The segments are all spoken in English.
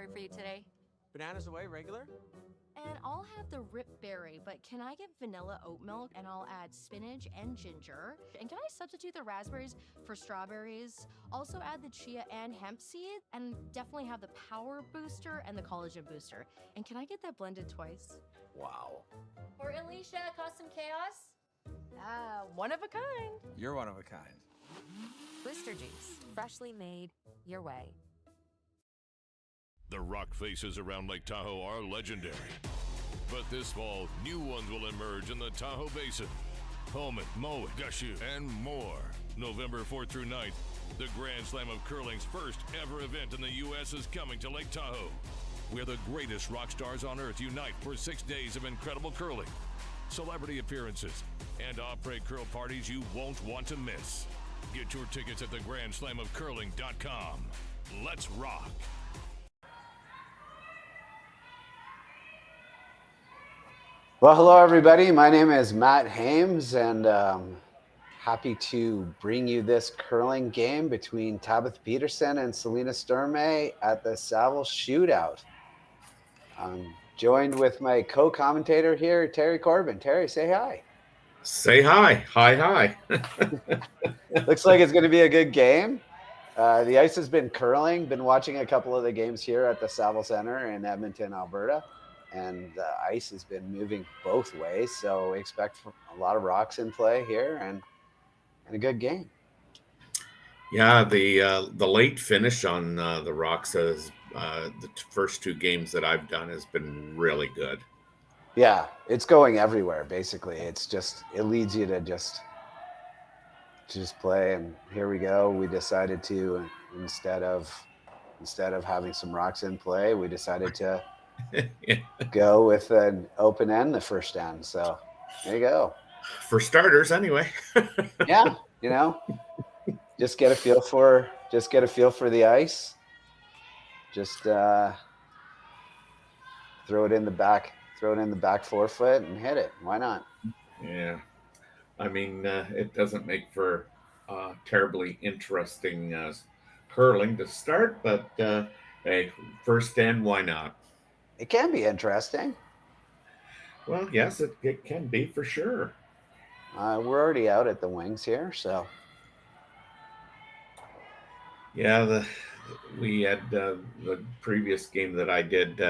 strawberry for you today? Bananas away, regular? And I'll have the rip berry, but can I get vanilla oat milk and I'll add spinach and ginger? And can I substitute the raspberries for strawberries? Also add the chia and hemp seed, and definitely have the power booster and the collagen booster. And can I get that blended twice? Wow. For Alicia, custom chaos? One of a kind. You're one of a kind. Booster Juice, freshly made your way. The rock faces around Lake Tahoe are legendary. But this fall, new ones will emerge in the Tahoe Basin. Pullman, Mowat, Gushu, and more. November 4th through 9th, the Grand Slam of Curling's first ever event in the U.S. is coming to Lake Tahoe, where the greatest rock stars on earth unite for 6 days of incredible curling, celebrity appearances, and après curl parties you won't want to miss. Get your tickets at thegrandslamofcurling.com. Let's rock. Well, hello, everybody. My name is Matt Hames, and happy to bring you this curling game between Tabitha Peterson and Selena Sturmay at the Saville Shootout. I'm joined with my co-commentator here, Terry Corbin. Terry, say hi. Say hi. Hi. Looks like it's going to be a good game. The ice has been curling. Been watching a couple of the games here at the Saville Center in Edmonton, Alberta. And the ice has been moving both ways, so we expect a lot of rocks in play here and a good game. Yeah, the late finish on the rocks as the first two games that I've done has been really good. Yeah, it's going everywhere. Basically, it leads you to just play. And here we go. We decided to instead of having some rocks in play, we decided to. Go with an open end the first end. So there you go. For starters, anyway. Yeah, just get a feel for the ice. Just throw it in the back forefoot and hit it. Why not? Yeah, I mean, it doesn't make for terribly interesting curling to start, but hey, first end, why not? It can be interesting. Well, yes, it can be for sure. We're already out at the wings here, so. Yeah, we had the previous game that I did.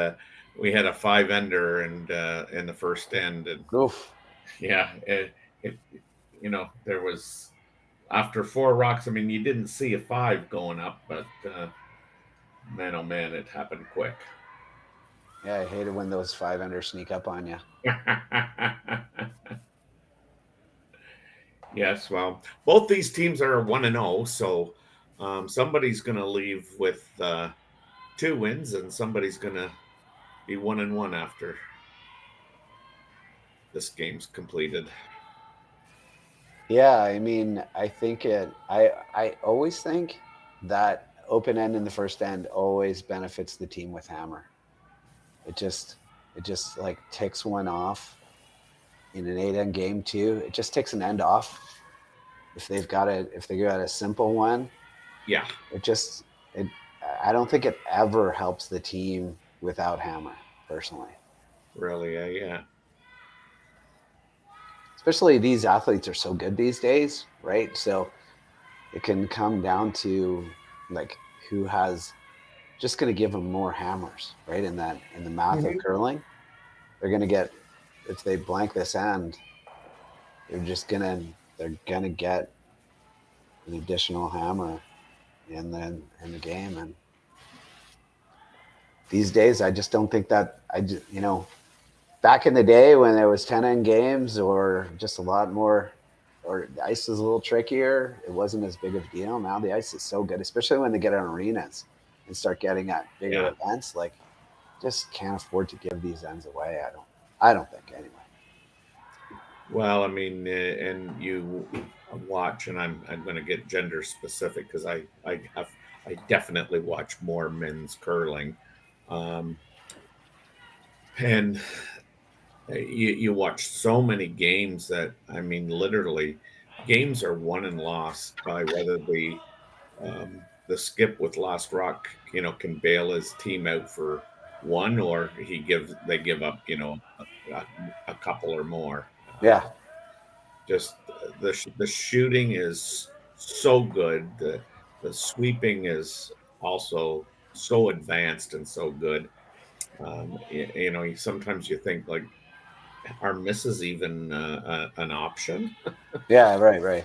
We had a 5-ender and in the first end, and oof. Yeah, it there was after 4 rocks. I mean, you didn't see a 5 going up, but man, oh man, it happened quick. Yeah, I hate it when those 5-enders sneak up on you. Yes, well, both these teams are 1-0, so somebody's going to leave with 2 wins, and somebody's going to be 1-1 after this game's completed. Yeah, I mean, I think I always think that open end in the first end always benefits the team with hammer. It just like takes one off in an 8-end game too. It just takes an end off if they got a simple one. Yeah. I don't think it ever helps the team without hammer, personally. Really, yeah. Especially these athletes are so good these days, right? So it can come down to like who has just going to give them more hammers, right? In the math of curling, they're going to get, if they blank this end, they're going to get an additional hammer in the game. And these days, I just don't think that back in the day when there was 10-end games or just a lot more, or the ice was a little trickier, it wasn't as big of a deal. Now the ice is so good, especially when they get on arenas and start getting at bigger events. Like, just can't afford to give these ends away. I don't think anyway. Well, I mean, and you watch, and I'm going to get gender specific because I definitely watch more men's curling, and you watch so many games that, I mean, literally, games are won and lost by whether the the skip with Last Rock, can bail his team out for one, or they give up, a couple or more. Yeah. Just the shooting is so good. The sweeping is also so advanced and so good. Sometimes you think like, are misses even an option? Yeah, right.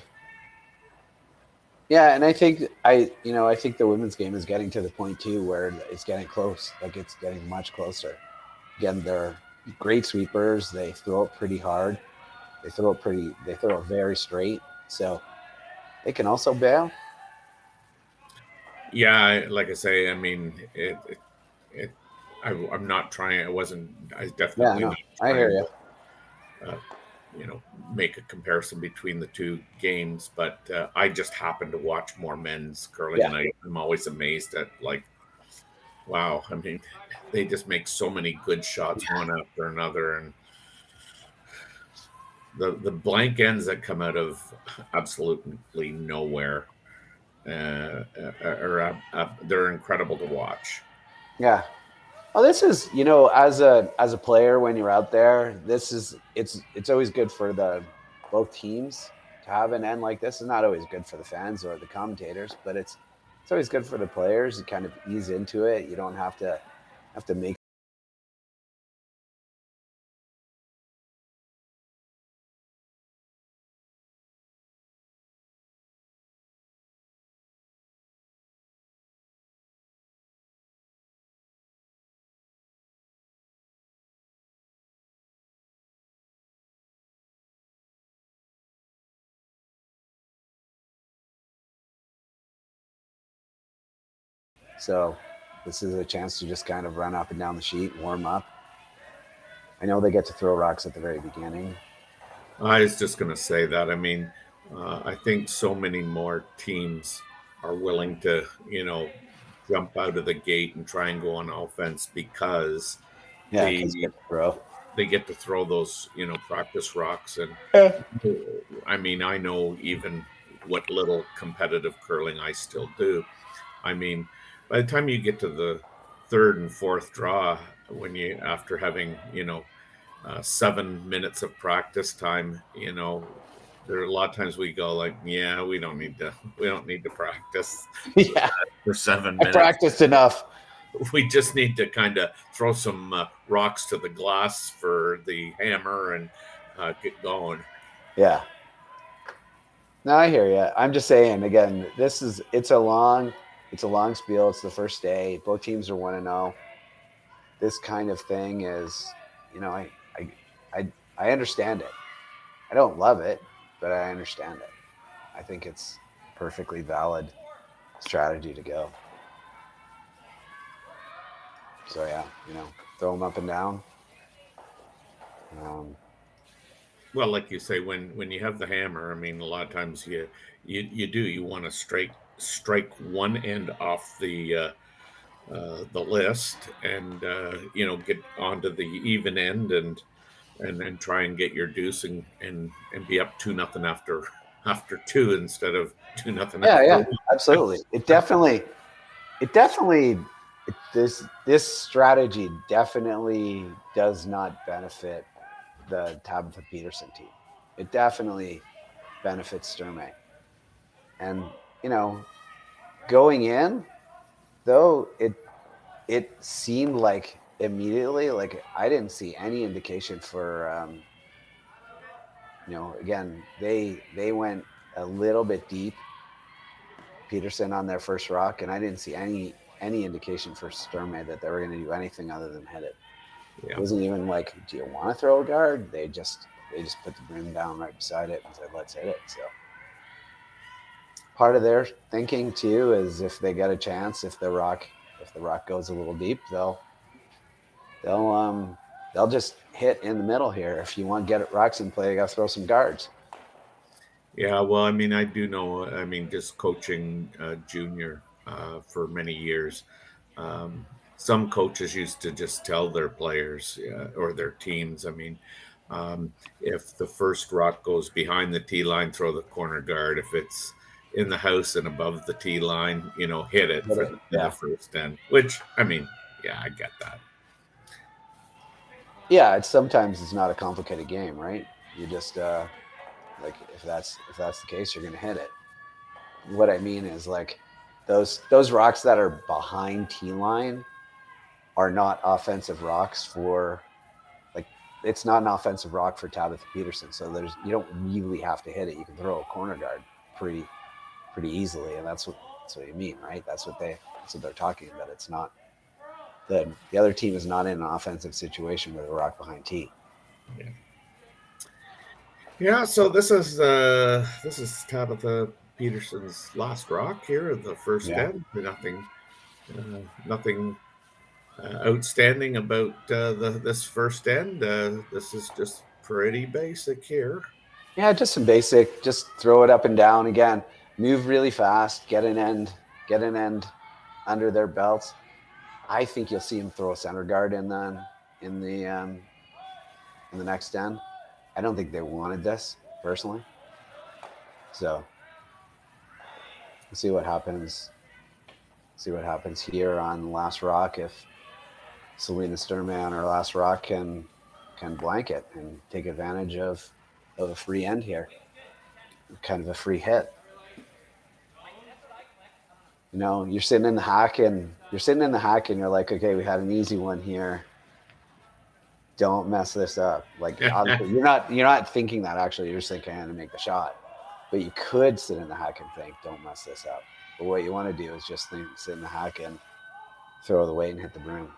Yeah, and I think I think the women's game is getting to the point too where it's getting close. Like it's getting much closer. Again, they're great sweepers. They throw it pretty hard. They throw it very straight. So they can also bail. Yeah, like I say, I mean, I'm not trying. I definitely Yeah, no, not I hear trying you. to, make a comparison between the two games. But I just happen to watch more men's curling, Yeah. and I'm always amazed at like, wow. I mean, they just make so many good shots one after another, and the blank ends that come out of absolutely nowhere. They're incredible to watch. Yeah. Well, this is, as a player when you're out there, it's always good for both teams to have an end like this. It's not always good for the fans or the commentators, but it's always good for the players. You kind of ease into it. You don't have to make. So this is a chance to just kind of run up and down the sheet, warm up. I know they get to throw rocks at the very beginning. I was just going to say that. I mean, I think so many more teams are willing to, jump out of the gate and try and go on offense because Yeah, they because get to throw. they get to throw those, practice rocks. And I mean, I know even what little competitive curling I still do. I mean, by the time you get to the third and fourth draw, after having 7 minutes of practice time, there are a lot of times we go like, yeah, we don't need to practice Yeah, for 7 I minutes. practiced enough. We just need to kind of throw some rocks to the glass for the hammer and get going. Yeah. No, I hear you. I'm just saying again. It's a long spiel. It's the first day. Both teams are 1-0. This kind of thing is, I understand it. I don't love it, but I understand it. I think it's perfectly valid strategy to go. So yeah, throw them up and down. Well, like you say, when you have the hammer, I mean, a lot of times you want to strike one end off the list and get onto the even end and then try and get your deuce and be up 2-0 after two instead of 2-0. Yeah, absolutely. This strategy definitely does not benefit the Tabitha Peterson team. It definitely benefits Sturmay. And, going in, though, it seemed like immediately, like I didn't see any indication for, again, they went a little bit deep, Peterson on their first rock, and I didn't see any indication for Sturmay that they were going to do anything other than hit it. Yeah. It wasn't even like, do you want to throw a guard? They just put the broom down right beside it and said, let's hit it. So part of their thinking too is if they get a chance, if the rock goes a little deep, they'll just hit in the middle here. If you want to get rocks in play, you got to throw some guards. Yeah, well, I mean, I do know. I mean, just coaching junior for many years. Some coaches used to just tell their players or their teams, I mean, if the first rock goes behind the tee line, throw the corner guard. in the house and above the tee line, hit it for in Yeah. the first end. Which, I mean, yeah, I get that. Yeah, sometimes it's not a complicated game, right? You just like if that's the case, you're gonna hit it. What I mean is like those rocks that are behind tee line are not offensive rocks for like it's not an offensive rock for Tabitha Peterson. So you don't really have to hit it. You can throw a corner guard pretty easily, and that's what you mean, right? That's what they're talking about. It's not the other team is not in an offensive situation with a rock behind tee. Yeah. Yeah, so this is Tabitha Peterson's last rock here at the first end. Nothing outstanding about this first end. This is just pretty basic here. Yeah, just some basic. Just throw it up and down again. Move really fast. Get an end under their belts. I think you'll see him throw a center guard in the next end. I don't think they wanted this personally. So we'll see what happens. See what happens here on the last rock if Selena Sturmay on her last rock can blank it and take advantage of a free end here. Kind of a free hit. You're sitting in the hack and you're like, okay, we had an easy one here. Don't mess this up. Like obviously you're not thinking that actually. You're just thinking I'm gonna make the shot. But you could sit in the hack and think, don't mess this up. But what you want to do is just sit in the hack and throw the weight and hit the broom.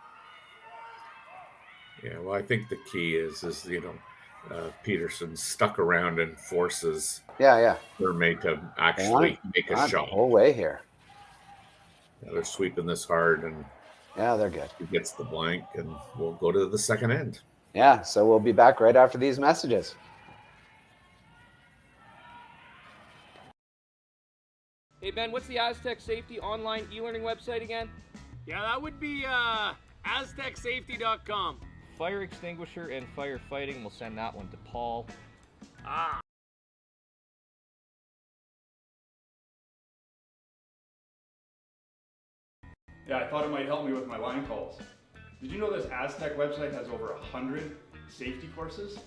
Yeah, well, I think the key is Peterson stuck around and forces Sturmay to actually make a shot the whole way here. Yeah, they're sweeping this hard, and they're good. He gets the blank, and we'll go to the second end. Yeah, so we'll be back right after these messages. Hey Ben, what's the Aztec Safety online e-learning website again? Yeah, that would be aztecsafety.com. Fire extinguisher and firefighting. We'll send that one to Paul. Ah. Yeah, I thought it might help me with my line calls. Did you know this Aztec website has over 100 safety courses?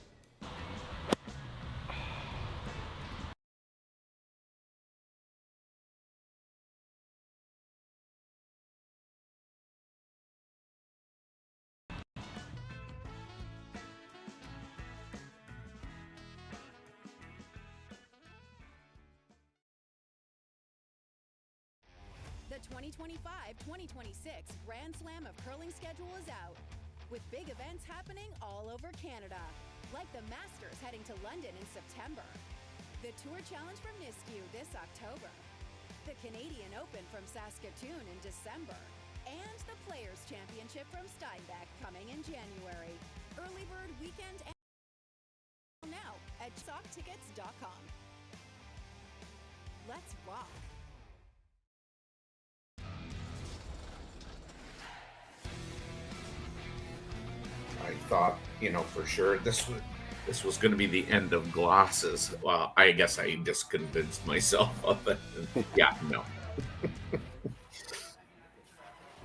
The 2025-2026 Grand Slam of Curling schedule is out, with big events happening all over Canada, like the Masters heading to London in September, the Tour Challenge from Nisku this October, the Canadian Open from Saskatoon in December, and the Players' Championship from Steinbach coming in January. Early bird weekend and now at socktickets.com. Let's rock. I thought, for sure this was going to be the end of glasses. Well, I guess I just convinced myself of it. Yeah, no.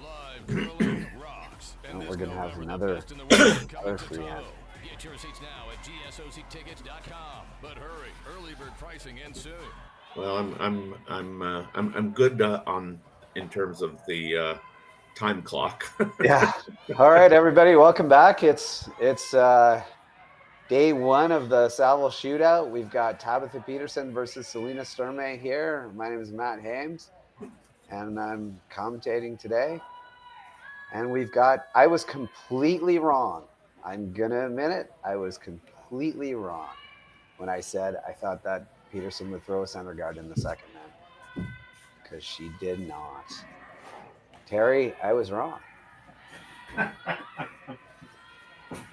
Live curling rocks. We're going to have another free end. Get your seats now at gsoctickets.com. But hurry, early bird pricing ends soon. Well, I'm good in terms of the time clock. Yeah. All right, everybody, welcome back. It's day one of the Saville Shootout. We've got Tabitha Peterson versus Selena Sturmay here. My name is Matt Hames, and I'm commentating today. And I was completely wrong. I'm gonna admit it. I was completely wrong when I said I thought that Peterson would throw a center guard in the second end, because she did not. Terry, I was wrong.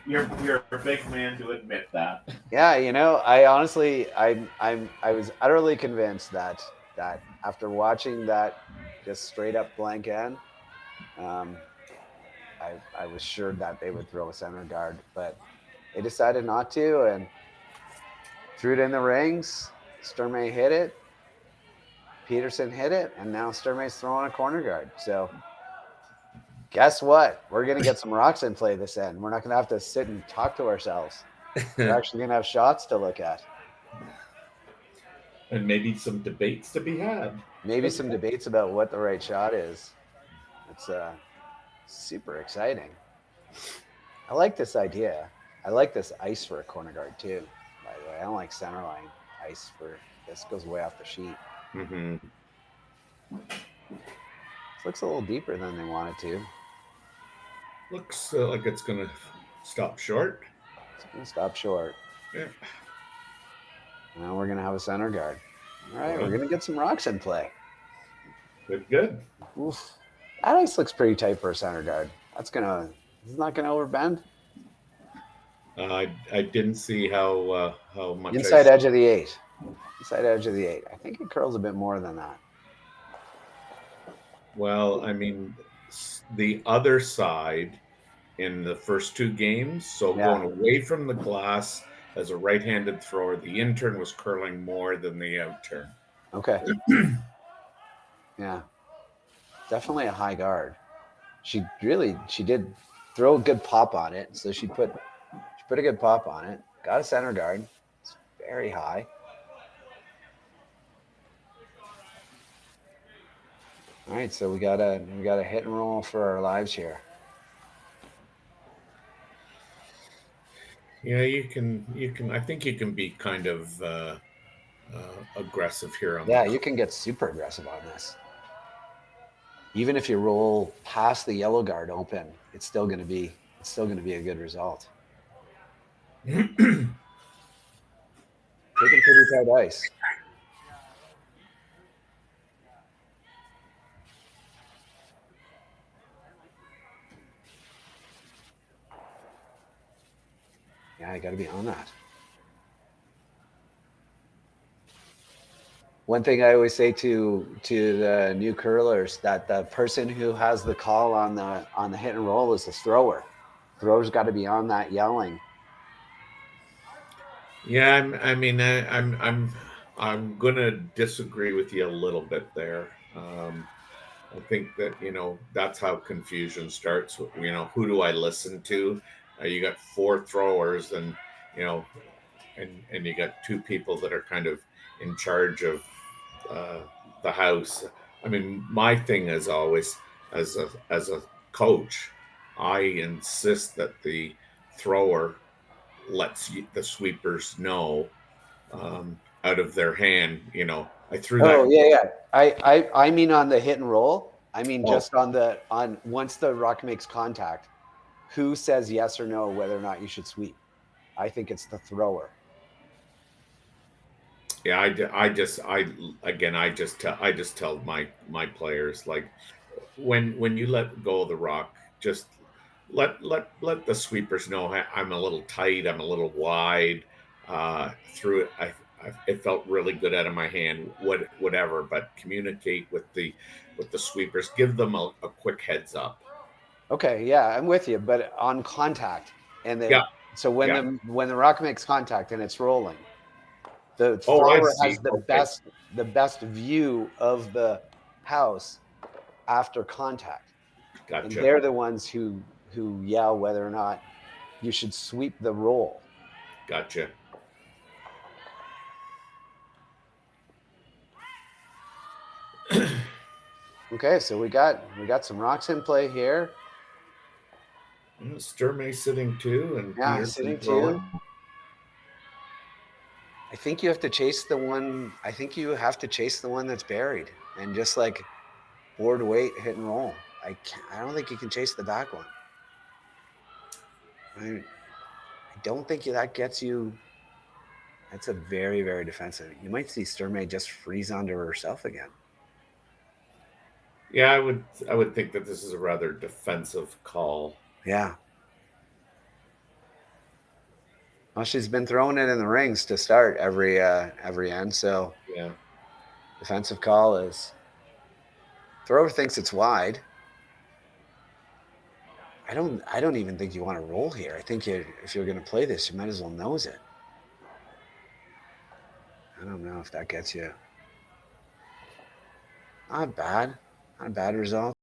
You're a big man to admit that. Yeah, I honestly, I was utterly convinced that after watching that just straight up blank end, I was sure that they would throw a center guard, but they decided not to and threw it in the rings. Sturmay hit it, Peterson hit it, and now Sturmay's throwing a corner guard. So guess what? We're going to get some rocks in play this end. We're not going to have to sit and talk to ourselves. We're actually going to have shots to look at. And maybe some debates to be had. Maybe some debates about what the right shot is. It's super exciting. I like this idea. I like this ice for a corner guard too, by the way. I don't like center line ice for this. Goes way off the sheet. Mm-hmm. This looks a little deeper than they want it to. Looks like it's going to stop short. It's going to stop short. Yeah. Now we're going to have a center guard. All right, we're going to get some rocks in play. Good. Oof. That ice looks pretty tight for a center guard. It's not going to overbend. I didn't see how much. Inside edge of the 8. Inside edge of the 8. I think it curls a bit more than that. Well, I mean, the other side in the first 2 games, so going away from the glass as a right-handed thrower, the intern was curling more than the outturn. Okay. Yeah. Definitely a high guard. She did throw a good pop on it. So she put a good pop on it. Got a center guard. It's very high. All right, so we got a hit and roll for our lives here. Yeah, you can. I think you can be kind of aggressive here. You can get super aggressive on this. Even if you roll past the yellow guard open, it's still going to be a good result. Taking pretty tight ice. Yeah, I got to be on that. One thing I always say to the new curlers, that the person who has the call on the hit and roll is the thrower. Thrower's got to be on that yelling. Yeah, I'm gonna disagree with you a little bit there. I think that that's how confusion starts. Who do I listen to? You got 4 throwers, and and you got 2 people that are kind of in charge of the house. I mean, my thing is always, as a coach, I insist that the thrower lets the sweepers know out of their hand. I threw that. Oh yeah. I mean on the hit and roll. I mean just on once the rock makes contact, who says yes or no whether or not you should sweep? I think it's the thrower. Yeah, I just tell my players, like, when you let go of the rock, just let the sweepers know I'm a little tight, I'm a little wide. Through it, it felt really good out of my hand. Whatever, but communicate with the sweepers. Give them a quick heads up. Okay, yeah, I'm with you, but on contact, and so when the rock makes contact and it's rolling, the thrower has the best view of the house after contact. Gotcha. And they're the ones who yell whether or not you should sweep the roll. Gotcha. Okay, so we got some rocks in play here. Sturmay sitting 2, and Peterson sitting 2. I think you have to chase the one. I think you have to chase the one that's buried, and just like board weight, hit and roll. I don't think you can chase the back one. I don't think that gets you. That's a very, very defensive. You might see Sturmay just freeze onto herself again. Yeah, I would think that this is a rather defensive call. Yeah. Well, she's been throwing it in the rings to start every end, so yeah. Defensive call is thrower thinks it's wide. I don't even think you want to roll here. I think if you're going to play this, you might as well nose it. I don't know if that gets you. Not bad. Not a bad result.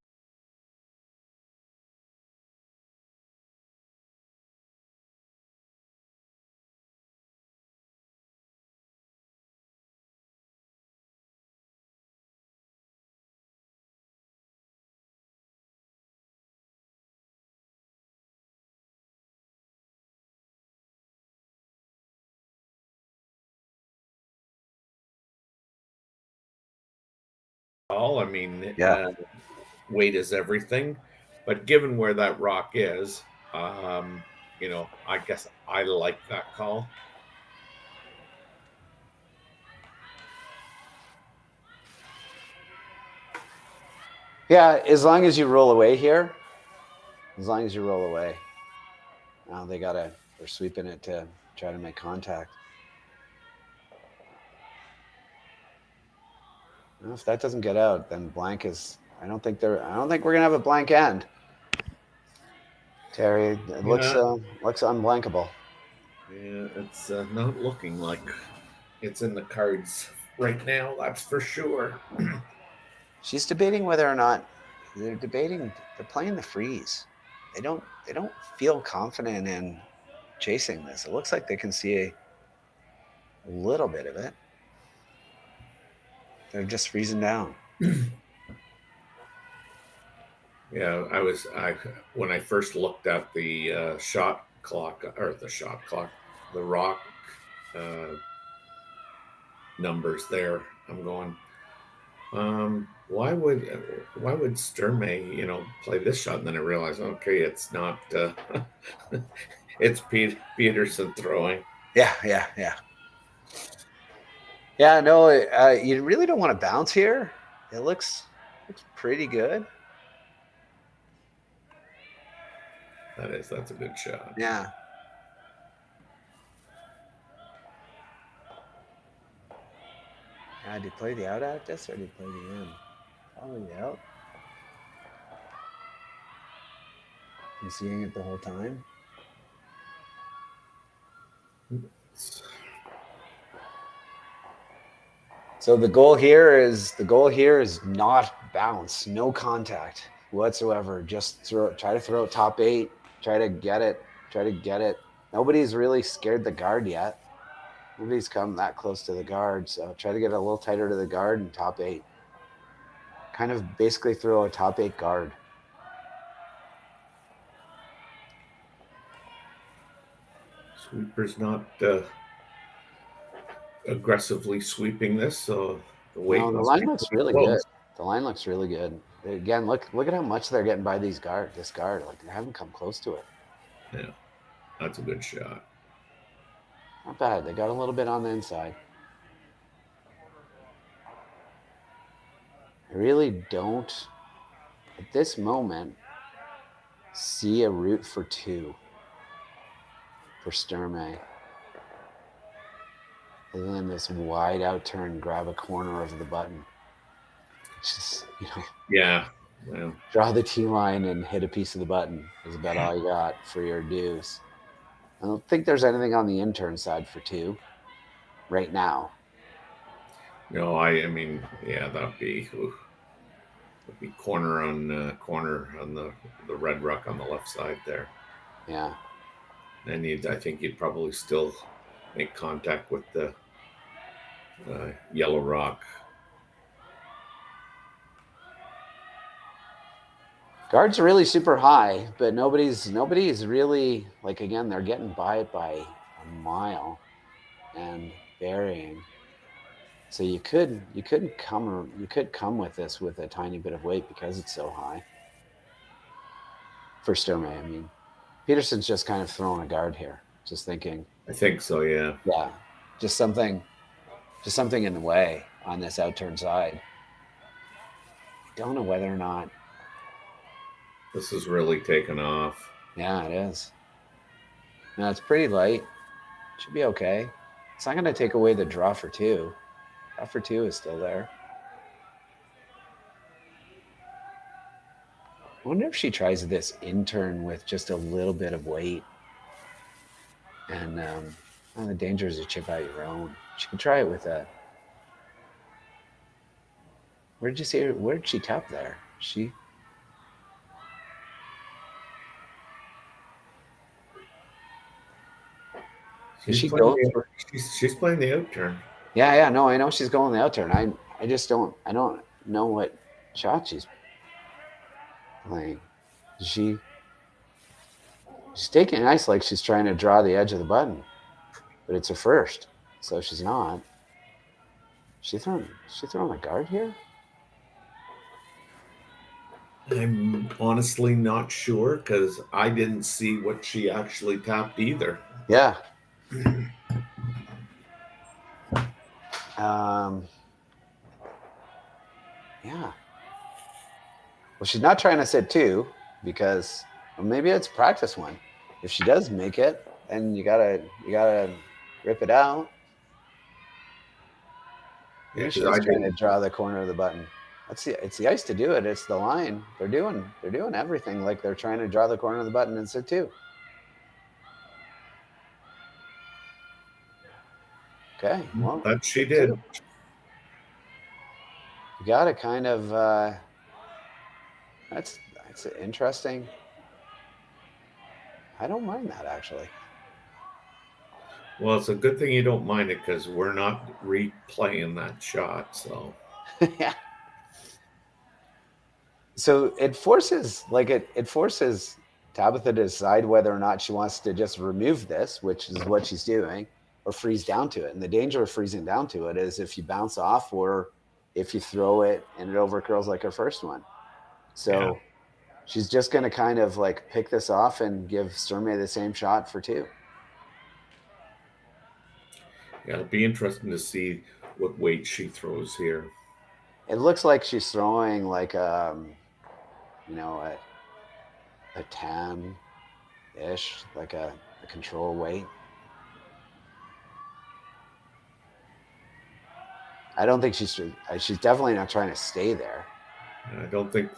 I mean, Yeah. weight is everything, but given where that rock is, I guess I like that call. Yeah, as long as you roll away here. As long as you roll away. Now they're sweeping it to try to make contact. Well, if that doesn't get out, then blank is. I don't think we're gonna have a blank end. Terry, it looks unblankable. Yeah, it's not looking like it's in the cards right now. That's for sure. She's debating whether or not they're playing the freeze. They don't feel confident in chasing this. It looks like they can see a little bit of it. They're just freezing down. Yeah, when I first looked at the shot clock, the rock numbers there, I'm going, why would Sturmay, play this shot? And then I realized, okay, it's not, it's Peterson throwing. Yeah. Yeah, no, you really don't want to bounce here. It looks pretty good. That's a good shot. Yeah. Did you play the out at this or did you play the in? Probably the out. You seeing it the whole time? So the goal here is not bounce, no contact whatsoever. Just try to throw it top 8, try to get it. Nobody's really scared the guard yet. Nobody's come that close to the guard, so try to get a little tighter to the guard and top 8. Kind of basically throw a top 8 guard. Sweeper's not aggressively sweeping this, so the line looks really good. The line looks really good. Again, look at how much they're getting by this guard. Like they haven't come close to it. Yeah, that's a good shot. Not bad. They got a little bit on the inside. I really don't, at this moment, see a route for 2 for Sturmay. Other than this wide out turn, grab a corner of the button. Just, Yeah. Well, draw the T line and hit a piece of the button is about all you got for your dues. I don't think there's anything on the intern side for 2 right now. No, I mean, yeah, that'd be corner on the red rock on the left side there. Yeah. And I think you'd probably still make contact with the yellow rock. Guard's really super high, but nobody's really, like, again, they're getting by it by a mile and burying. So you could come with this with a tiny bit of weight because it's so high. For Sturmay, I mean. Peterson's just kind of throwing a guard here. Just thinking. I think so, yeah. Yeah. Just something in the way on this outturn side. I don't know whether or not this is really taken off. Yeah, it is. No, it's pretty light. Should be okay. It's not going to take away the draw for 2. Draw for 2 is still there. I wonder if she tries this intern with just a little bit of weight. And the danger is to chip out your own. She can try it with a Where did you see her? Where did she tap there? She. She's playing the out turn. Yeah. No, I know she's going the out turn. I just don't. I don't know what shot she's playing. She's taking ice like she's trying to draw the edge of the button, but it's her first, so she's not. She throwing a guard here? I'm honestly not sure because I didn't see what she actually tapped either. Yeah. Yeah. Well, she's not trying to sit two because maybe it's practice one. If she does make it, then you gotta rip it out. Maybe she's trying to draw the corner of the button. It's the ice to do it. It's the line. They're doing everything like they're trying to draw the corner of the button and sit two. Okay, well, that she did. You got to kind of. That's interesting. I don't mind that actually. Well, it's a good thing you don't mind it because we're not replaying that shot. So. Yeah. So it forces Tabitha to decide whether or not she wants to just remove this, which is what she's doing, or freeze down to it. And the danger of freezing down to it is if you bounce off or if you throw it and it overcurls like her first one. So she's just going to kind of like pick this off and give Sturmay the same shot for two. Yeah, it'll be interesting to see what weight she throws here. It looks like she's throwing like a 10-ish, like a control weight. I don't think she's definitely not trying to stay there. I don't think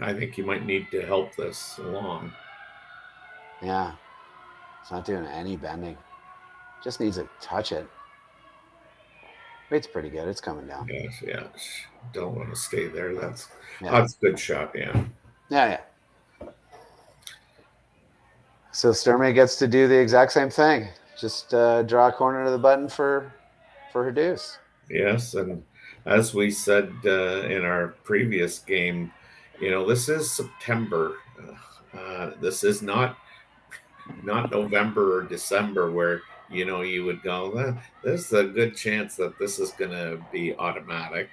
I think you might need to help this along. Yeah. It's not doing any bending. Just needs to touch it. Weight's pretty good. It's coming down. Yes, yeah. Don't want to stay there. That's a good shot, yeah. Yeah. So Sturmay gets to do the exact same thing. Just draw a corner to the button for her deuce. Yes, and as we said in our previous game, this is September. This is not November or December where you would go, well, there's a good chance that this is going to be automatic.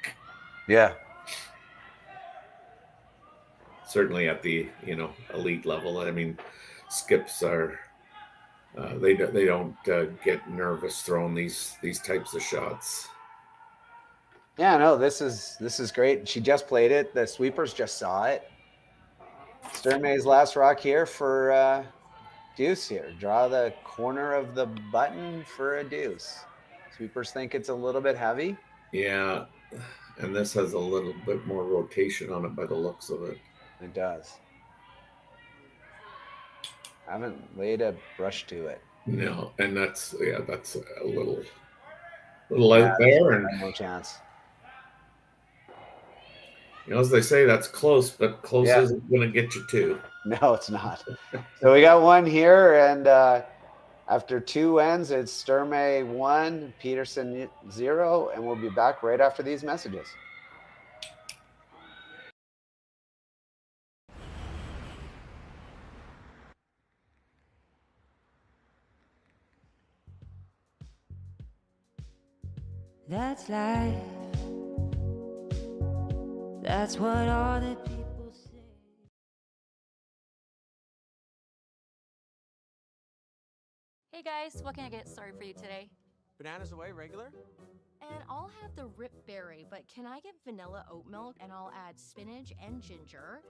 Yeah. Certainly at the elite level. I mean, skips are they don't get nervous throwing these types of shots. Yeah, no, this is great. She just played it. The sweepers just saw it. Sturmay's last rock here for deuce here. Draw the corner of the button for a deuce. Sweepers think it's a little bit heavy. Yeah, and this has a little bit more rotation on it by the looks of it. It does. I haven't laid a brush to it. No, and that's a little out there, and no chance. As they say, that's close, but close isn't going to get you two. No, it's not. So we got one here, and after two ends, it's Sturmay 1, Peterson 0, and we'll be back right after these messages. That's life. That's what all the people say. Hey guys, what can I get started for you today? Bananas away, regular? And I'll have the rip berry, but can I get vanilla oat milk and I'll add spinach and ginger?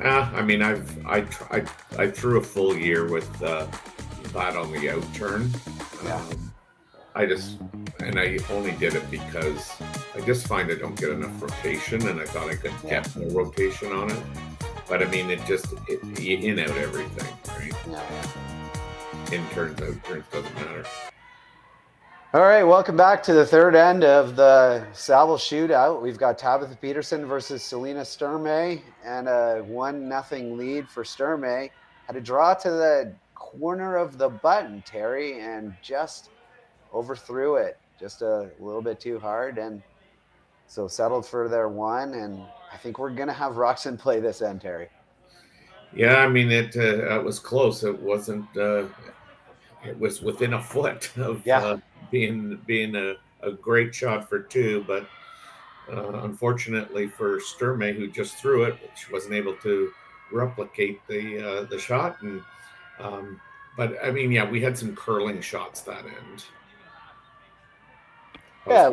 I mean, I threw a full year with that on the out turn. Yeah. I only did it because I just find I don't get enough rotation, and I thought I could get more rotation on it. But I mean, you in out everything, right? Yeah. In turns, out turns, doesn't matter. All right, welcome back to the third end of the Saville Shootout. We've got Tabitha Peterson versus Selena Sturmay, and a 1-0 lead for Sturmay. Had to draw to the corner of the button, Terry, and just overthrew it just a little bit too hard, and so settled for their one. And I think we're gonna have Roxanne play this end, Terry. Yeah, I mean, it was close. It wasn't. It was within a foot of being a great shot for two, but unfortunately for Sturmay, who just threw it, she wasn't able to replicate the shot. And but I mean, yeah, we had some curling shots that end. Yeah,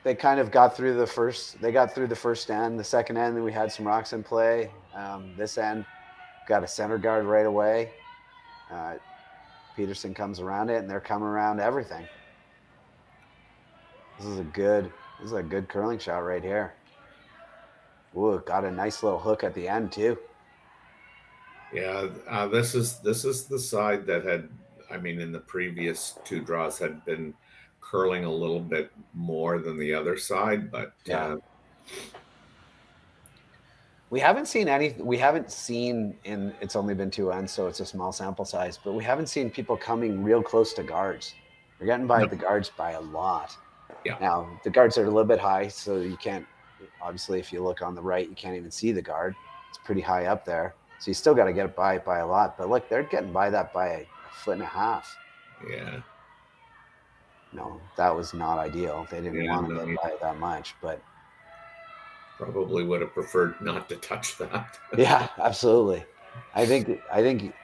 they kind of got through the first. They got through the first end. The second end, we had some Roxanne play. This end got a center guard right away. Peterson comes around it, and they're coming around everything. This is a good curling shot right here. Ooh, got a nice little hook at the end too. Yeah, this is the side that had, I mean, in the previous two draws had been curling a little bit more than the other side, but we haven't seen in it's only been two ends, so it's a small sample size, but we haven't seen people coming real close to guards. We're getting by the guards by a lot. Yeah. Now the guards are a little bit high, so you can't, obviously if you look on the right, you can't even see the guard. It's pretty high up there. So you still got to get by a lot. But look, they're getting by that by a foot and a half. Yeah. No, that was not ideal. They didn't want to get by it that much, but probably would have preferred not to touch that. Yeah, absolutely. I think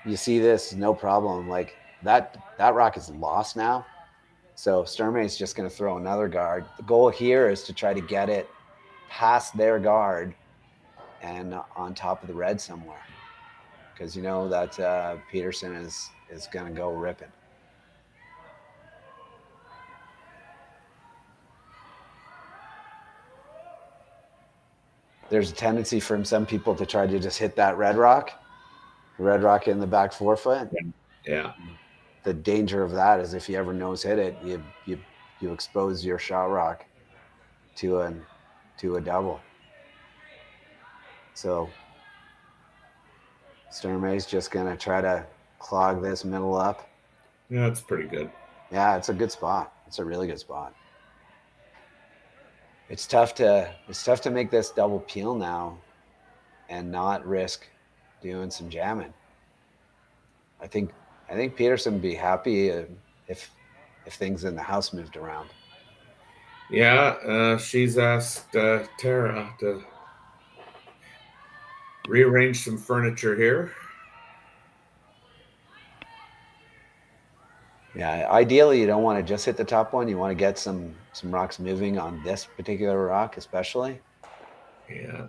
you see this, no problem. Like that rock is lost now. So Sturmay is just going to throw another guard. The goal here is to try to get it past their guard and on top of the red somewhere, because you know that Peterson is going to go ripping. There's a tendency from some people to try to just hit that red rock in the back forefoot. Yeah. The danger of that is if you ever nose hit it, you expose your shot rock to a double. So Sturmay's just gonna try to clog this middle up. Yeah, it's pretty good. Yeah, it's a good spot. It's a really good spot. It's tough to make this double peel now and not risk doing some jamming. I think Peterson would be happy if things in the house moved around. Yeah, she's asked Tara to rearrange some furniture here. Yeah, ideally you don't want to just hit the top one. You want to get some rocks moving on this particular rock, especially. Yeah.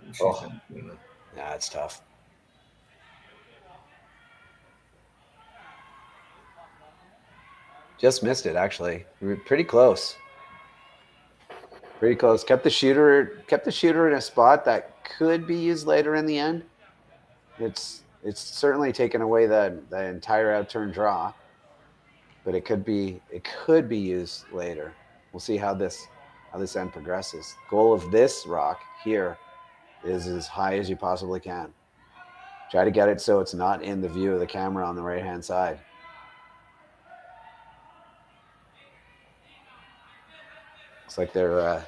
Yeah, it's tough. Just missed it, actually. We were pretty close. Pretty close. Kept the shooter in a spot that could be used later in the end. It's certainly taken away the entire outturn draw, but it could be used later. We'll see how this end progresses. Goal of this rock here is as high as you possibly can. Try to get it so it's not in the view of the camera on the right-hand side. Looks like they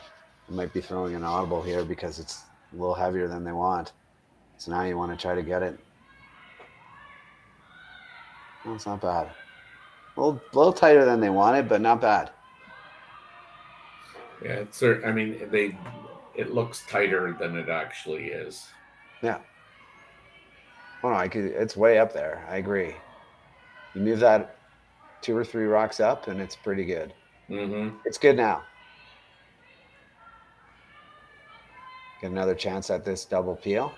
might be throwing an audible here because it's a little heavier than they want. So now you want to try to get it. Well, it's not bad. A little tighter than they wanted, but not bad. Yeah, I mean, it looks tighter than it actually is. Yeah. Oh no, it's way up there. I agree. You move that 2 or 3 rocks up, and it's pretty good. Mm-hmm. It's good now. Get another chance at this double peel.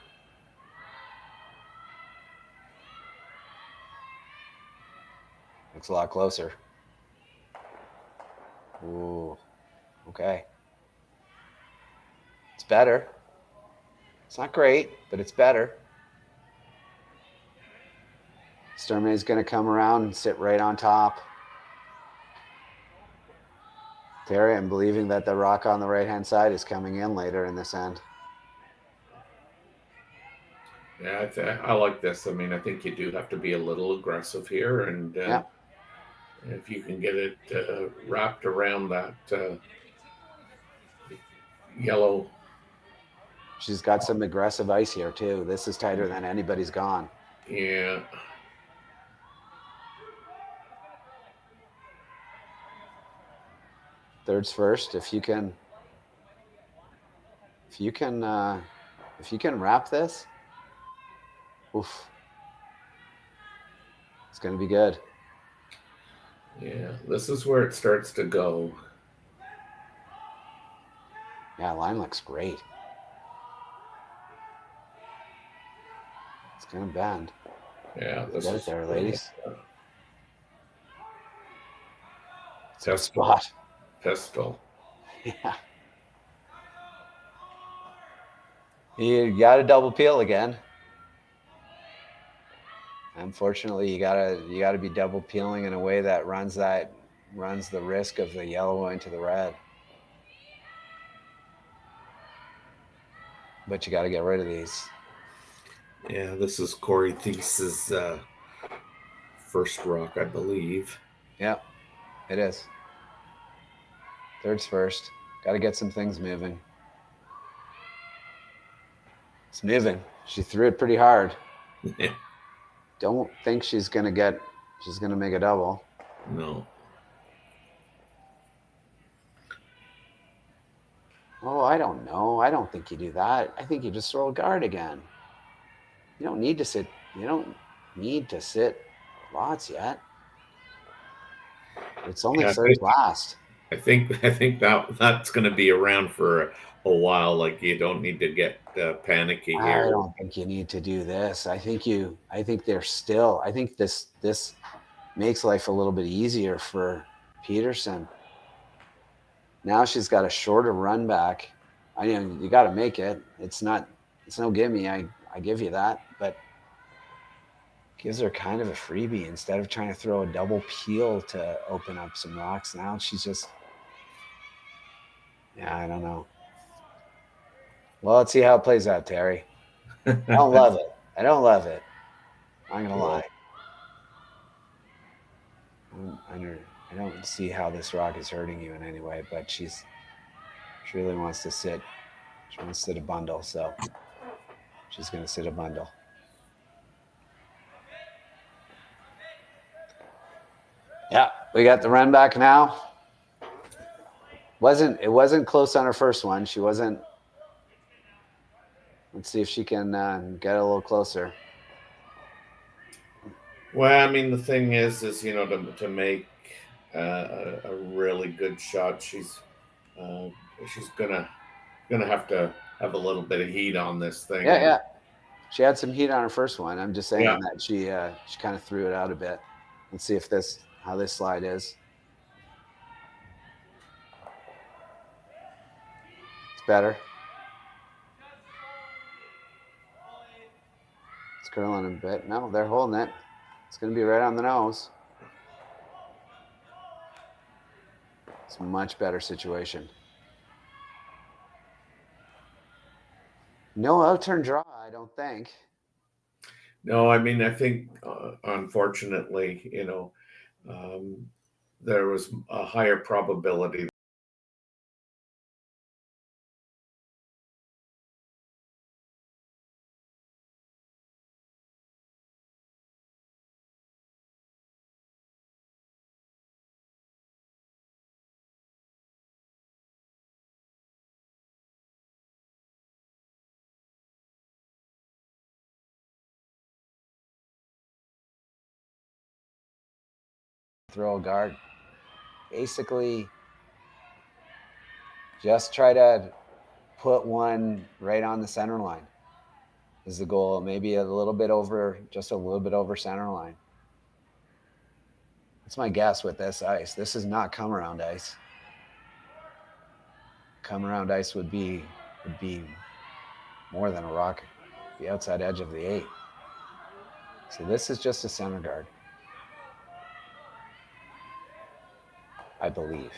Looks a lot closer. Ooh, okay. It's better. It's not great, but it's better. Sturmay is going to come around and sit right on top. Terry, I'm believing that the rock on the right-hand side is coming in later in this end. Yeah, I like this. I mean, I think you do have to be a little aggressive here, and if you can get it wrapped around that yellow. She's got some aggressive ice here too. This is tighter than anybody's gone. Yeah. Thirds first. If you can wrap this, oof, it's going to be good. Yeah, this is where it starts to go. Yeah, line looks great. It's going to bend. Yeah, this Get is it there, ladies. Pistol. Spot. Pistol. Yeah. You got to double peel again. Unfortunately, you gotta be double peeling in a way that runs the risk of the yellow into the red. But you got to get rid of these. Yeah, this is Corey Thies's first rock, I believe. Yeah, it is. Thirds first. Got to get some things moving. It's moving. She threw it pretty hard. Yeah. Don't think she's gonna make a double. No. Oh, I don't know. I don't think you do that. I think you just throw a guard again. You don't need to sit. You don't need to sit lots yet. It's only third last. I think that's going to be around for a while. Like, you don't need to get panicky here. I don't think you need to do this. I think this makes life a little bit easier for Peterson. Now she's got a shorter run back. I mean, you got to make it. It's no gimme. I give you that, but gives her kind of a freebie instead of trying to throw a double peel to open up some rocks. Now she's just, I don't know. Well, let's see how it plays out, Terry. I don't love it. I'm going to lie. I don't see how this rock is hurting you in any way, but she really wants to sit. She wants to sit a bundle, so she's going to sit a bundle. Yeah, we got the run back now. It wasn't close on her first one. She wasn't. Let's see if she can get a little closer. Well, I mean, the thing is to make a really good shot, she's gonna have to have a little bit of heat on this thing. Yeah. She had some heat on her first one. I'm just saying that she kind of threw it out a bit. Let's see how this slide is. It's better. It's curling a bit. No, they're holding it. It's going to be right on the nose. It's a much better situation. No outturn draw, I don't think. No, I mean, I think, unfortunately, there was a higher probability. Throw a guard. Basically, just try to put one right on the center line is the goal. Maybe just a little bit over center line. That's my guess with this ice. This is not come around ice. Come around ice would be more than a rock, the outside edge of the 8. So this is just a center guard, I believe.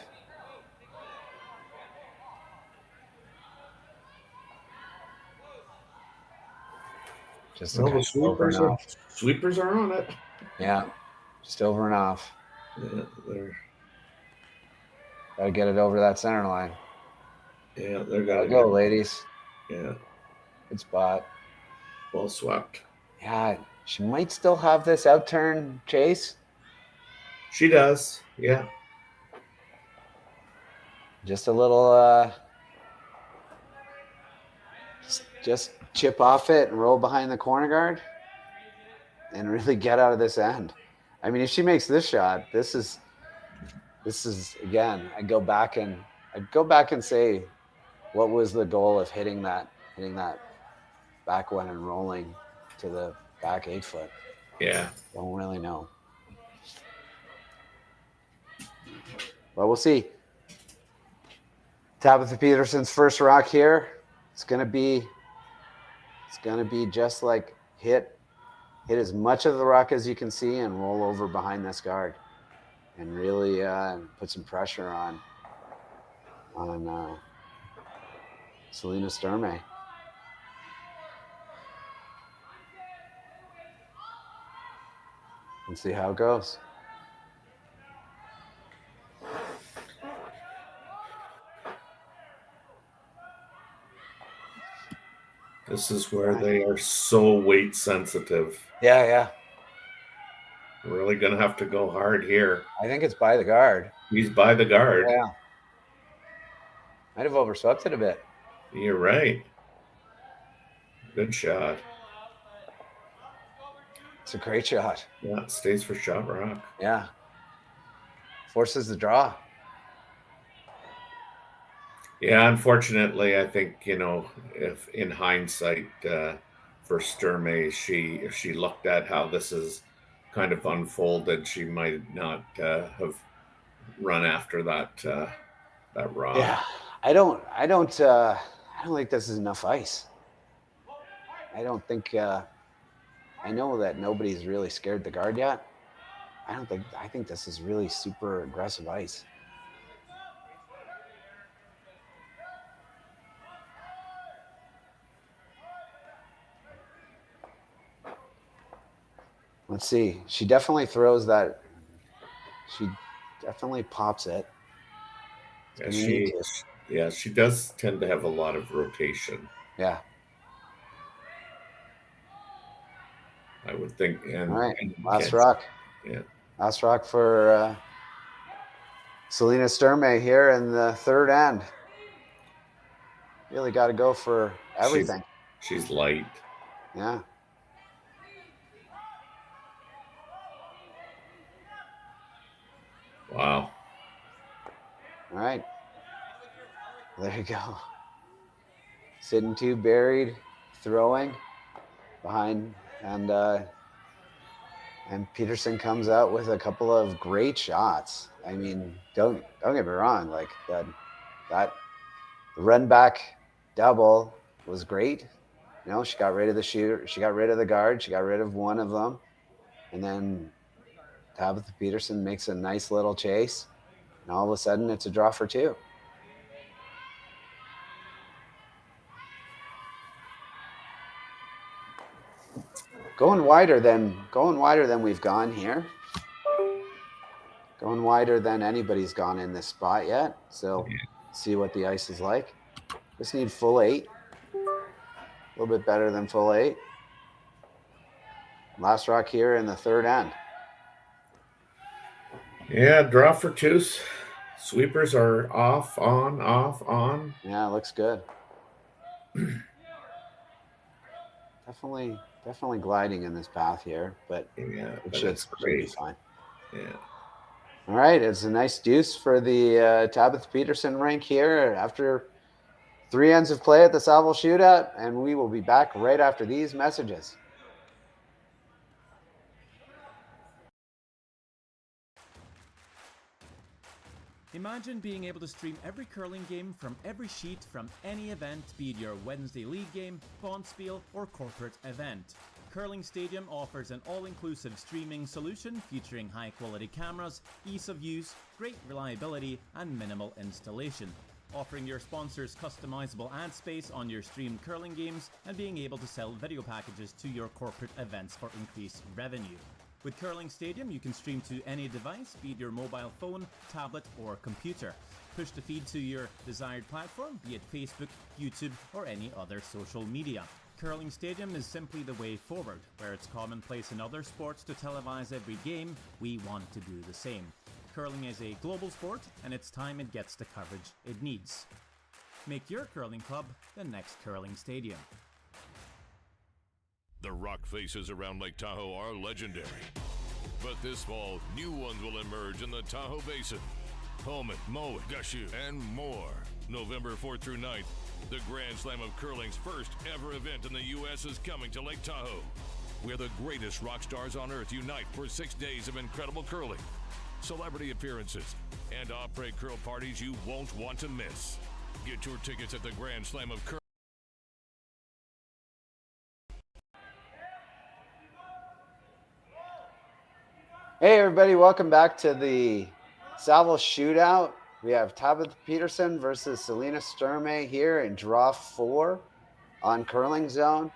Just to Well, kind the of over and off. sweepers are on it. Yeah, just over and off. Yeah, they're Gotta get it over that center line. yeah, they're Gotta gonna go, ladies. Yeah, Good spot. well swept. Yeah, she might still have this outturn chase. She does. Yeah. Just a little just chip off it and roll behind the corner guard and really get out of this end. I mean, if she makes this shot, this is again, I'd go back and say, what was the goal of hitting that back one and rolling to the back 8 foot? Yeah. Don't really know. Well, we'll see. Tabitha Peterson's first rock here. It's gonna be just like hit as much of the rock as you can see and roll over behind this guard and really put some pressure on Selena Sturmay. And see how it goes. This is where they are so weight sensitive. Yeah. Really gonna have to go hard here. I think it's by the guard. He's by the guard. Yeah. Might have overswept it a bit. You're right. Good shot. It's a great shot. Yeah, it stays for shot rock. Yeah. Forces the draw. Yeah, unfortunately, I think, if in hindsight for Sturmay, if she looked at how this is kind of unfolded, she might not have run after that rod. Yeah, I don't think this is enough ice. I don't think. I know that nobody's really scared the guard yet. I think this is really super aggressive ice. Let's see. She definitely throws that. She definitely pops it. She does tend to have a lot of rotation. Yeah. I would think. And, all right. And last rock. Yeah. Last rock for Selena Sturmay here in the third end. Really got to go for everything. She's light. Yeah. Wow. All right. There you go. Sitting two, buried, throwing behind, and Peterson comes out with a couple of great shots. I mean, don't get me wrong, like that run back double was great. She got rid of the shooter, she got rid of the guard, she got rid of one of them, and then Tabitha Peterson makes a nice little chase, and all of a sudden it's a draw for two. Going wider than we've gone here. Going wider than anybody's gone in this spot yet. So see what the ice is like. Just need full 8. A little bit better than full 8. Last rock here in the third end. Yeah, draw for two. Sweepers are off, on, off, on. Yeah, looks good. Definitely gliding in this path here, but it should be fine. Yeah. All right, it's a nice deuce for the Tabitha Peterson rank here after 3 ends of play at the Saville Shootout, and we will be back right after these messages. Imagine being able to stream every curling game from every sheet from any event, be it your Wednesday league game, bonspiel, or corporate event. Curling Stadium offers an all-inclusive streaming solution featuring high-quality cameras, ease of use, great reliability, and minimal installation. Offering your sponsors customizable ad space on your streamed curling games and being able to sell video packages to your corporate events for increased revenue. With Curling Stadium, you can stream to any device, be it your mobile phone, tablet, or computer. Push the feed to your desired platform, be it Facebook, YouTube, or any other social media. Curling Stadium is simply the way forward. Where it's commonplace in other sports to televise every game, we want to do the same. Curling is a global sport, and it's time it gets the coverage it needs. Make your curling club the next Curling Stadium. The rock faces around Lake Tahoe are legendary. But this fall, new ones will emerge in the Tahoe Basin. Homet, Mowat, Gushu, and more. November 4th through 9th, the Grand Slam of Curling's first ever event in the U.S. is coming to Lake Tahoe, where the greatest rock stars on earth unite for 6 days of incredible curling, celebrity appearances, and après curl parties you won't want to miss. Get your tickets at the Grand Slam of Curling. Hey everybody, welcome back to the Saville Shootout. We have Tabitha Peterson versus Selena Sturmay here in Draw 4 on Curling Zone.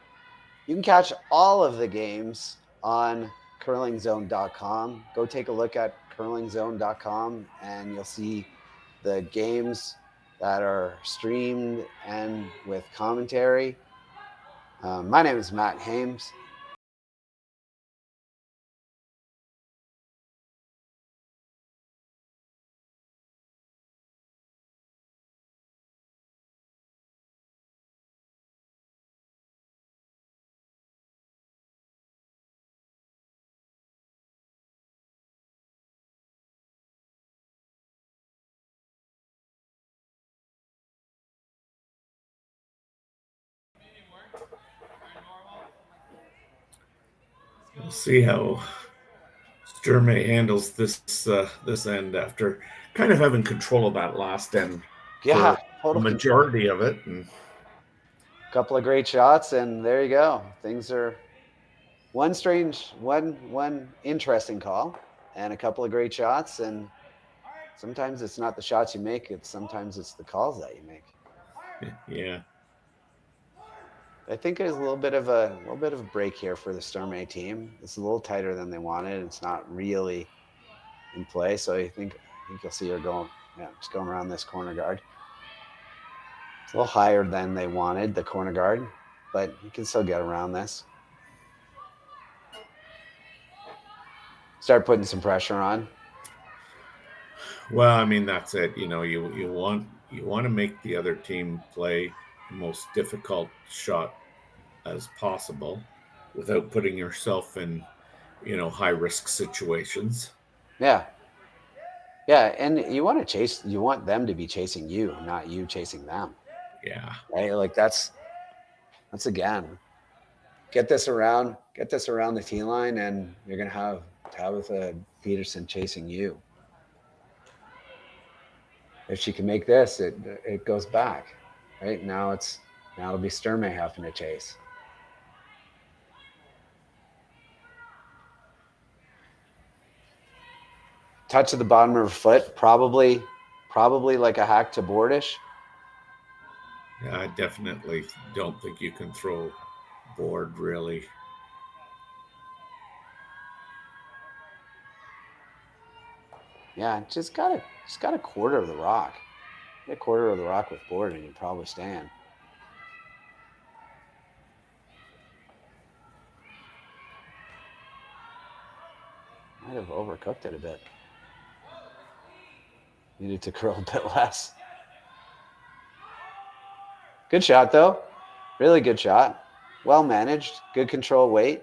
You can catch all of the games on curlingzone.com. Go take a look at curlingzone.com and you'll see the games that are streamed and with commentary. My name is Matt Hames. We'll see how Sturmay handles this end after kind of having control of that last end. Yeah, for the majority of it. And a couple of great shots, and there you go. Things are one interesting call, and a couple of great shots. And sometimes it's not the shots you make; sometimes it's the calls that you make. Yeah. I think there's a little bit of a break here for the Sturmay team. It's a little tighter than they wanted. It's not really in play, so I think you'll see her going, just going around this corner guard. It's a little higher than they wanted, the corner guard, but you can still get around this. Start putting some pressure on. Well, I mean, that's it. You want to make the other team play the most difficult shot as possible without putting yourself in, high risk situations. Yeah. Yeah, and you want them to be chasing you, not you chasing them. Yeah. Right? Like that's again, get this around the tee line, and you're gonna have Tabitha Peterson chasing you. If she can make this, it goes back. Right? Now it'll be Sturmay having to chase. Touch of the bottom of her foot, probably like a hack to boardish. Yeah, I definitely don't think you can throw board really. Yeah, just got a quarter of the rock. Get a quarter of the rock with board, and you probably stand. Might have overcooked it a bit. Needed to curl a bit less. Good shot, though. Really good shot. Well managed. Good control weight.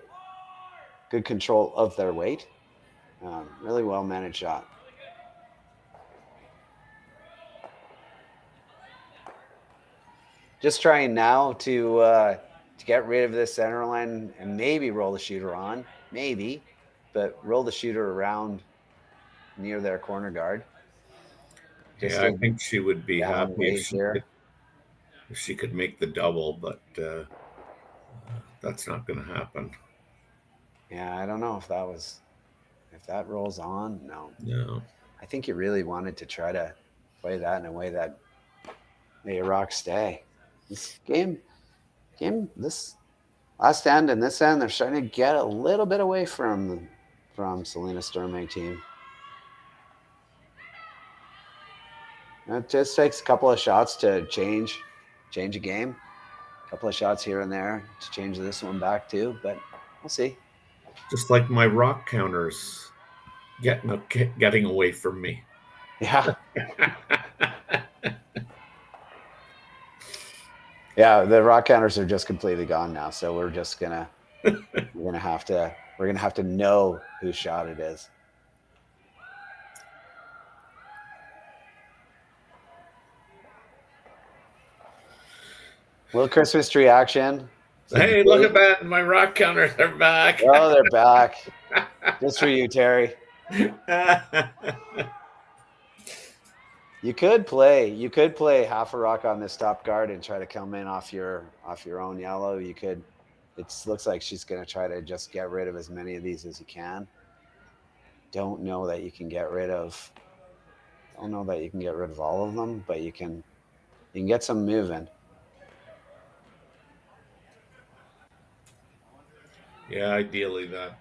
Good control of their weight. Really well managed shot. Just trying now to get rid of this center line and maybe roll the shooter on. Maybe. But roll the shooter around near their corner guard. Yeah, I think she would be down happy weight here. if she could make the double, but that's not going to happen. Yeah, I don't know if that rolls on. No. I think you really wanted to try to play that in a way that made a rock stay. This game, this last end and this end, they're starting to get a little bit away from Selena Sturmay team. It just takes a couple of shots to change a game. A couple of shots here and there to change this one back too, but we'll see. Just like my rock counters getting away from me. Yeah. Yeah, the rock counters are just completely gone now, so we're just gonna have to know whose shot it is. Little Christmas tree action. Hey, look at that! My rock counters are back. Oh, they're back. Just for you, Terry. You could play half a rock on this top guard and try to come in off your own yellow. You could. It looks like she's going to try to just get rid of as many of these as you can. Don't know that you can get rid of all of them, but you can get some moving. Yeah, ideally that.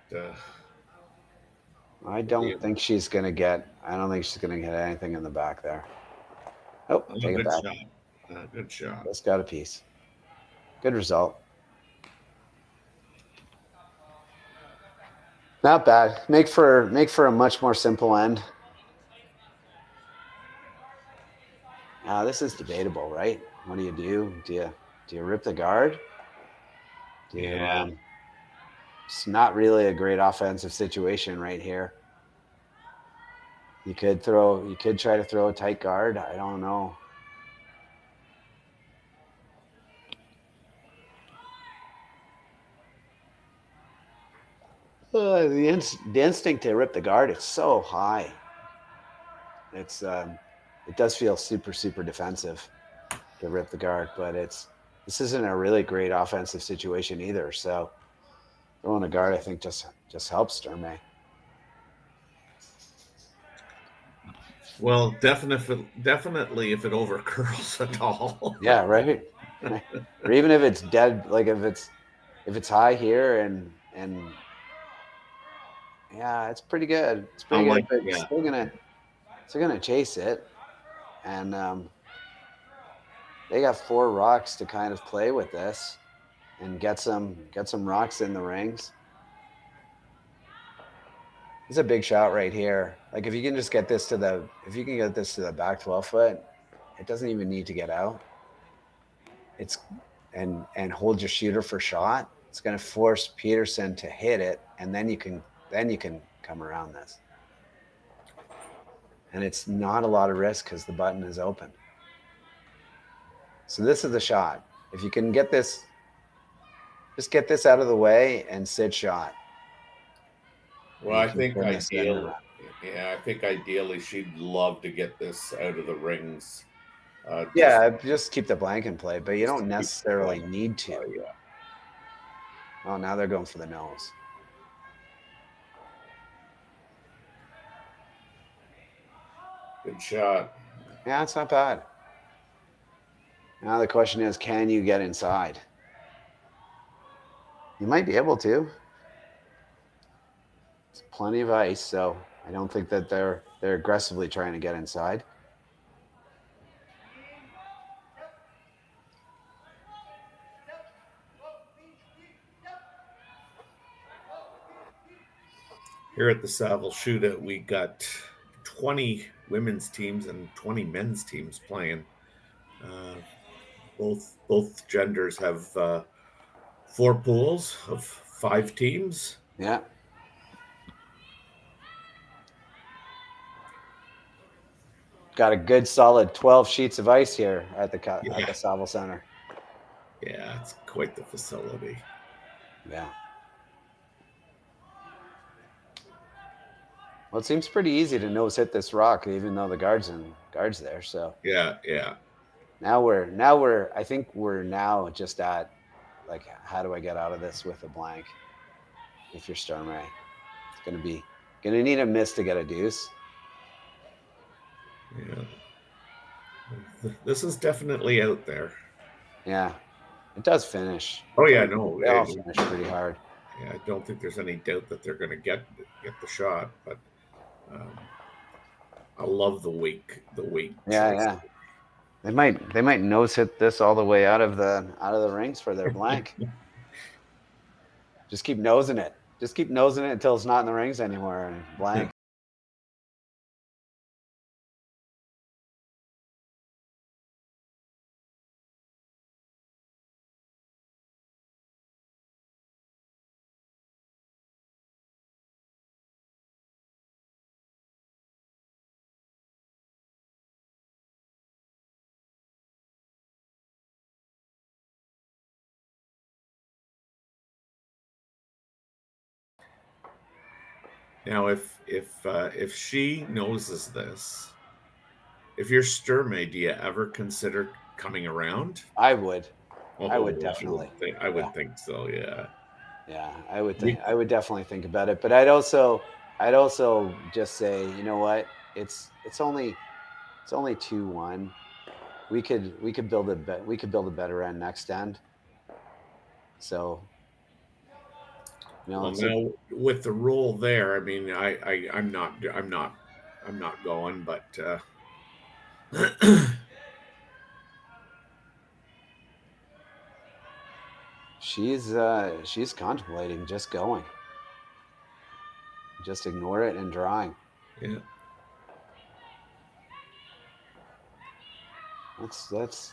I don't think she's going to get anything in the back there. Oh, take it back. Good shot. Just got a piece. Good result. Not bad. Make for a much more simple end. Now this is debatable, right? What do you do? Do you rip the guard? It's not really a great offensive situation right here. You could try to throw a tight guard. I don't know. The instinct to rip the guard, it's so high. It does feel super, super defensive to rip the guard, but this isn't a really great offensive situation either. So throwing a guard, I think, just helps Sturmay. Well, definitely if it overcurls at all. Yeah, right. Or even if it's dead, like if it's high here and yeah, it's pretty good. It's pretty good. But it's still gonna chase it, and they got 4 rocks to kind of play with this and get some rocks in the rings. It's a big shot right here. Like if you can just get this to the back 12 foot, it doesn't even need to get out. It's and hold your shooter for shot. It's going to force Peterson to hit it, and then you can come around this. And it's not a lot of risk because the button is open. So this is the shot. If you can get this, just get this out of the way and sit shot. Well, I think ideally she'd love to get this out of the rings. Just keep the blank in play, but you don't necessarily need to. Oh, now they're going for the nose. Good shot. Yeah, it's not bad. Now the question is, can you get inside? You might be able to. It's plenty of ice, so I don't think that they're aggressively trying to get inside. Here at the Saville Shootout, we got 20 women's teams and 20 men's teams playing. Both genders have 4 pools of 5 teams. Yeah. Got a good solid 12 sheets of ice here at the Saville Center. Yeah, it's quite the facility. Yeah. Well, it seems pretty easy to nose hit this rock, even though the guard's there. So Yeah. I think we're now just at like, how do I get out of this with a blank? If you're Sturmay, it's gonna need a miss to get a deuce. Yeah. This is definitely out there. Yeah, it does finish. Oh yeah, no, they all finish pretty hard. Yeah, I don't think there's any doubt that they're going to get the shot, but I love the wake. Yeah. They might nose hit this all the way out of the rings for their blank. Just keep nosing it. Just keep nosing it until it's not in the rings anymore and blank. Now, if she noses this, if you're Sturmay, do you ever consider coming around? I would. I would definitely. I would think so. Yeah. Yeah, I would think. I would definitely think about it. But I'd also just say, you know what? It's only 2-1. We could build a better end next end. So. Well, now with the rule there, I mean, I'm not going, but she's contemplating just going, just ignore it and drawing. Yeah, that's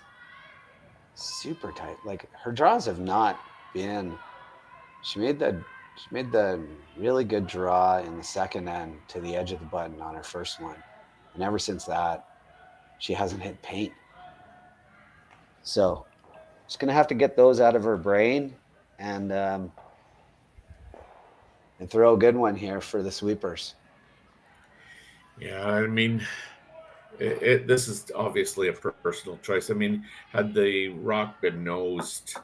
super tight. Like her draws have not been. She made the really good draw in the second end to the edge of the button on her first one. And ever since that, she hasn't hit paint. So she's going to have to get those out of her brain and throw a good one here for the sweepers. Yeah, I mean, this is obviously a personal choice. I mean, had the rock been nosed,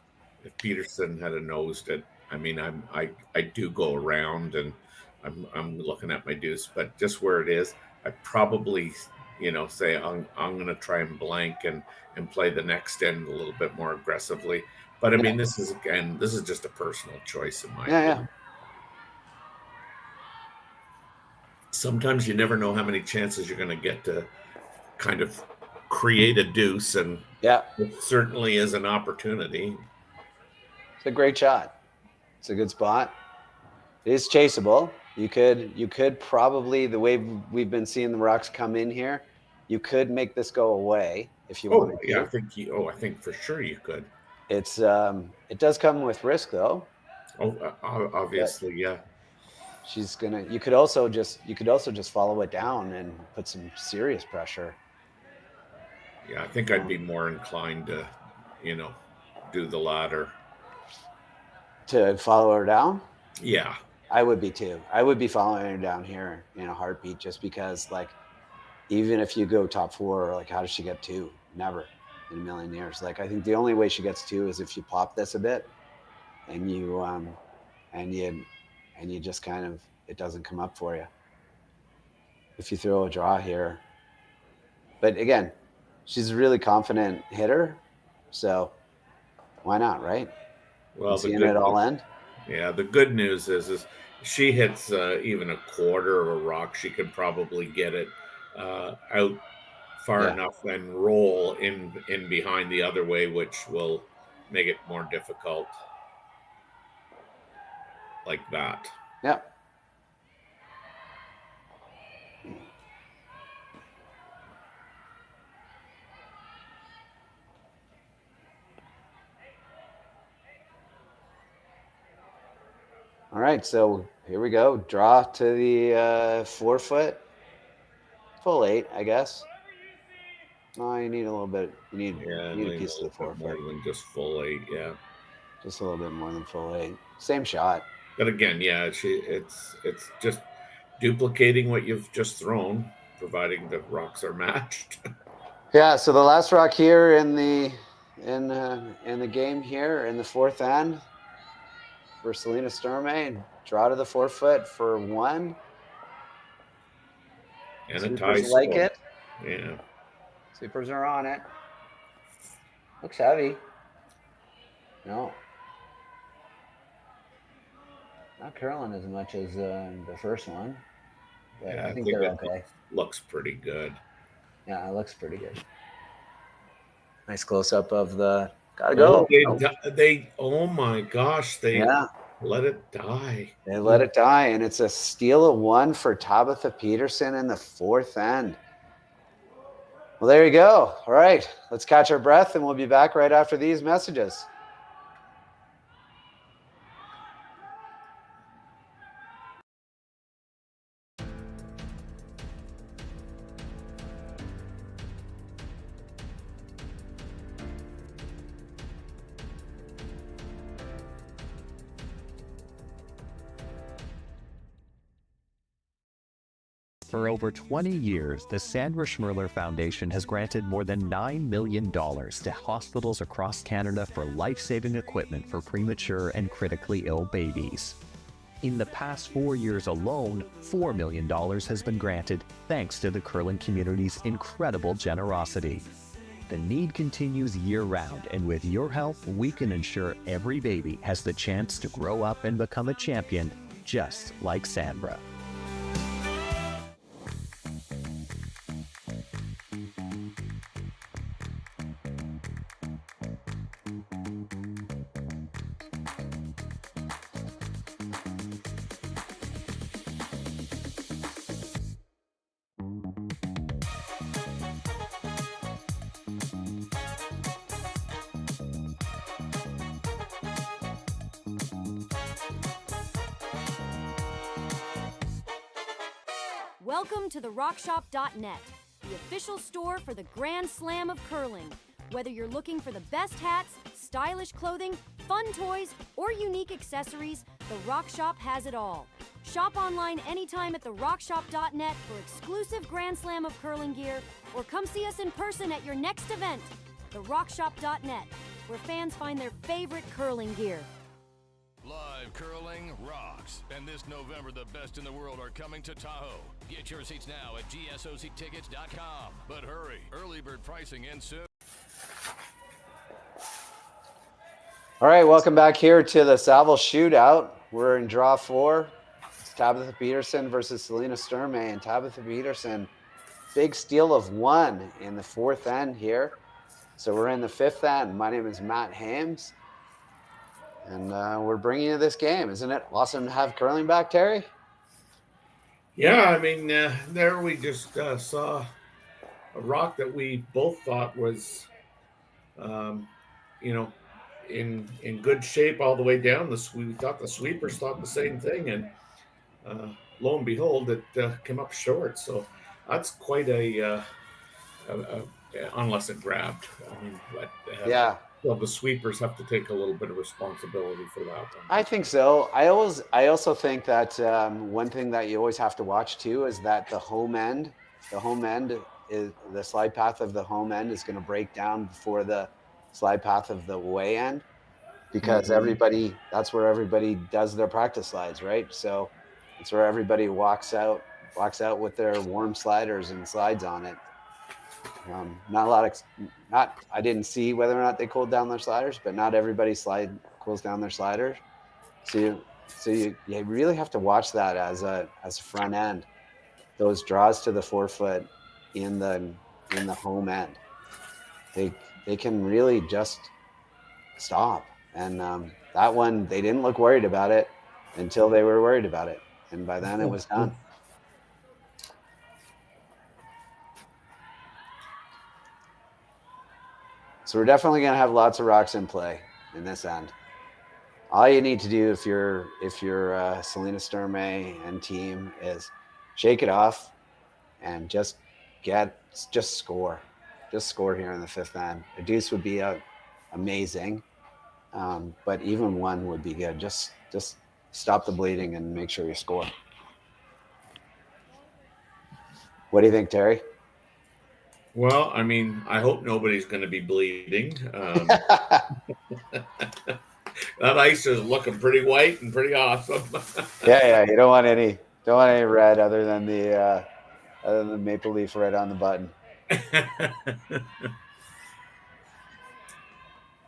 if Peterson had nosed it, I mean, I do go around and I'm looking at my deuce, but just where it is, I probably, say I'm going to try and blank and play the next end a little bit more aggressively. But I mean, this is just a personal choice in my opinion. Yeah. Sometimes you never know how many chances you're going to get to kind of create a deuce, and it certainly is an opportunity. It's a great shot. It's a good spot. It is chaseable. You could probably, the way we've been seeing the rocks come in here, you could make this go away if you wanted to. Yeah, I think for sure you could. It's it does come with risk though. Oh, obviously, yeah. She's gonna. You could also just follow it down and put some serious pressure. Yeah, I think I'd be more inclined to, do the latter. To follow her down? Yeah. I would be too. I would be following her down here in a heartbeat, just because, like, even if you go top four, like, how does she get 2? Never in a million years. Like, I think the only way she gets 2 is if you pop this a bit and you just kind of, it doesn't come up for you. If you throw a draw here. But again, she's a really confident hitter, so why not, right? Well, seeing it all end. Yeah, the good news is she hits even a quarter of a rock, she could probably get it out far enough and roll in behind the other way, which will make it more difficult. Like that. Yeah. All right, so here we go. Draw to the 4 foot. Full 8, I guess. Oh, you need a little bit. You need a piece of the 4 foot. More than just full 8, yeah. Just a little bit more than full 8. Same shot. But again, yeah, it's just duplicating what you've just thrown, providing the rocks are matched. Yeah, so the last rock here in the game here in the fourth end for Selena Sturmay, draw to the 4 foot for 1. And a tie Sweepers like score. it. Yeah. Sweepers are on it. Looks heavy. No. Not curling as much as the first one, but Yeah, I think they're okay. Looks pretty good. Yeah, it looks pretty good. Nice close up of the. Gotta go. They oh my gosh, they let it die. They let it die, and it's a steal of 1 for Tabitha Peterson in the fourth end. Well, there you go. All right, let's catch our breath, and we'll be back right after these messages. For over 20 years, the Sandra Schmirler Foundation has granted more than $9 million to hospitals across Canada for life-saving equipment for premature and critically ill babies. In the past 4 years alone, $4 million has been granted thanks to the curling community's incredible generosity. The need continues year-round, and with your help, we can ensure every baby has the chance to grow up and become a champion, just like Sandra. Welcome to the RockShop.net, the official store for the Grand Slam of curling. Whether you're looking for the best hats, stylish clothing, fun toys, or unique accessories, the Rock Shop has it all. Shop online anytime at the RockShop.net for exclusive Grand Slam of curling gear, or come see us in person at your next event. The RockShop.net, where fans find their favorite curling gear. Live curling rocks. And this November, the best in the world are coming to Tahoe. Get your seats now at gsoctickets.com. But hurry, early bird pricing ends soon. All right, welcome back here to the Saville Shootout. We're in draw 4. It's Tabitha Peterson versus Selena Sturmay. And Tabitha Peterson, big steal of 1 in the fourth end here. So we're in the fifth end. My name is Matt Hames. And we're bringing you this game. Isn't it awesome to have curling back, Terry? Yeah, I mean, there we just saw a rock that we both thought was, in good shape all the way down. We thought the sweepers thought the same thing, and lo and behold, it came up short. So that's quite unless it grabbed. I mean, yeah. Well, the sweepers have to take a little bit of responsibility for that one. I think so. I also think that one thing that you always have to watch too is that the home end is the slide path of the home end is going to break down before the slide path of the away end, because that's where everybody does their practice slides, right? So it's where everybody walks out with their warm sliders and slides on it. I didn't see whether or not they cooled down their sliders, but not everybody cools down their sliders. So you really have to watch that as a front end. Those draws to the 4 foot in the home end, they can really just stop. And that one, they didn't look worried about it until they were worried about it, and by then it was done. So we're definitely going to have lots of rocks in play in this end. All you need to do if you're Selena Sturmay and team is shake it off and just score. Just score here in the fifth end. A deuce would be amazing, but even 1 would be good. Just stop the bleeding and make sure you score. What do you think, Terry? Well, I mean, I hope nobody's going to be bleeding. That ice is looking pretty white and pretty awesome. Yeah. You don't want any red other than the maple leaf red on the button.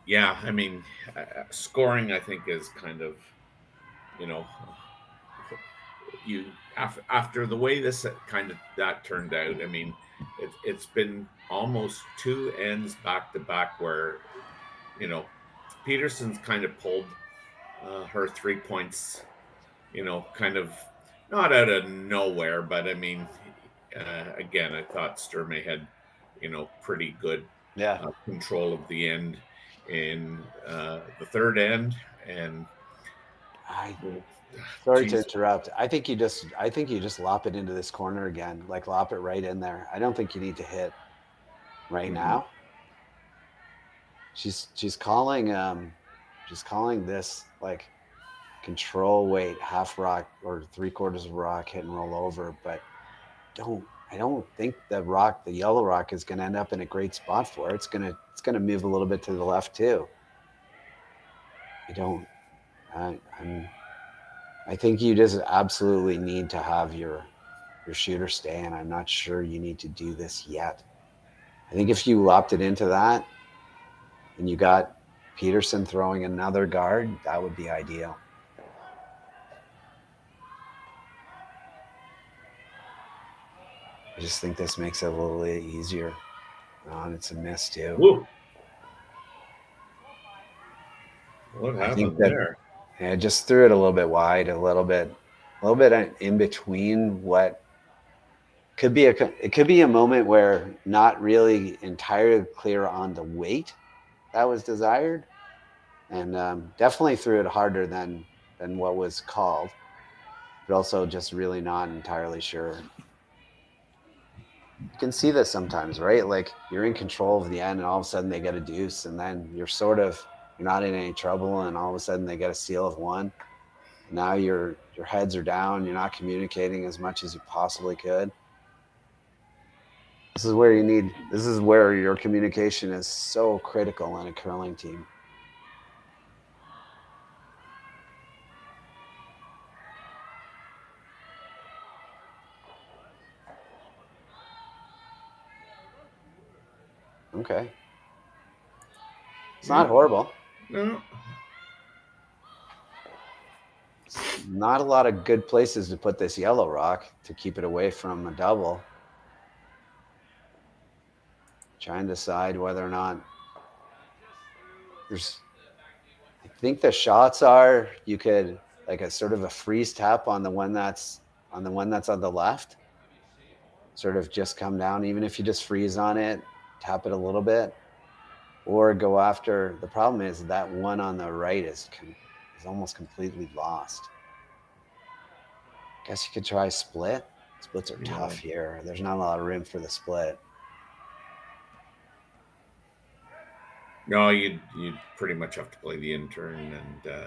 Yeah, I mean, scoring I think is kind of, after the way that turned out. I mean, it's been almost two ends back to back where, Peterson's kind of pulled her 3 points, kind of not out of nowhere, but I mean, again, I thought Sturmay had, pretty good control of the end in the third end. And sorry to interrupt. I think you just lop it into this corner again, like lop it right in there. I don't think you need to hit right now. She's calling this like control weight, half rock or 3/4 of rock, hit and roll over, but I don't think the yellow rock is going to end up in a great spot for it. It's going to move a little bit to the left too. I think you just absolutely need to have your shooter stay, and I'm not sure you need to do this yet. I think if you lopped it into that and you got Peterson throwing another guard, that would be ideal. I just think this makes it a little bit easier. And it's a miss too. Woo. What happened there? Yeah, just threw it a little bit wide, a little bit in between what could be a moment where not really entirely clear on the weight that was desired, and definitely threw it harder than what was called, but also just really not entirely sure. You can see this sometimes, right? Like you're in control of the end, and all of a sudden they get a deuce, and then you're not in any trouble, and all of a sudden they get a steal of one. Now your heads are down. You're not communicating as much as you possibly could. This is where your communication is so critical in a curling team. Okay. It's not horrible. No. Not a lot of good places to put this yellow rock to keep it away from a double. Try and decide whether or not I think the shots are, you could like a sort of a freeze tap on the one that's on the left. Sort of just come down, even if you just freeze on it, tap it a little bit, or go after. The problem is that one on the right is almost completely lost. Guess you could try split. Splits are tough here. There's not a lot of room for the split. No, you'd pretty much have to play the intern. And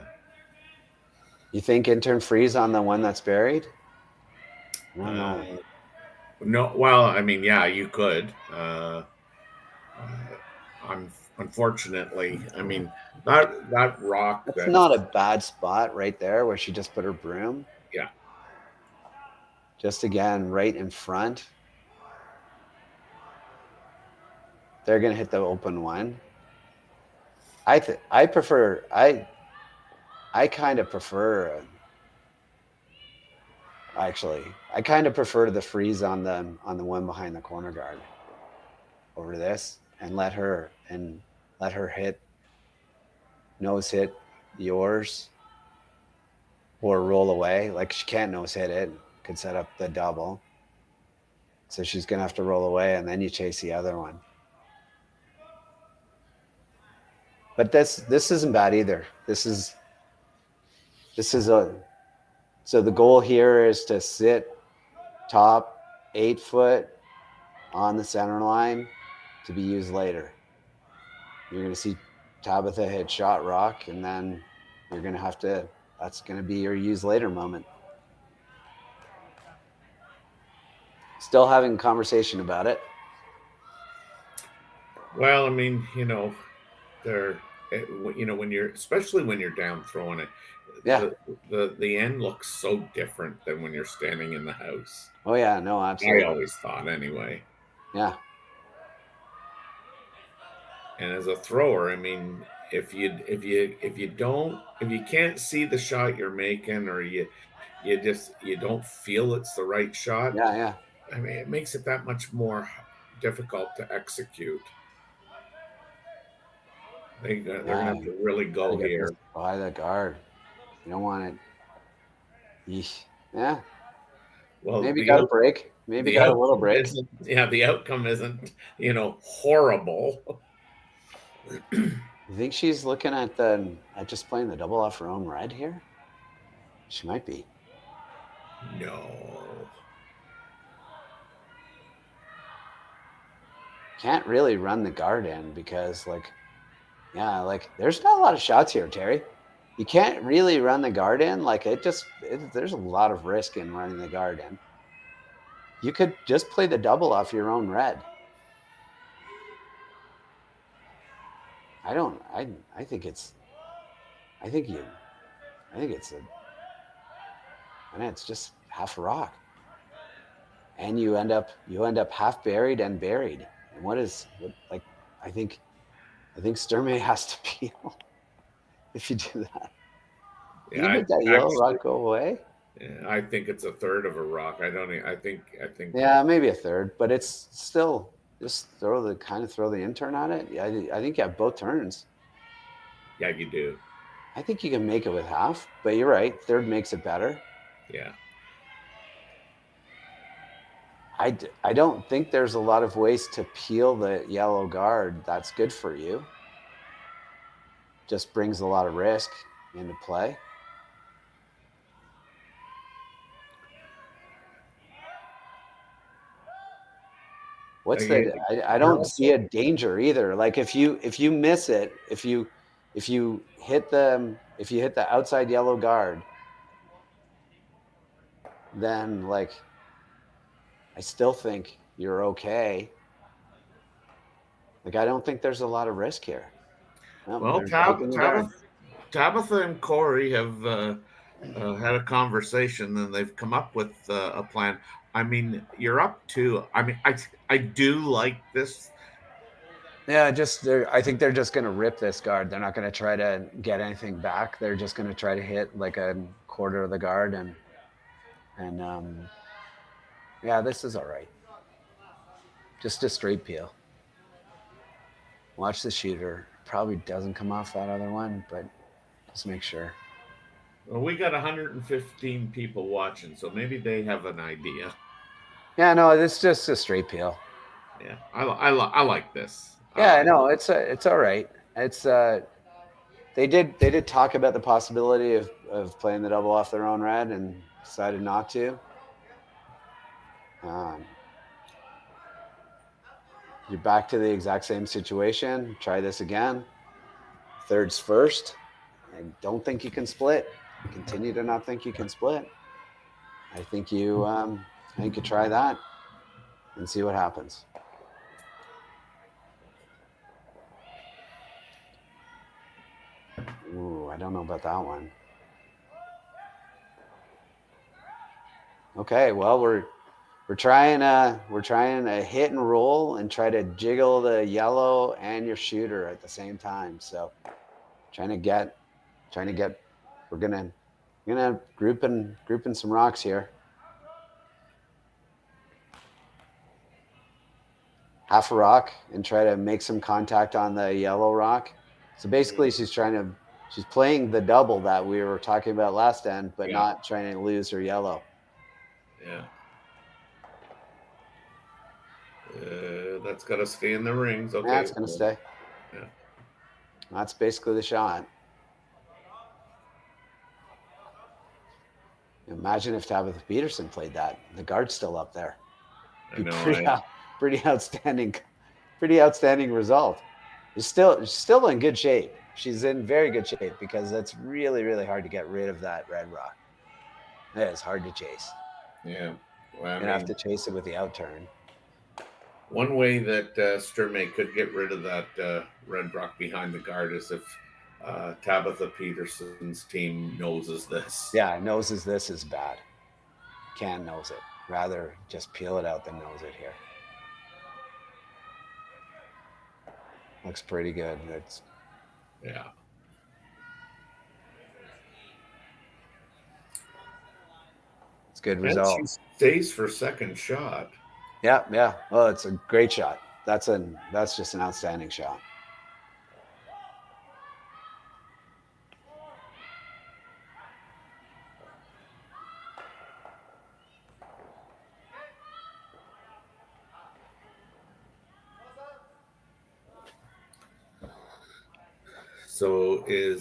you think intern freeze on the one that's buried? I don't know. No, well, I mean, yeah, you could. Unfortunately, I mean, that rock. That's not a bad spot right there where she just put her broom. Yeah. Just again, right in front. They're going to hit the open one. I kind of prefer the freeze on the one behind the corner guard over this, and let her nose hit yours or roll away. Like she can't nose hit it, could set up the double. So she's gonna have to roll away, and then you chase the other one. But this isn't bad either. So the goal here is to sit top 8 foot on the center line to be used later. You're going to see Tabitha hit shot rock, and then you're going to have to, that's going to be your use later moment. Still having a conversation about it. Well, I mean, when you're, especially when you're down throwing it, Yeah. the end looks so different than when you're standing in the house. Oh yeah, no, absolutely. I always thought anyway. Yeah. And as a thrower, I mean, if you can't see the shot you're making, or you don't feel it's the right shot. Yeah. I mean, it makes it that much more difficult to execute. They're going to have to really go here. By the guard. You don't want it. Yeesh. Yeah. Well, maybe got a break. Maybe got a little break. The outcome isn't, horrible. You think she's looking at just playing the double off her own red here? She might be. No. Can't really run the guard in because, there's not a lot of shots here, Terry. You can't really run the guard in. There's a lot of risk in running the guard in. You could just play the double off your own red. I think it's just half a rock. And you end up half buried and buried. And I think Sturmay has to peel if you do that. Yeah, you make that yellow rock go away? Yeah, I think it's a third of a rock. I think. Yeah, maybe a third, but it's still just throw the in turn on it. Yeah, I think you have both turns. Yeah, you do. I think you can make it with half, but you're right. Third makes it better. Yeah. I don't think there's a lot of ways to peel the yellow guard that's good for you. Just brings a lot of risk into play. I don't see a danger either. Like if you miss it, if you hit the outside yellow guard, then I still think you're okay. I don't think there's a lot of risk here. Well, Tabitha and Corey have had a conversation, and they've come up with a plan. I mean, you're up to. I mean, I do like this. Yeah, I think they're just going to rip this guard. They're not going to try to get anything back. They're just going to try to hit a quarter of the guard, and yeah, this is all right. Just a straight peel. Watch the shooter. Probably doesn't come off that other one, but just make sure. Well, we got 115 people watching, so maybe they have an idea. Yeah, no, it's just a straight peel. Yeah, I like this. Yeah, no, it's all right. It's they did talk about the possibility of playing the double off their own red and decided not to. You're back to the exact same situation. Try this again. Third's first. I don't think you can split. Continue to not think you can split. I think you try that and see what happens. Ooh, I don't know about that one. Okay, well we're trying a hit and roll and try to jiggle the yellow and your shooter at the same time. So trying to get we're gonna group in some rocks here. Half a rock and try to make some contact on the yellow rock. So basically she's playing the double that we were talking about last end, but not trying to lose her yellow. Yeah. That's got to stay in the rings. Okay. That's going to stay. Yeah. That's basically the shot. Imagine if Tabitha Peterson played that. The guard's still up there. I know. Pretty outstanding result. She's still in good shape. She's in very good shape because it's really, really hard to get rid of that red rock. It is hard to chase. Yeah. Well, You're gonna have to chase it with the out turn. One way that Sturmay could get rid of that red rock behind the guard is if Tabitha Peterson's team noses this. Yeah, noses this is bad. Can nose it. Rather just peel it out than nose it here. Looks pretty good. It's yeah. It's good And result. she stays for second shot. Yeah, yeah. Well, it's a great shot. That's just an outstanding shot. So did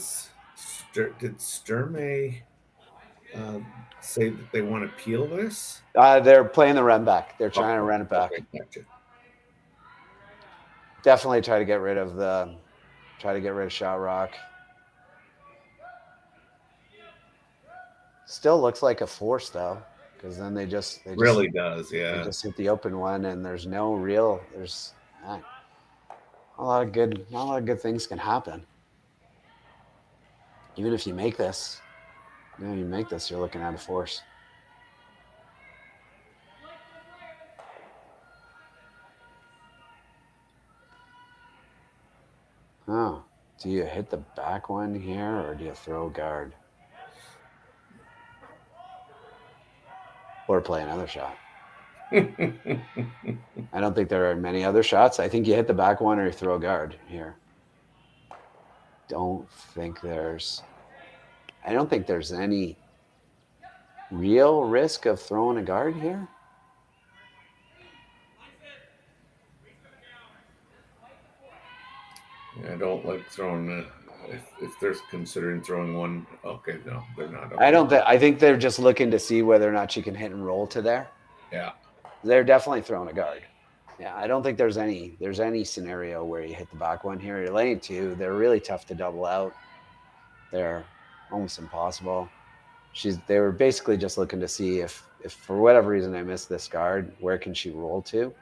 Sturmay say that they want to peel this? They're playing the run back. They're trying to run it back. Okay, gotcha. Definitely try to get rid of shot rock. Still looks like a force though, because then they just really does, yeah. They just hit the open one, and there's not a lot of good things can happen. Even if you make this, you're looking at a force. Oh, do you hit the back one here, or do you throw guard? Or play another shot? I don't think there are many other shots. I think you hit the back one or you throw guard here. I don't think there's any real risk of throwing a guard here. I don't like throwing. If they're considering throwing one, okay, no, they're not. Okay. I think they're just looking to see whether or not she can hit and roll to there. Yeah, they're definitely throwing a guard. Yeah, I don't think there's any scenario where you hit the back one here. You're laying two. They're really tough to double out. They're almost impossible. They were basically just looking to see if for whatever reason I missed this guard, where can she roll to?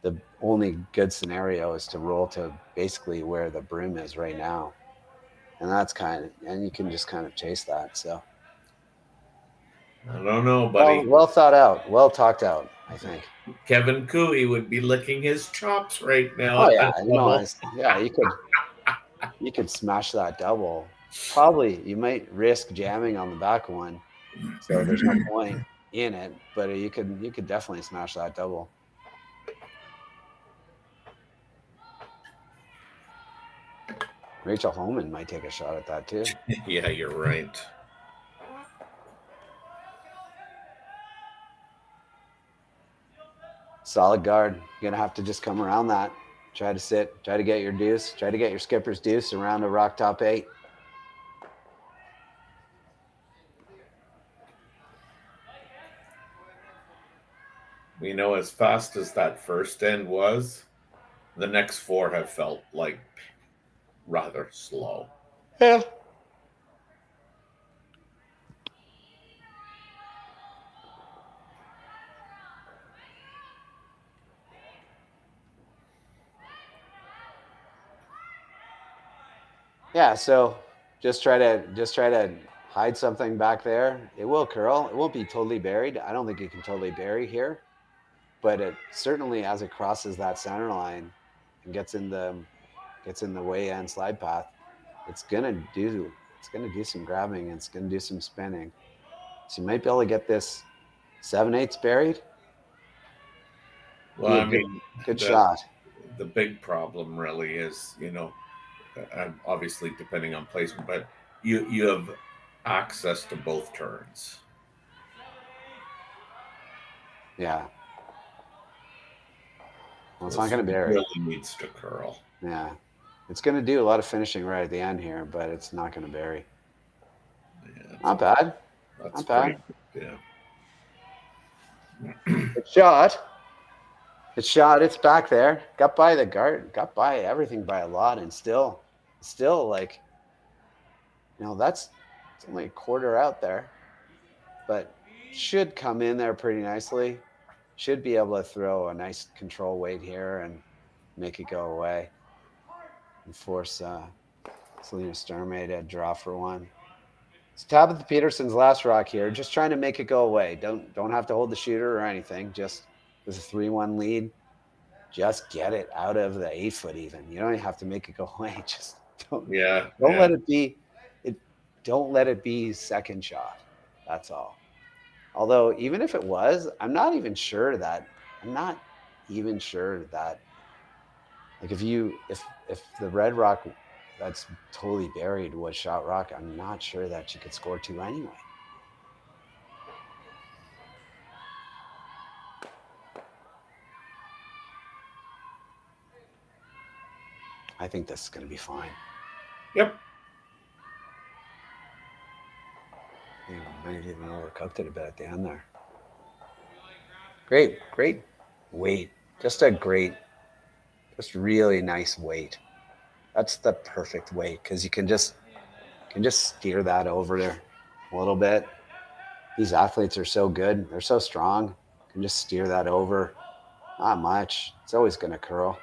The only good scenario is to roll to basically where the brim is right now. And you can just kind of chase that. So I don't know, buddy. Well thought out, well talked out, I think. Kevin Cooey would be licking his chops right now. Oh yeah, you could smash that double. Probably you might risk jamming on the back one, so there's no point in it. But you could definitely smash that double. Rachel Holman might take a shot at that too. Yeah, you're right. Solid guard. You're gonna have to just come around that. Try to sit. Try to get your deuce. Try to get your skipper's deuce around a rock top 8. We know as fast as that first end was, the next 4 have felt like rather slow. Yeah. Yeah, so just try to hide something back there. It will curl. It won't be totally buried. I don't think you can totally bury here, but it certainly, as it crosses that center line and gets in the way and slide path, it's gonna do some grabbing and it's gonna do some spinning. So you might be able to get this 7/8 buried. Well, I mean, good shot. The big problem really is, obviously depending on placement, but you have access to both turns. Yeah. Well, it's not going to bury. It really needs to curl. Yeah. It's going to do a lot of finishing right at the end here, but it's not going to bury. Yeah, not bad. That's not bad. Pretty, yeah. It's shot. It's shot. It's back there. Got by the guard. Got by everything by a lot, and still like, it's only a quarter out there, but should come in there pretty nicely. Should be able to throw a nice control weight here and make it go away and force Selena Sturmay to draw for one. It's Tabitha Peterson's last rock here, just trying to make it go away. Don't have to hold the shooter or anything. Just with a 3-1 lead, just get it out of the 8-foot even. You don't even have to make it go away. Just don't let it be. Don't let it be second shot. That's all. Although even if it was, I'm not even sure that like if the red rock that's totally buried was shot rock, I'm not sure that she could score 2 anyway. I think this is going to be fine. Yep. I might have even overcooked it a bit at the end there. Great weight. Just really nice weight. That's the perfect weight because you can just steer that over there a little bit. These athletes are so good. They're so strong. You can just steer that over. Not much. It's always going to curl.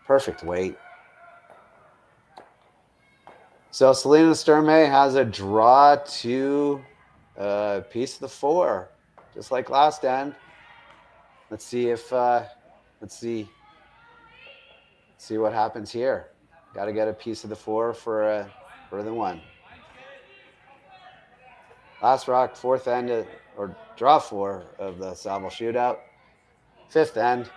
Perfect weight. So Selena Sturmay has a draw to a piece of the 4, just like last end. Let's see what happens here. Got to get a piece of the 4 for the 1. Last rock, 4th end, or draw 4 of the Saville Shootout. 5th end.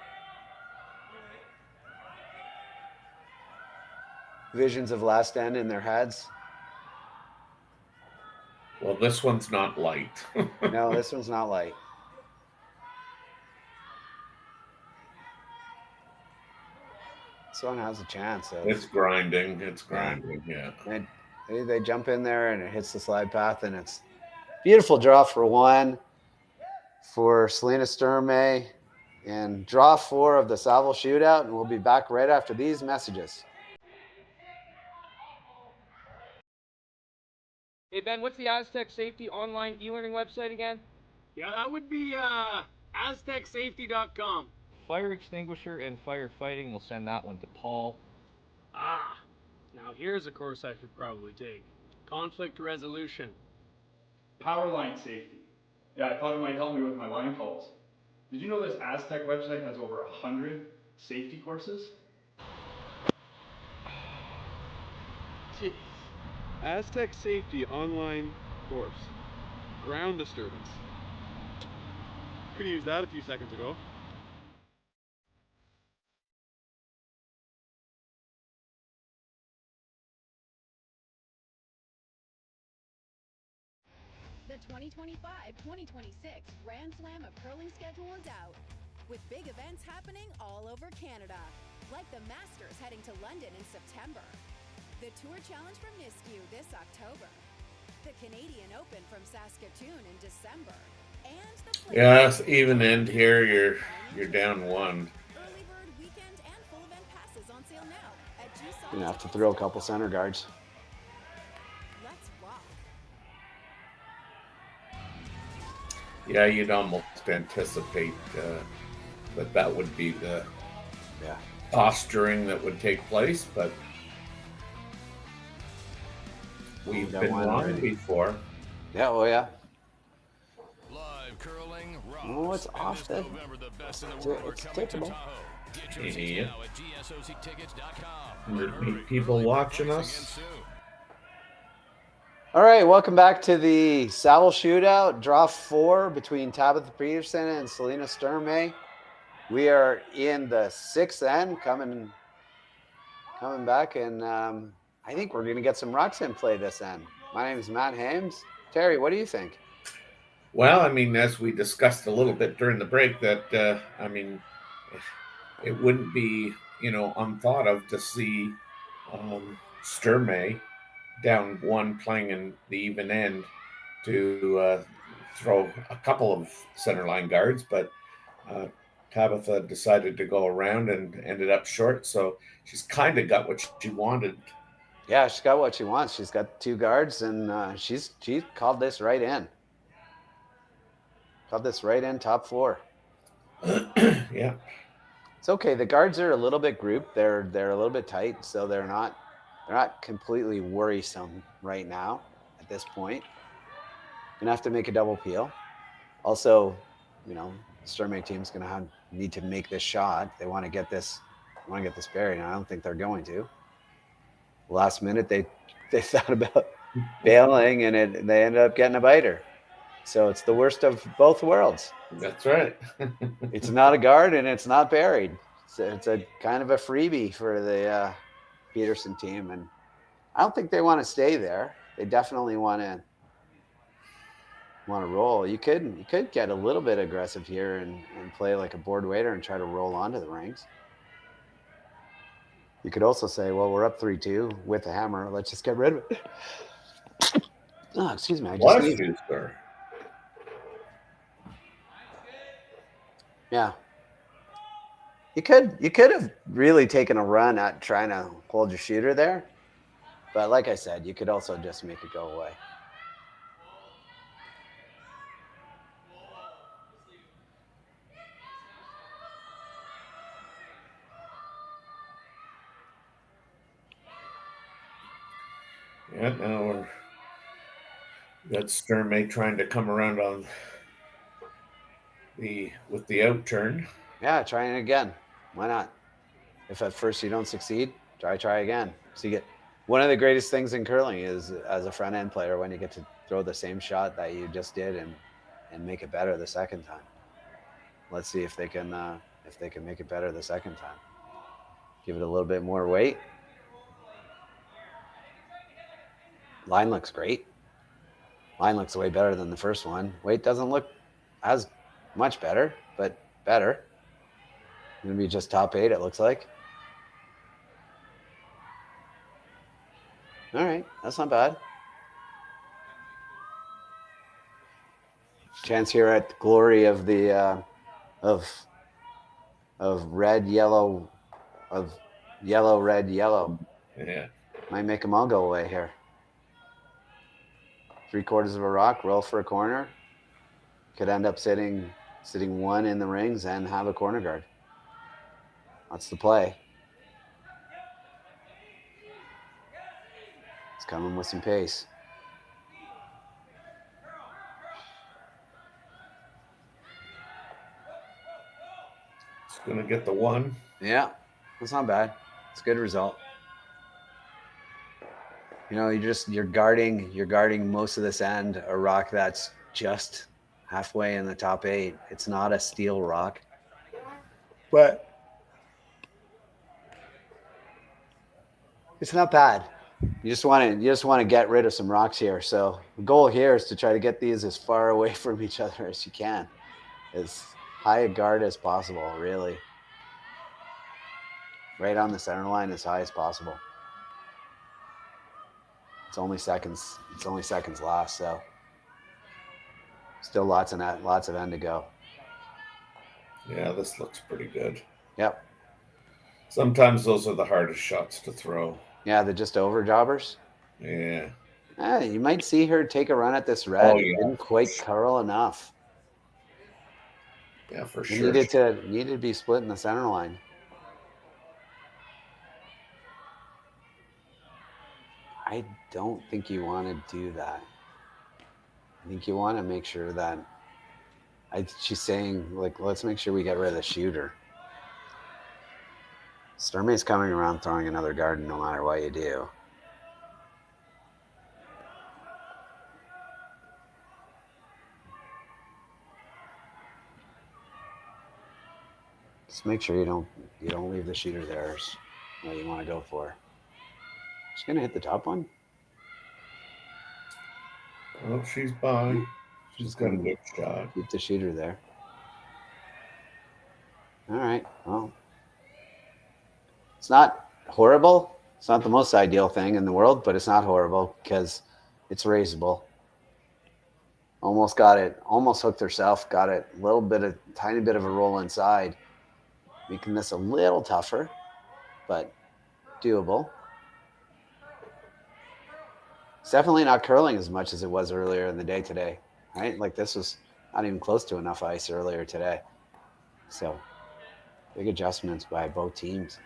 Visions of last end in their heads. Well, this one's not light. No, this one's not light. This one has a chance. It's grinding. Yeah. They jump in there and it hits the slide path, and it's beautiful draw for 1 for Selena Sturmay, and draw 4 of the Saville Shootout, and we'll be back right after these messages. Hey, Ben, what's the Aztec Safety online e-learning website again? Yeah, that would be aztecsafety.com. Fire extinguisher and firefighting. We'll send that one to Paul. Now here's a course I should probably take. Conflict resolution. Power line safety. Yeah, I thought it might help me with my line calls. Did you know this Aztec website has over 100 safety courses? Jeez. Aztec Safety online course. Ground disturbance. Could have used that a few seconds ago. The 2025-2026 Grand Slam of Curling schedule is out, with big events happening all over Canada, like the Masters heading to London in September, the Tour Challenge from Nisku this October, the Canadian Open from Saskatoon in December, and the Yes, even end here, you're down 1. Early bird weekend and full event passes on sale now at GSOC. You're gonna have to throw a couple center guards. Let's rock. Yeah, you'd almost anticipate that would be the posturing that would take place, but we've been wrong before. Yeah, oh yeah. Live curling rocks. Oh, it's off the. It's tippable. Yeah. 100 people watching us. All right, welcome back to the Saville Shootout, draw 4 between Tabitha Peterson and Selena Sturmay. We are in the 6th end, coming back, and I think we're going to get some rocks in play this end. My name is Matt Hames. Terry, what do you think? Well, I mean, as we discussed a little bit during the break, that I mean, it wouldn't be unthought of to see Sturmay down 1 playing in the even end to throw a couple of center line guards, but Tabitha decided to go around and ended up short, so she's kind of got what she wanted. Yeah, she's got what she wants. She's got 2 guards, and she called this right in. Got this right in top 4. Yeah. It's okay. The guards are a little bit grouped. They're a little bit tight, so they're not completely worrisome right now at this point. Gonna have to make a double peel. Also, Sturmay team's gonna need to make this shot. They want to get this buried, and I don't think they're going to. Last minute they thought about bailing, and they ended up getting a biter. So it's the worst of both worlds. That's right. It's not a guard and it's not buried. So it's a kind of a freebie for the Peterson team, and I don't think they want to stay there. They definitely want to roll. You could get a little bit aggressive here and play like a board waiter and try to roll onto the rings. You could also say, well, we're up 3-2 with a hammer. Let's just get rid of it. Oh, excuse me. I just Bless you, sir. Yeah. You could have really taken a run at trying to hold your shooter there. But like I said, you could also just make it go away. Yeah, now we got Sturmay trying to come around on with the out turn. Yeah, trying it again. Why not? If at first you don't succeed, try again. So you get one of the greatest things in curling is as a front end player when you get to throw the same shot that you just did and make it better the second time. Let's see if they can make it better the second time. Give it a little bit more weight. Line looks great. Line looks way better than the first one. Weight doesn't look as much better, but better. Gonna be just top 8, it looks like. All right, that's not bad. Chance here at the glory of the of red, yellow, of yellow, red, yellow. Yeah. Might make them all go away here. 3/4 of a rock, roll for a corner. Could end up sitting one in the rings and have a corner guard. That's the play. It's coming with some pace. It's going to get the 1. Yeah, that's not bad. It's a good result. You're guarding most of this end, a rock that's just halfway in the top 8. It's not a steel rock, but it's not bad. You just want to get rid of some rocks here. So the goal here is to try to get these as far away from each other as you can, as high a guard as possible, really. Right on the center line as high as possible. It's only seconds last, so still lots of end to go. Yeah, this looks pretty good. Yep. Sometimes those are the hardest shots to throw. Yeah, they're just over jobbers. Yeah. You might see her take a run at this red. Oh, yeah. Didn't quite curl enough. Yeah, for You sure. needed to be split in the center line. I don't think you want to do that. I think you want to make sure that she's saying, like, let's make sure we get rid of the shooter. Sturmay's coming around throwing another guard no matter what you do. Just make sure you don't leave the shooter there. Is what you want to go for. She's gonna hit the top one. Oh, she's by. She's got a good shot. Keep the shooter there. All right. Well, it's not horrible. It's not the most ideal thing in the world, but it's not horrible because it's raisable. Almost got it. Almost hooked herself. Got it. Tiny bit of a roll inside, making this a little tougher, but doable. It's definitely not curling as much as it was earlier in the day today, right? Like that not even close to enough ice earlier today. So big adjustments by both teams.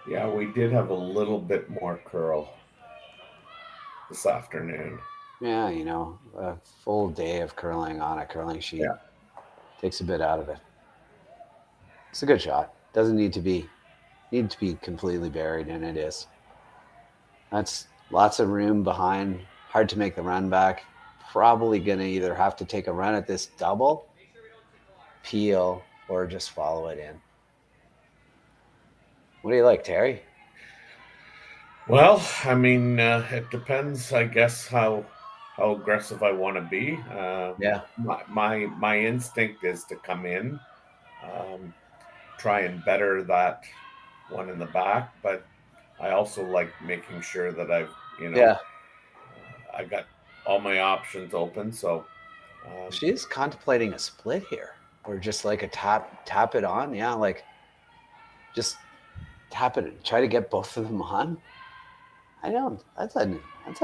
Yeah, we did have a little bit more curl this afternoon. Yeah, you know, a full day of curling on a curling sheet takes a bit out of it. It's a good shot. Doesn't need to be completely buried, and it is. That's lots of room behind. Hard to make the run back. Probably going to either have to take a run at this double, peel, or just follow it in. What do you like, Terry? Well, I mean, it depends, I guess, how aggressive I want to be. Yeah. My instinct is to come in, try and better that one in the back, but I also like making sure that I've, I got all my options open. So she is contemplating a split here, or just like a tap it on. Yeah, like just tap it. Try to get both of them on. I don't. That's a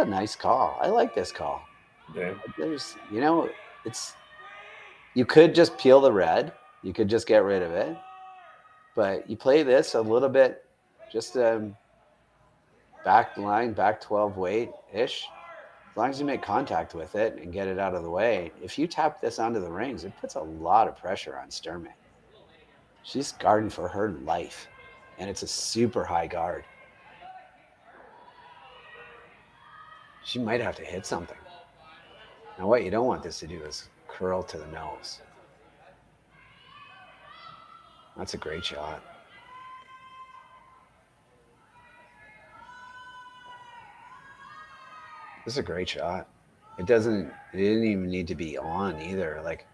nice call. I like this call. Yeah. There's, you could just peel the red. You could just get rid of it. But you play this a little bit, just back line, back 12 weight-ish. As long as you make contact with it and get it out of the way. If you tap this onto the rings, it puts a lot of pressure on Sturmay. She's guarding for her life, and it's a super high guard. She might have to hit something. Now, what you don't want this to do is curl to the nose. That's a great shot. This is a great shot. It didn't even need to be on either. Like,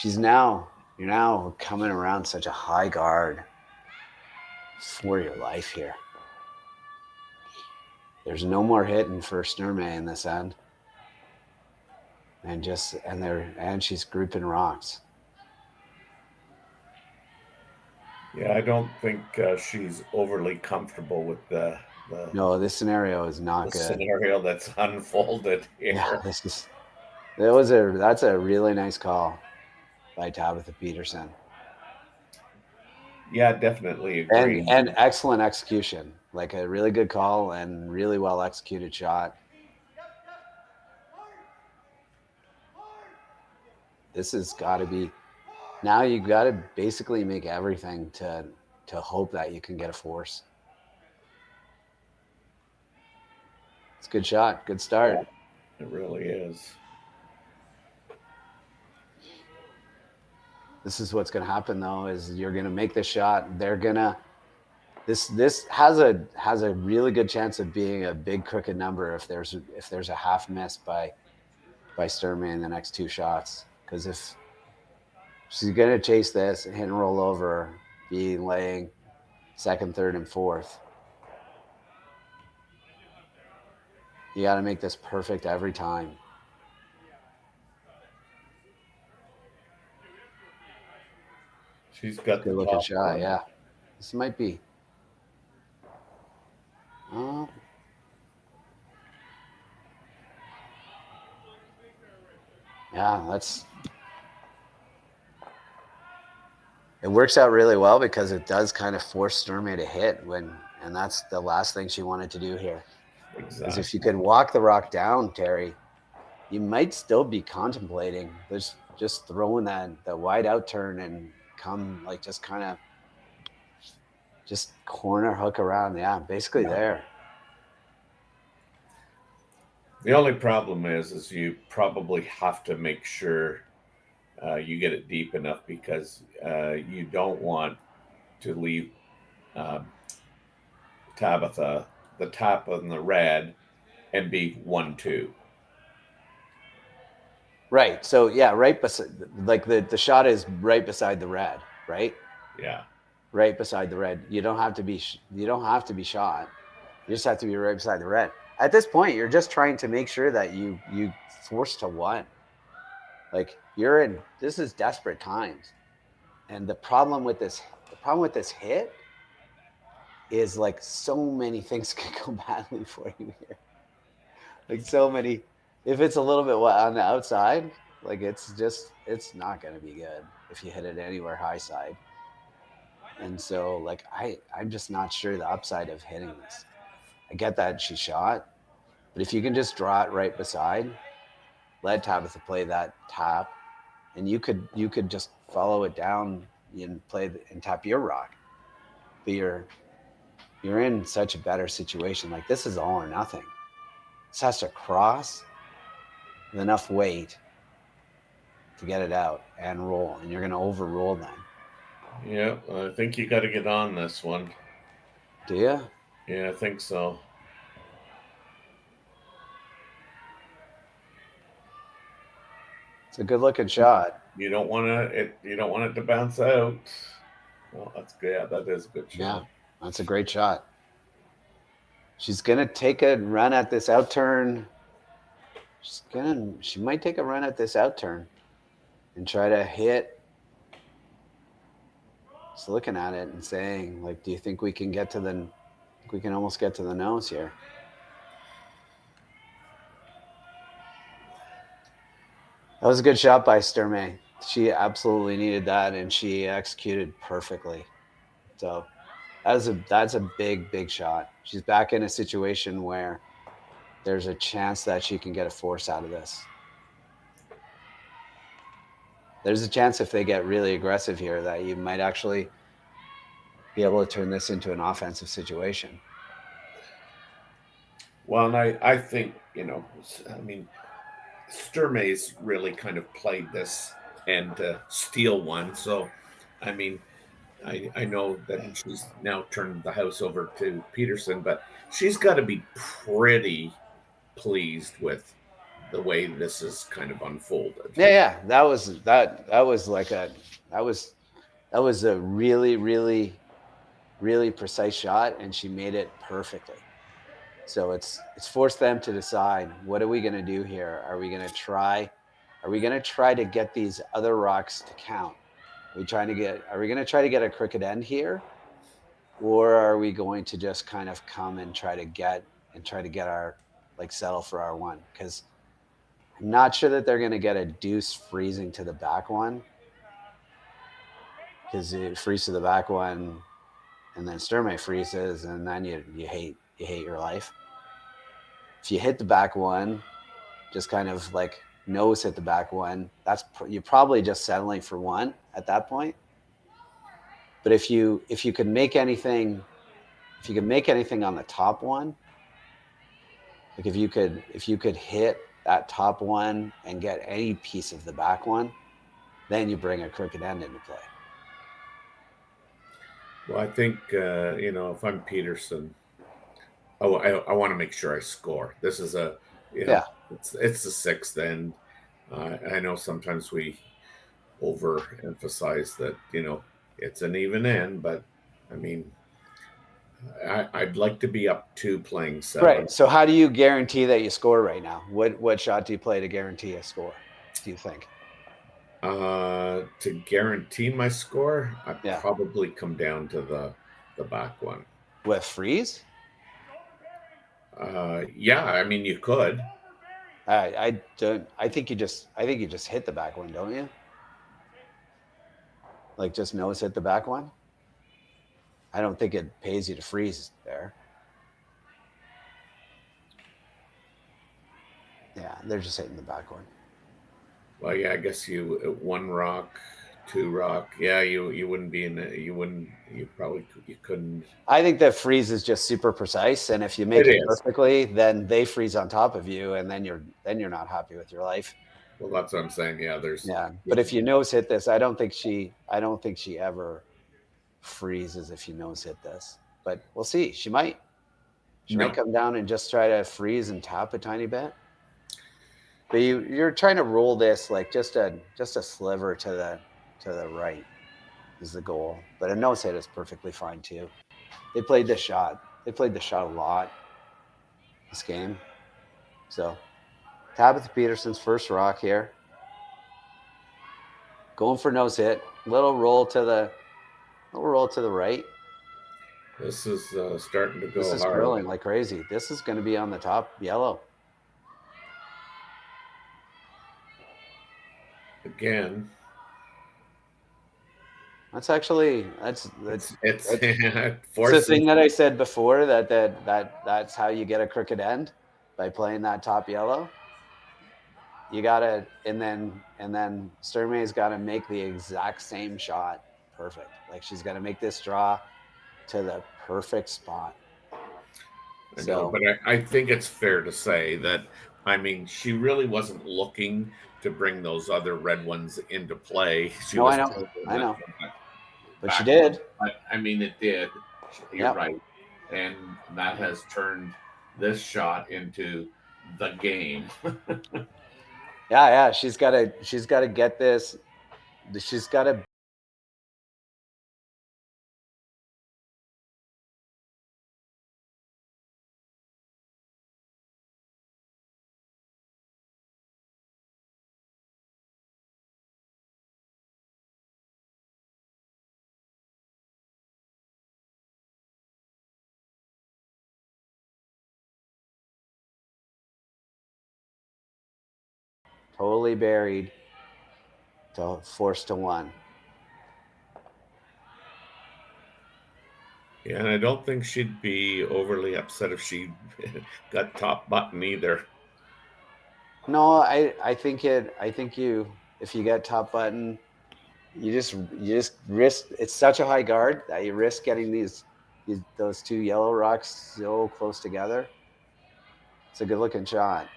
you're now coming around such a high guard for your life here. There's no more hitting for Sturmay in this end. And she's grouping rocks. Yeah, I don't think she's overly comfortable with the No, this scenario is not good. Scenario that's unfolded here. Yeah, that's a really nice call by Tabitha Peterson. Yeah, definitely agree. And excellent execution. Like a really good call and really well executed shot. This has got to be, now you got to basically make everything to hope that you can get a force. It's a good shot, good start. Yeah, it really is. This is what's going to happen though, is you're going to make the shot. They're going to, this has a really good chance of being a big crooked number if there's a half miss by Sturmay in the next two shots. Because if she's going to chase this and hit and roll over, be laying second, third, and fourth, you got to make this perfect every time. She's got good looking shot, yeah. This might be. Yeah, it works out really well because it does kind of force Sturmay to hit and that's the last thing she wanted to do here. Exactly. Because if you could walk the rock down, Terry, you might still be contemplating just throwing that wide out turn and come like just kind of just corner hook around. Yeah, basically there. The only problem is you probably have to make sure you get it deep enough because you don't want to leave Tabitha the tap on the red and be 1-2. Right. So yeah, right beside, like the shot is right beside the red, right? Yeah. Right beside the red. You don't have to be shot. You just have to be right beside the red. At this point, you're just trying to make sure that you force to one. Like this is desperate times. And the problem with this hit is like so many things could go badly for you here. Like so many, if it's a little bit wet on the outside, like it's not going to be good if you hit it anywhere high side. And so like, I'm just not sure the upside of hitting this. I get that she shot, but if you can just draw it right beside, let Tabitha play that tap, and you could just follow it down and play and tap your rock. But you're in such a better situation. Like this is all or nothing. This has to cross with enough weight to get it out and roll, and you're going to overroll then. Yeah, I think you got to get on this one. Do you? Yeah, I think so. It's a good looking shot. You don't want it to bounce out. Well, that's good. Yeah, that is a good shot. Yeah, that's a great shot. She's gonna take a run at this out turn. She might take a run at this out turn and try to hit. Just looking at it and saying, like, do you think we can get to the? We can almost get to the nose here. That was a good shot by Sturmay. She absolutely needed that, and she executed perfectly. So that's a big shot. She's back in a situation where there's a chance that she can get a force out of this. There's a chance if they get really aggressive here that you might actually be able to turn this into an offensive situation. Well, and I think, I mean, Sturmay's really kind of played this and steal one. So, I mean, I know that she's now turned the house over to Peterson, but she's got to be pretty pleased with the way this is kind of unfolded. Yeah. That was a really precise shot, and she made it perfectly. So it's forced them to decide, what are we going to do here? Are we going to try to get these other rocks to count? Are we going to try to get a crooked end here? Or are we going to just kind of come and try to get our, like, settle for our one? Because I'm not sure that they're going to get a deuce freezing to the back one. Because it freezes to the back one, and then Sturmay freezes, and then you hate your life. If you hit the back one, just kind of like nose hit the back one, you're probably just settling for one at that point. But if you could make anything on the top one, like if you could hit that top one and get any piece of the back one, then you bring a crooked end into play. Well, I think, if I'm Peterson, I want to make sure I score. This is it's the sixth end. I know sometimes we overemphasize that, it's an even end, but I mean, I'd like to be up 2 playing 7. Right. So how do you guarantee that you score right now? What shot do you play to guarantee a score, do you think? To guarantee my score, I'd probably come down to the back one. With freeze? Yeah, I mean, you could. I think you just hit the back one, don't you? Like just nose hit the back one? I don't think it pays you to freeze there. Yeah, they're just hitting the back one. Well, yeah, I guess you 1 rock, 2 rock. Yeah, you wouldn't be in it. You couldn't. I think that freeze is just super precise, and if you make it perfectly, then they freeze on top of you, and then you're not happy with your life. Well, that's what I'm saying. Yeah, but if you nose hit this, I don't think she ever freezes if you nose hit this. But we'll see. She might come down and just try to freeze and tap a tiny bit. But you're trying to roll this like just a sliver to the right is the goal. But a nose hit is perfectly fine too. They played the shot a lot this game. So Tabitha Peterson's first rock here. Going for nose hit. Little roll to the right. This is starting to go This is hard. curling like crazy. This is going to be on the top yellow. Again. That's actually it's the thing that I said before that's how you get a crooked end, by playing that top yellow. You gotta and then Sturmay's got to make the exact same shot perfect. Like she's got to make this draw to the perfect spot. I know, but I think it's fair to say that, I mean, she really wasn't looking to bring those other red ones into play. I know. But she did. But, I mean, it did. You're right. And that has turned this shot into the game. Yeah. She's got to get this. She's got to. Totally buried to force to one. Yeah, and I don't think she'd be overly upset if she got top button either. No, I think if you get top button, you just risk. It's such a high guard that you risk getting those two yellow rocks so close together. It's a good looking shot.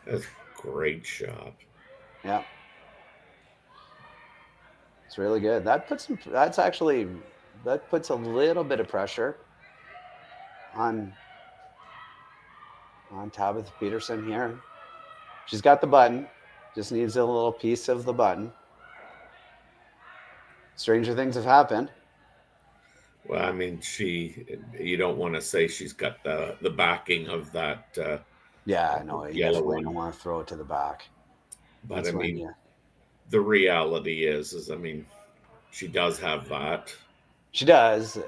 That's a great shot. Yeah. It's really good. That puts a little bit of pressure on Tabitha Peterson here. She's got the button, just needs a little piece of the button. Stranger things have happened. Well, I mean, you don't want to say she's got the backing of that. Yeah, no, you definitely don't want to throw it to the back. But that's, I mean, the reality is, I mean, she does have that. She does.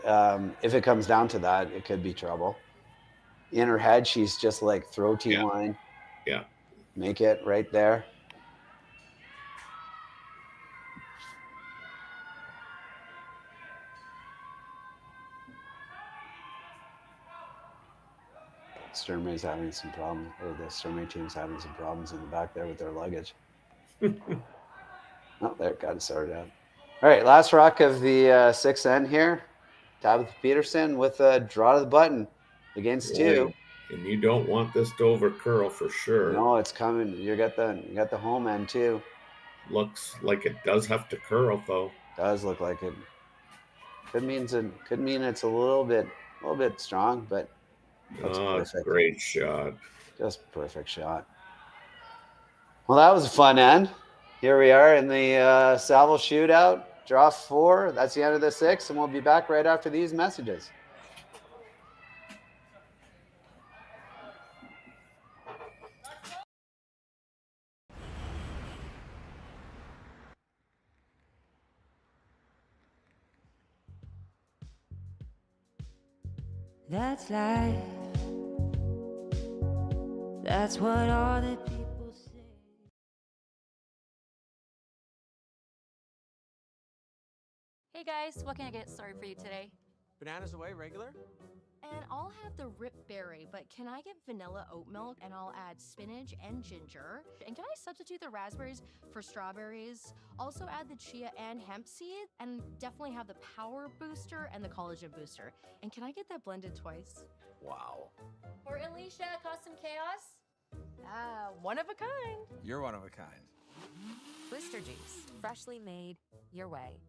If it comes down to that, it could be trouble. In her head, she's just like, throw T line. Yeah. Make it right there. Sturmay's having some problem, or the Sturmay team's having some problems in the back there with their luggage. Oh, there, got it sorted out. All right, last rock of the sixth end here. Tabitha Peterson with a draw to the button against two. And you don't want this to over curl for sure. No, it's coming. You got the home end too. Looks like it does have to curl though. Does look like it. Could mean it's a little bit strong, but that's perfect. Great shot. Just perfect shot. Well, that was a fun end. Here we are in the Saville Shootout, draw 4. That's the end of the 6, and we'll be back right after these messages. That's life. That's what all the people say. Hey guys, what can I get started for you today? Bananas away, regular? And I'll have the rip berry, but can I get vanilla oat milk and I'll add spinach and ginger? And can I substitute the raspberries for strawberries? Also add the chia and hemp seed, and definitely have the power booster and the collagen booster. And can I get that blended twice? Wow. For Alicia, Custom Chaos? One of a kind. You're one of a kind. Blister juice, freshly made your way.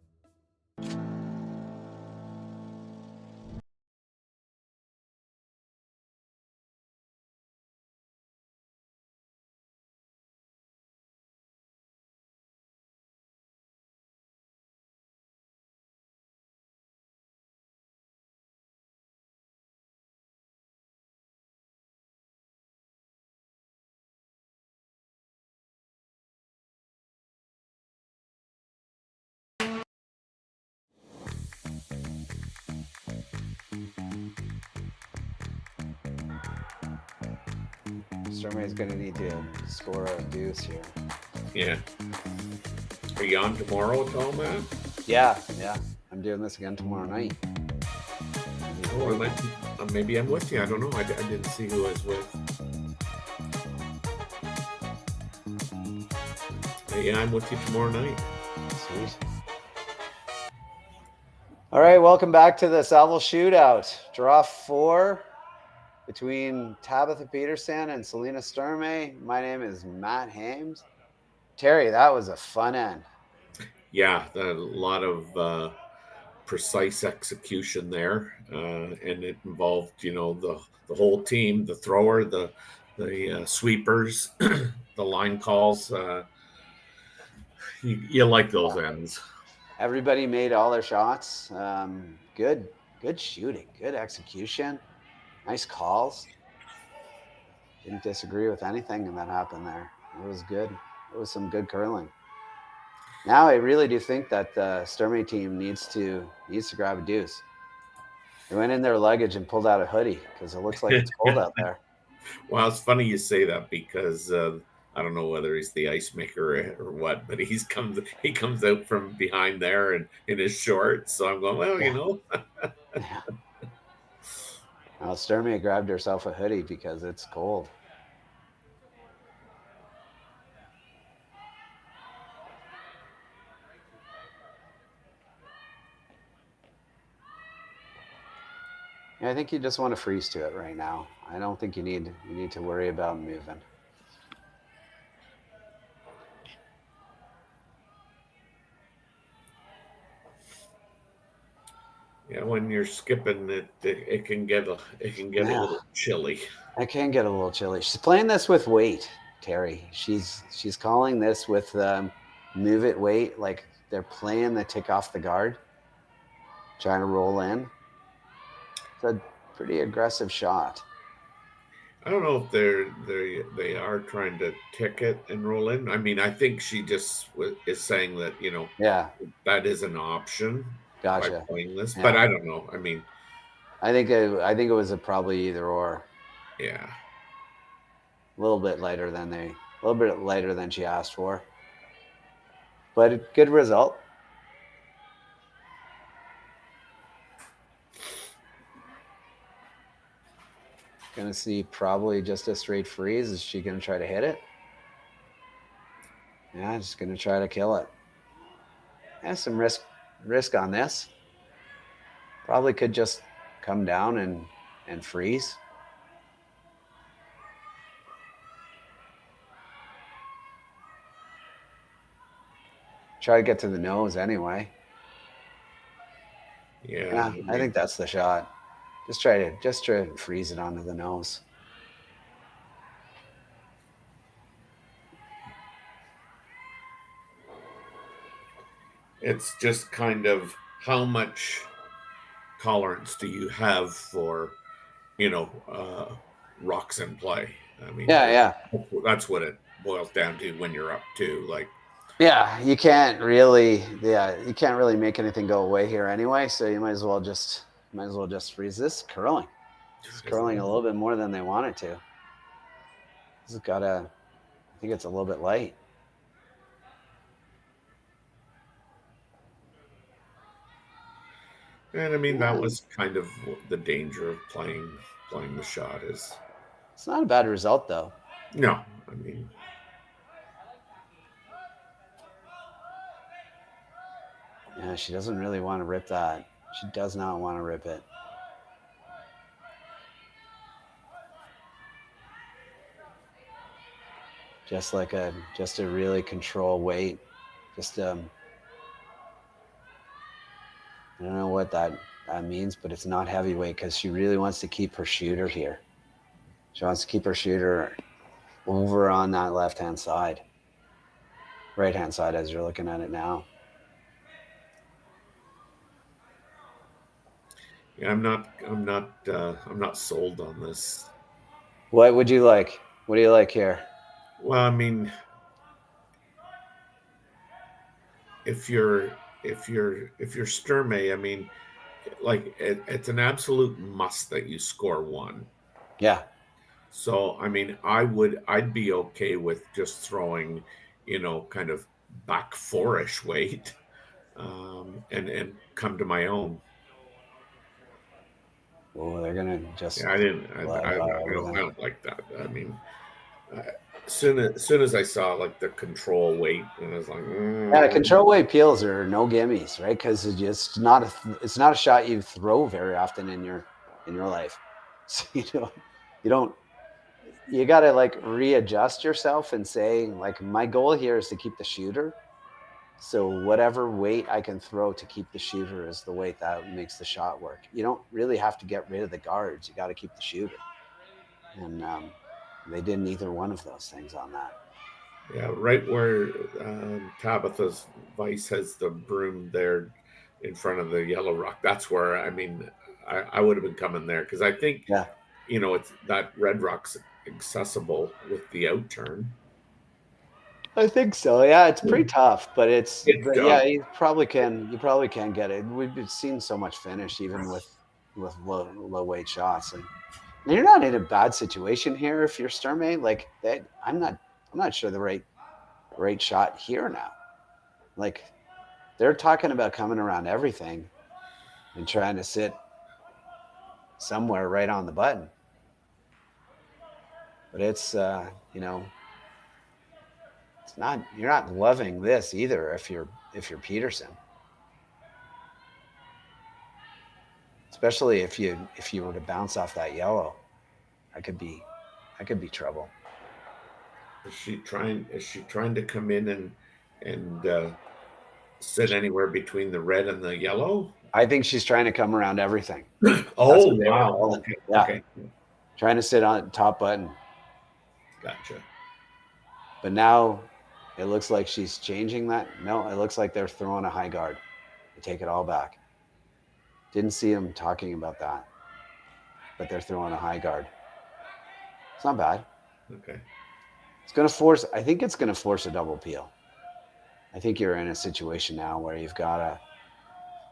Sturmay's going to need to score a deuce here. Yeah. Are you on tomorrow at all, man? Yeah. I'm doing this again tomorrow night. Oh, maybe I'm with you. I don't know. I didn't see who I was with. Yeah, I'm with you tomorrow night. Sweet. All right, welcome back to the Saville Shootout. Draw 4 between Tabitha Peterson and Selena Sturmay. My name is Matt Hames. Terry, that was a fun end. Yeah, a lot of precise execution there, and it involved, the whole team, the thrower, the sweepers, the line calls. You like those ends. Everybody made all their shots. Good shooting, good execution, nice calls. Didn't disagree with anything that happened there. It was good. It was some good curling. Now I really do think that the Sturmay team needs to grab a deuce. They went in their luggage and pulled out a hoodie because it looks like it's cold out there. Well, it's funny you say that because I don't know whether he's the ice maker or what, but he comes out from behind there and in his shorts. So I'm going, well, Yeah. Well, Sturmay grabbed herself a hoodie because it's cold. I think you just want to freeze to it right now. I don't think you need to worry about moving. Yeah, when you're skipping it can get a little chilly. It can get a little chilly. She's playing this with weight, Terry. She's calling this with move it weight, like they're playing the tick off the guard, trying to roll in. It's a pretty aggressive shot. I don't know if they are trying to tick it and roll in. I mean, I think she just is saying that that is an option. Gotcha. By playing this, but I don't know. I mean, I think it was probably either or. Yeah. A little bit lighter than she asked for, but a good result. Gonna see probably just a straight freeze. Is she gonna try to hit it? Yeah, just gonna try to kill it. Has some risk on this. Probably could just come down and freeze. Try to get to the nose anyway. Yeah, I think that's the shot. Just try to freeze it onto the nose. It's just kind of how much tolerance do you have for, rocks in play? I mean, that's what it boils down to when you're up to, like. Yeah, you can't really make anything go away here anyway. So you might as well just freeze this curling. It's curling a little bit more than they want it to. This has got I think it's a little bit light. And I mean, that was kind of the danger of playing the shot is. It's not a bad result though. No, I mean. Yeah, she doesn't really want to rip that. She does not want to rip it. Just to really control weight. I don't know what that means, but it's not heavyweight because she really wants to keep her shooter here. She wants to keep her shooter over on that left-hand side. Right-hand side as you're looking at it now. Yeah, I'm not sold on this. What would you like? What do you like here? Well, I mean, if you're Sturmay, I mean, like it's an absolute must that you score one. Yeah. So, I mean, I'd be okay with just throwing, kind of back four-ish weight, and come to my own. Well, they're gonna just. Yeah, I don't like that. I mean, soon as I saw like the control weight, and I was like, Yeah, the control weight peels are no gimmies, right? Because it's not a shot you throw very often in your life. So you got to like readjust yourself and say, like, my goal here is to keep the shooter. So whatever weight I can throw to keep the shooter is the weight that makes the shot work. You don't really have to get rid of the guards. You got to keep the shooter. And they did neither one of those things on that. Yeah, right where Tabitha's Vice has the broom there in front of the yellow rock. That's where, I mean, I would have been coming there because I think, it's that red rock's accessible with the outturn. I think so. Yeah, it's pretty tough, but tough. Yeah, you probably can get it. We've seen so much finish even with low weight shots, and you're not in a bad situation here if you're Sturmay. Like that, I'm not sure the right shot here now. Like they're talking about coming around everything and trying to sit somewhere right on the button. But it's it's not, you're not loving this either if you're Peterson. Especially if you were to bounce off that yellow. That could be trouble. Is she trying to come in and sit anywhere between the red and the yellow? I think she's trying to come around everything. Oh, wow. Okay. Yeah. Okay. Trying to sit on top button. Gotcha. But now it looks like she's changing that. No, it looks like they're throwing a high guard. They take it all back. Didn't see them talking about that. But they're throwing a high guard. It's not bad. Okay. I think it's going to force a double peel. I think you're in a situation now where you've got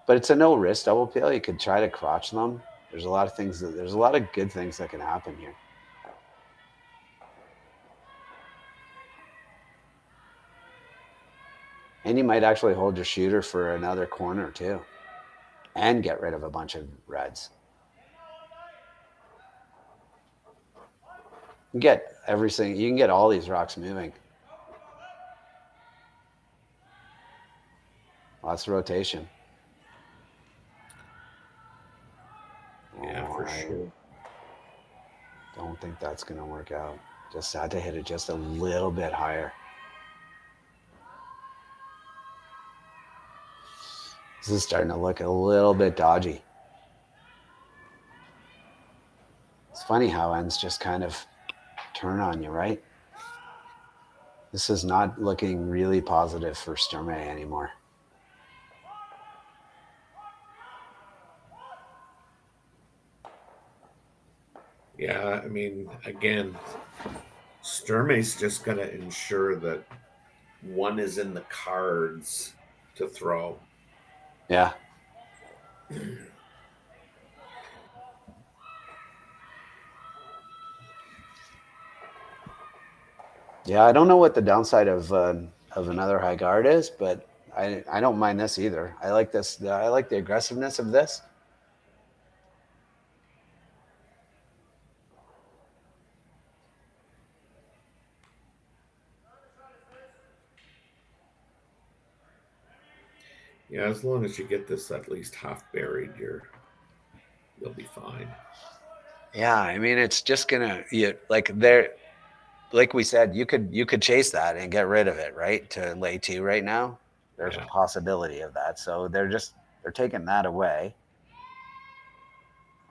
but it's a no risk double peel. You could try to crotch them. There's a lot of good things that can happen here. And you might actually hold your shooter for another corner too. And get rid of a bunch of reds. You can get all these rocks moving. Lots of rotation. Yeah, for sure. Don't think that's going to work out. Just had to hit it just a little bit higher. This is starting to look a little bit dodgy. It's funny how ends just kind of turn on you, right? This is not looking really positive for Sturmay anymore. Yeah, I mean, again, Sturmay's just going to ensure that one is in the cards to throw. Yeah. Yeah, I don't know what the downside of another high guard is, but I don't mind this either. I like this. I like the aggressiveness of this. Yeah, as long as you get this at least half buried, you'll be fine. Yeah, I mean, it's just gonna like we said, you could chase that and get rid of it, right? To lay two right now. There's a possibility of that. So they're taking that away.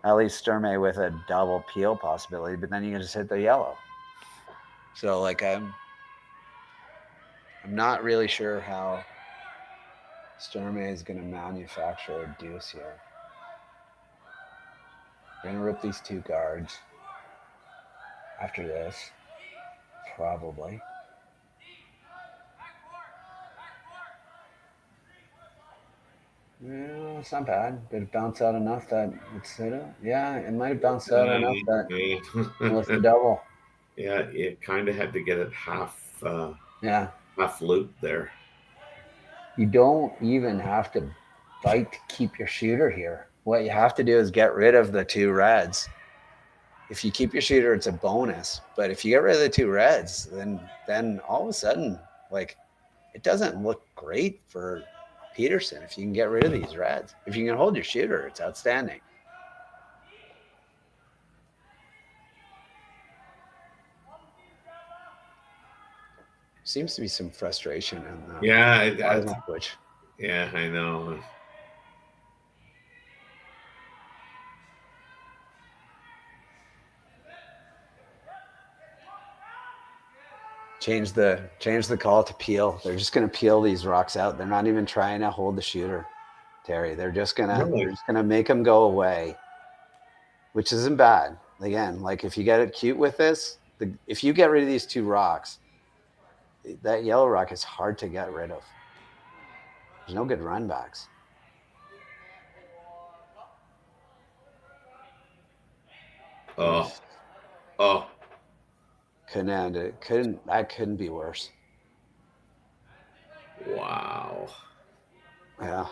At least Sturmay with a double peel possibility, but then you can just hit the yellow. So like I'm not really sure how Sturmay is going to manufacture a deuce here. We're going to rip these two guards after this, probably. Yeah, it's not bad. Did it bounce out enough that it's hit it? Yeah, it might have bounced out enough that it was the double. Yeah, it kind of had to get it half loop there. You don't even have to fight to keep your shooter here. What you have to do is get rid of the 2 reds. If you keep your shooter, it's a bonus. But if you get rid of the 2 reds, then all of a sudden, like, it doesn't look great for Peterson if you can get rid of these reds. If you can hold your shooter, it's outstanding. Seems to be some frustration in the language. Yeah, I know. Change the call to peel. They're just going to peel these rocks out. They're not even trying to hold the shooter, Terry. They're just gonna make them go away, which isn't bad. Again, like if you get it cute with this, if you get rid of these 2 rocks, that yellow rock is hard to get rid of. There's no good run backs. Oh. Couldn't end it. That couldn't be worse. Wow. Yeah.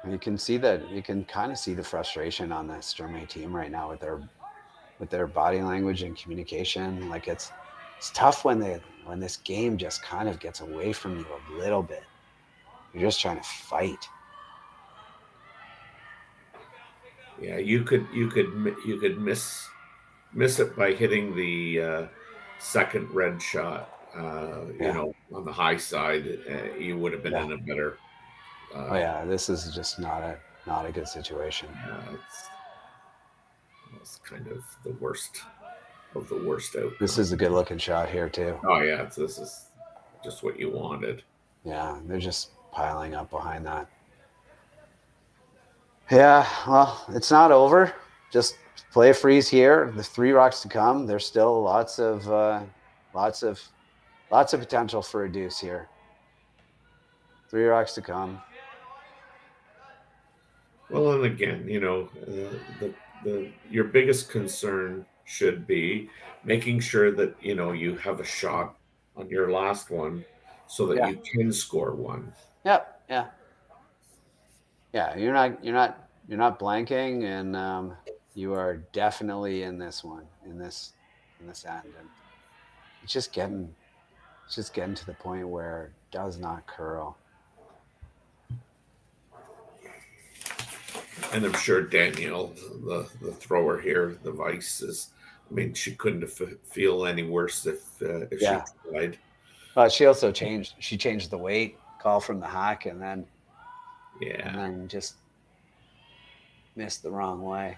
You can see that. You can kind of see the frustration on the Sturmay team right now with their body language and communication. Like it's tough when this game just kind of gets away from you a little bit. You're just trying to fight. Yeah, you could miss it by hitting the second red shot. You know, on the high side, you would have been in a better. This is just not a good situation. It's kind of the worst of the worst outcome. This is a good looking shot here too. Oh yeah, this is just what you wanted. Yeah, they're just piling up behind that. Yeah, well, it's not over. Just play a freeze here. The 3 rocks to come. There's still lots of potential for a deuce here. 3 rocks to come. Well, and again, you know, your biggest concern should be making sure that you know you have a shot on your last one, so that you can score 1. Yep. Yeah. Yeah. You're not blanking, and you are definitely in this one, in this end, and it's just getting to the point where it does not curl. And I'm sure Danielle, the thrower here, the vice is. I mean, she couldn't feel any worse if she tried. She also changed the weight call from the hack, and then just missed the wrong way.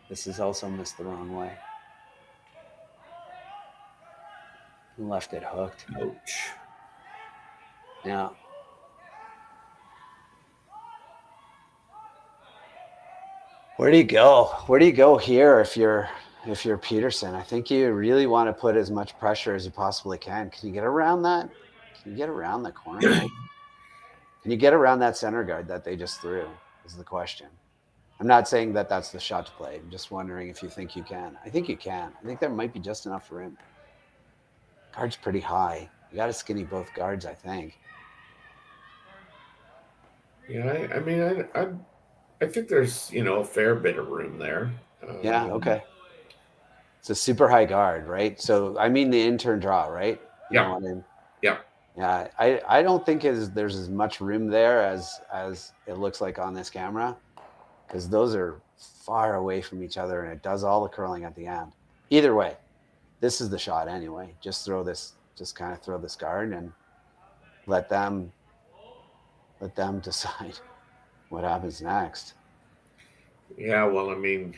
This is also missed the wrong way. Left it hooked. Ouch. Yeah. Where do you go? Where do you go here if you're Peterson? I think you really want to put as much pressure as you possibly can. Can you get around that? Can you get around the corner? Can you get around that center guard that they just threw? Is the question. I'm not saying that that's the shot to play. I'm just wondering if you think you can. I think you can. I think there might be just enough room. Guard's pretty high. You got to skinny both guards, I think. Yeah, I mean, I think there's, you know, a fair bit of room there. Yeah, okay. It's a super high guard, right? So, I mean the intern draw, right? You know what I mean? Yeah. Yeah, I don't think there's as much room there as it looks like on this camera, because those are far away from each other, and it does all the curling at the end. Either way, this is the shot anyway. Just kind of throw this guard and let them decide what happens next. Yeah, well, I mean,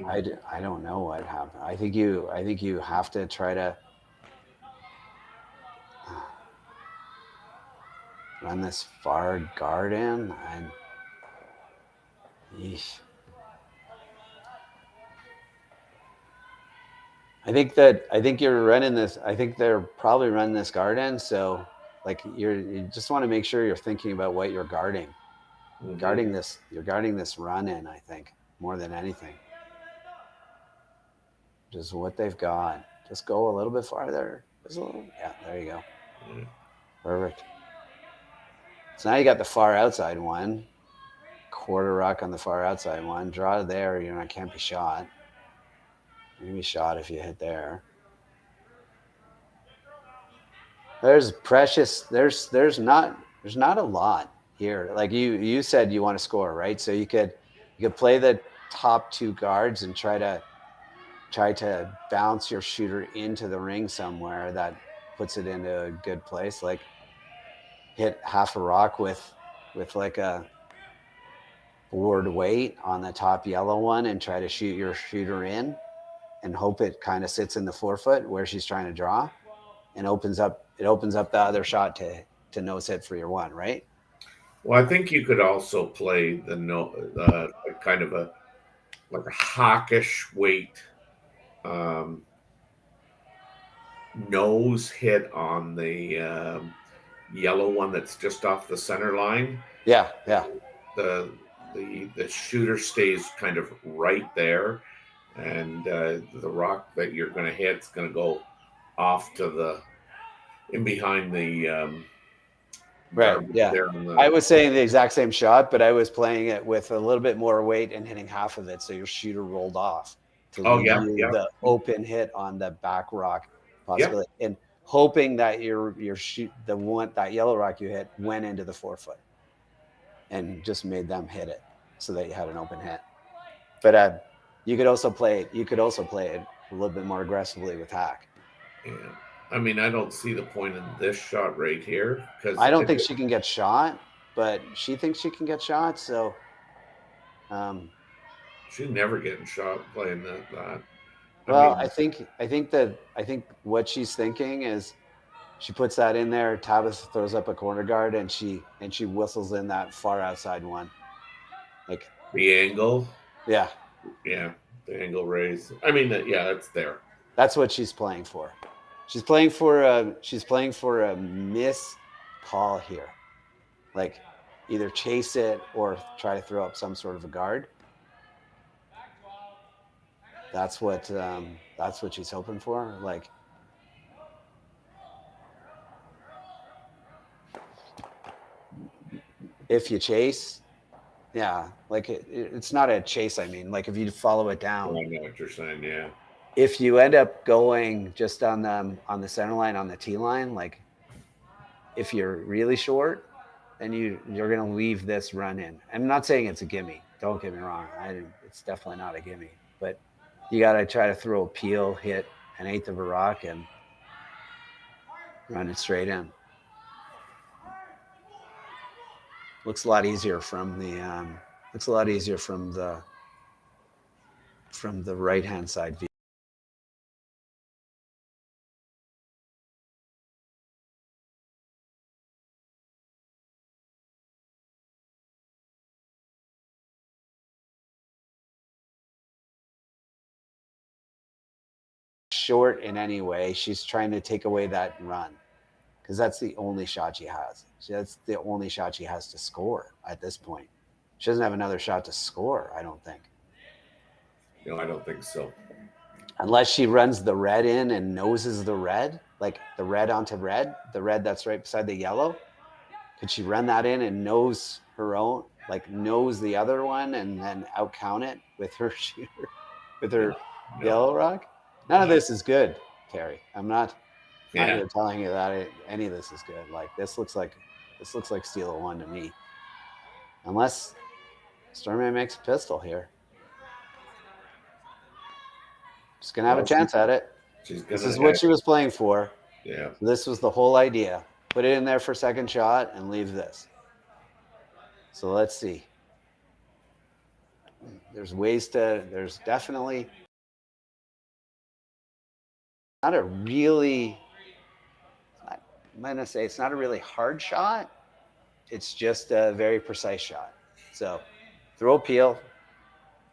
I don't know what happened. I think you have to try to run this far guard in, and I think you're running this. I think they're probably running this guard in. So Like you just want to make sure you're thinking about what you're guarding. Mhm. You're guarding this run in, I think, more than anything. Just what they've got. Just go a little bit farther. Just a little, yeah, there you go. Yeah. Perfect. So now you got the far outside one. Quarter ruck on the far outside one. Draw there, can't be shot. You can be shot if you hit there. There's not a lot here. Like you said you want to score, right? So you could play the top two guards and try to bounce your shooter into the ring somewhere that puts it into a good place. Like hit half a rock with like a board weight on the top yellow one and try to shoot your shooter in and hope it kind of sits in the 4 foot where she's trying to draw and opens up the other shot to nose hit for your one, right? Well, I think you could also play the kind of a hawkish weight nose hit on the yellow one that's just off the center line. Yeah. The shooter stays kind of right there, and the rock that you're going to hit is going to go off to in behind the right. Yeah. I was saying the exact same shot, but I was playing it with a little bit more weight and hitting half of it, so your shooter rolled off to leave you the open hit on the back rock possibility, and hoping that that yellow rock you hit went into the 4 foot and just made them hit it so that you had an open hit. But you could also play it a little bit more aggressively with hack. Yeah. I mean, I don't see the point in this shot right here because I don't think she can get shot, but she thinks she can get shot. So she's never getting shot playing that. Well, I think what she's thinking is she puts that in there. Tabitha throws up a corner guard, and she whistles in that far outside one, like the angle. Yeah. Yeah, the angle raise. I mean, it's there. That's what she's playing for. She's playing for a miss call here, like either chase it or try to throw up some sort of a guard. That's what she's hoping for. Like, if you chase, like it's not a chase. I mean, like if you follow it down. I know what you're saying. Yeah. If you end up going just on the center line, on the T line, like if you're really short, then you're going to leave this run in. I'm not saying it's a gimme. Don't get me wrong. It's definitely not a gimme. But you got to try to throw a peel, hit an eighth of a rock, and run it straight in. Looks a lot easier from the right hand side view. Short in any way. She's trying to take away that run because that's the only shot she has. That's the only shot she has to score at this point. She doesn't have another shot to score, I don't think. No, I don't think so. Unless she runs the red in and noses the red, like the red onto red, the red that's right beside the yellow. Could she run that in and nose her own, like nose the other one and then out count it with her shooter, with her yellow rock? None of this is good, Carrie. I'm not here telling you that any of this is good. Like this looks like steal a one to me. Unless Sturmay makes a pistol here. She's gonna have a chance at it. This is what she was playing for. Yeah. This was the whole idea. Put it in there for second shot and leave this. So let's see. There's definitely not a really, I'm gonna say it's not a really hard shot. It's just a very precise shot. So throw a peel,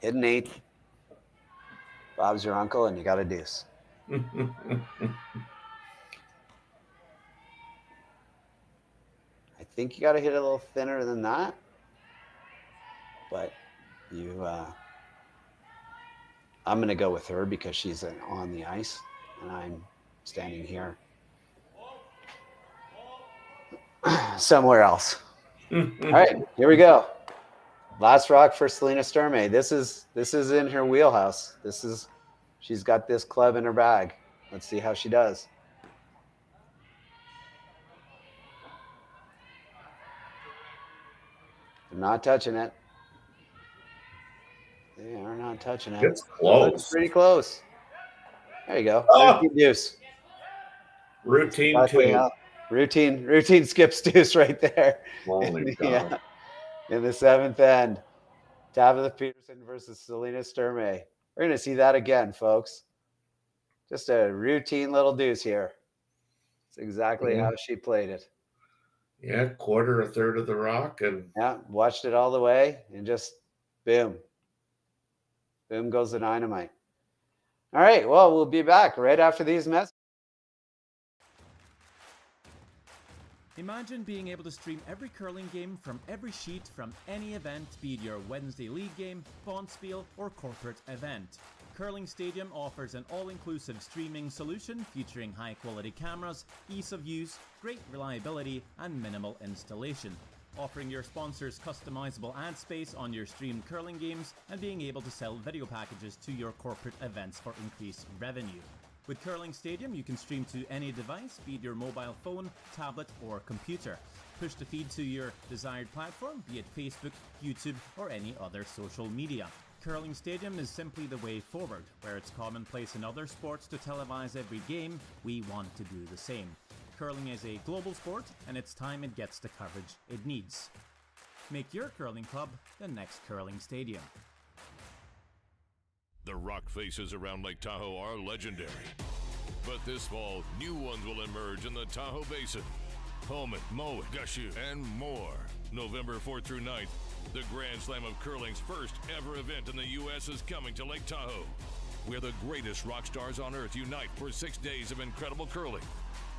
hit an eighth. Bob's your uncle, and you got a deuce. think you got to hit it a little thinner than that. But I'm going to go with her because she's on the ice and I'm standing here somewhere else. All right, here we go. Last rock for Selena Sturmay. This is in her wheelhouse. She's got this club in her bag. Let's see how she does. They're not touching it. They are not touching it. It's close. It's pretty close. There you go. Oh! Deuce. Routine two. Routine skips deuce right there. Holy God. In the seventh end. Tabitha Peterson versus Selena Sturmay. We're going to see that again, folks. Just a routine little deuce here. It's exactly how she played it. Yeah, quarter, a third of the rock. And yeah, watched it all the way and just boom. Boom goes the dynamite. All right, well, we'll be back right after these messages. Imagine being able to stream every curling game from every sheet from any event, be it your Wednesday league game, bonspiel, or corporate event. Curling Stadium offers an all-inclusive streaming solution featuring high-quality cameras, ease of use, great reliability, and minimal installation. Offering your sponsors customizable ad space on your streamed curling games and being able to sell video packages to your corporate events for increased revenue. With Curling Stadium, you can stream to any device, be it your mobile phone, tablet, or computer. Push the feed to your desired platform, be it Facebook, YouTube, or any other social media. Curling Stadium is simply the way forward. Where it's commonplace in other sports to televise every game, we want to do the same. Curling is a global sport, and it's time it gets the coverage it needs. Make your curling club the next Curling Stadium. The rock faces around Lake Tahoe are legendary. But this fall, new ones will emerge in the Tahoe Basin. Homan, Mowat, Gushu, and more. November 4th through 9th, the Grand Slam of Curling's first ever event in the U.S. is coming to Lake Tahoe, where the greatest rock stars on earth unite for 6 days of incredible curling,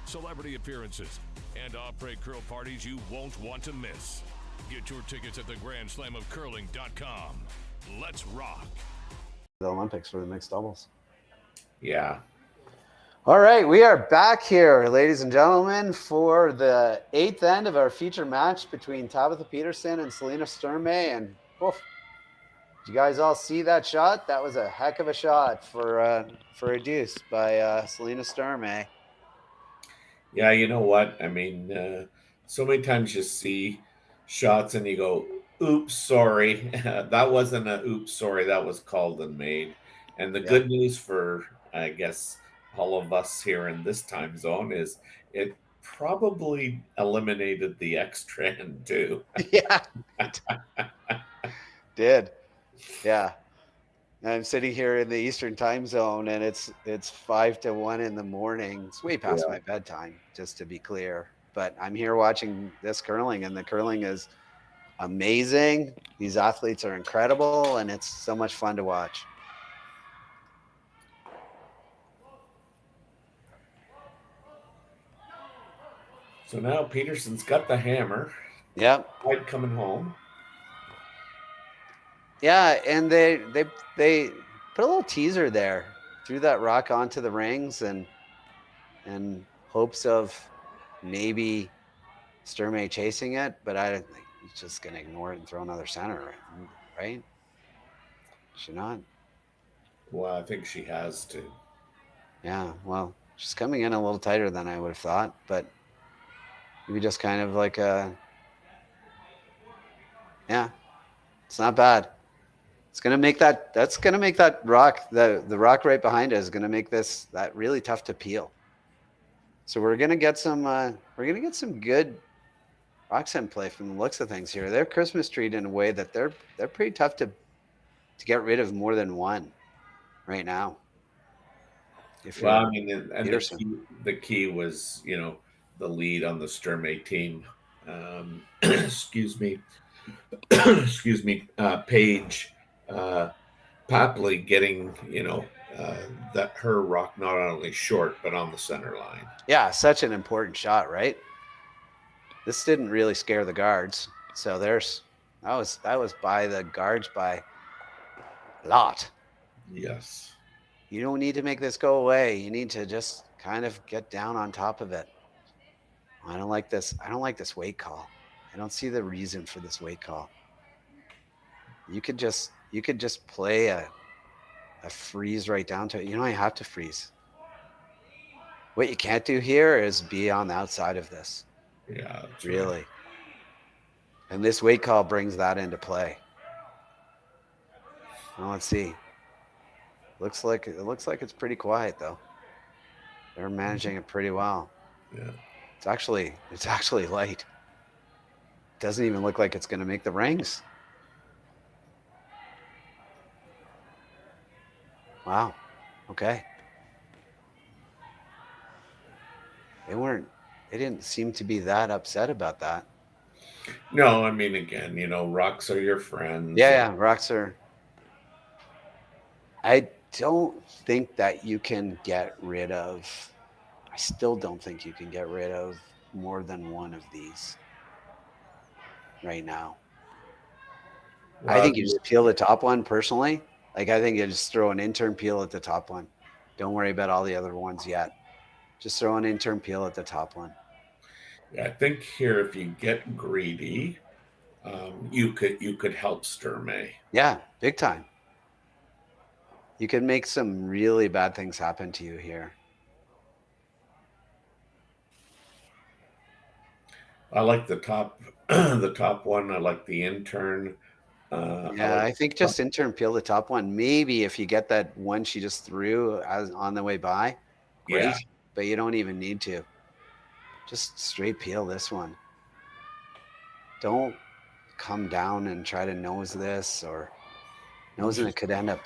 celebrity appearances, and après curl parties you won't want to miss. Get your tickets at thegrandslamofcurling.com. Let's rock. The Olympics for the mixed doubles. Yeah. All right, we are back here, ladies and gentlemen, for the 8th end of our feature match between Tabitha Peterson and Selena Sturmay. And did you guys all see that shot? That was a heck of a shot for a deuce by Selena Sturmay. Yeah, you know what? I mean, so many times you see shots and you go, oops, sorry. That wasn't a oops, sorry. That was called and made. And the good news for, I guess, all of us here in this time zone is it probably eliminated the X trend too. Yeah. Did. Yeah. I'm sitting here in the Eastern time zone and it's 5 to 1 in the morning. It's way past my bedtime, just to be clear. But I'm here watching this curling, and the curling is amazing. These athletes are incredible, and it's so much fun to watch. So now Peterson's got the hammer. Yep. White coming home. Yeah, and they put a little teaser there, threw that rock onto the rings, and hopes of maybe Sturmay chasing it, but I don't think he's just going to ignore it and throw another center, right? Should not. Well, I think she has to. Yeah, well, she's coming in a little tighter than I would have thought, but maybe just kind of like it's not bad. It's going to make that's going to make that rock, the rock right behind it is going to make that really tough to peel. So we're going to get some good rock scent play from the looks of things here. They're Christmas treed in a way that they're pretty tough to get rid of more than one right now. Well, I mean, and the key was, the lead on the Sturmay team. Excuse me, Paige Papley getting, that her rock not only short but on the center line. Yeah, such an important shot, right? This didn't really scare the guards. So that was by the guards by a lot. Yes. You don't need to make this go away. You need to just kind of get down on top of it. I don't like this. I don't like this weight call. I don't see the reason for this weight call. You could just play a freeze right down to it. You don't have to freeze. What you can't do here is be on the outside of this. Yeah, really. Right. And this weight call brings that into play. Well, let's see. Looks like it's pretty quiet though. They're managing it pretty well. Yeah. It's actually light. Doesn't even look like it's going to make the rings. Wow. Okay. They didn't seem to be that upset about that. No, I mean, again, rocks are your friends. Yeah, rocks are. I don't think that you can get rid of. I still don't think you can get rid of more than one of these right now. I think you just peel the top one personally. Like, I think you just throw an intern peel at the top one. Don't worry about all the other ones yet. Just throw an intern peel at the top one. Yeah, I think here, if you get greedy, you could help Sturmay. Yeah, big time. You could make some really bad things happen to you here. I like the top one. I like the intern. I think just intern peel the top one. Maybe if you get that one she just threw on the way by, great. Yeah. But you don't even need to. Just straight peel this one. Don't come down and try to nose this, or nosing it could end up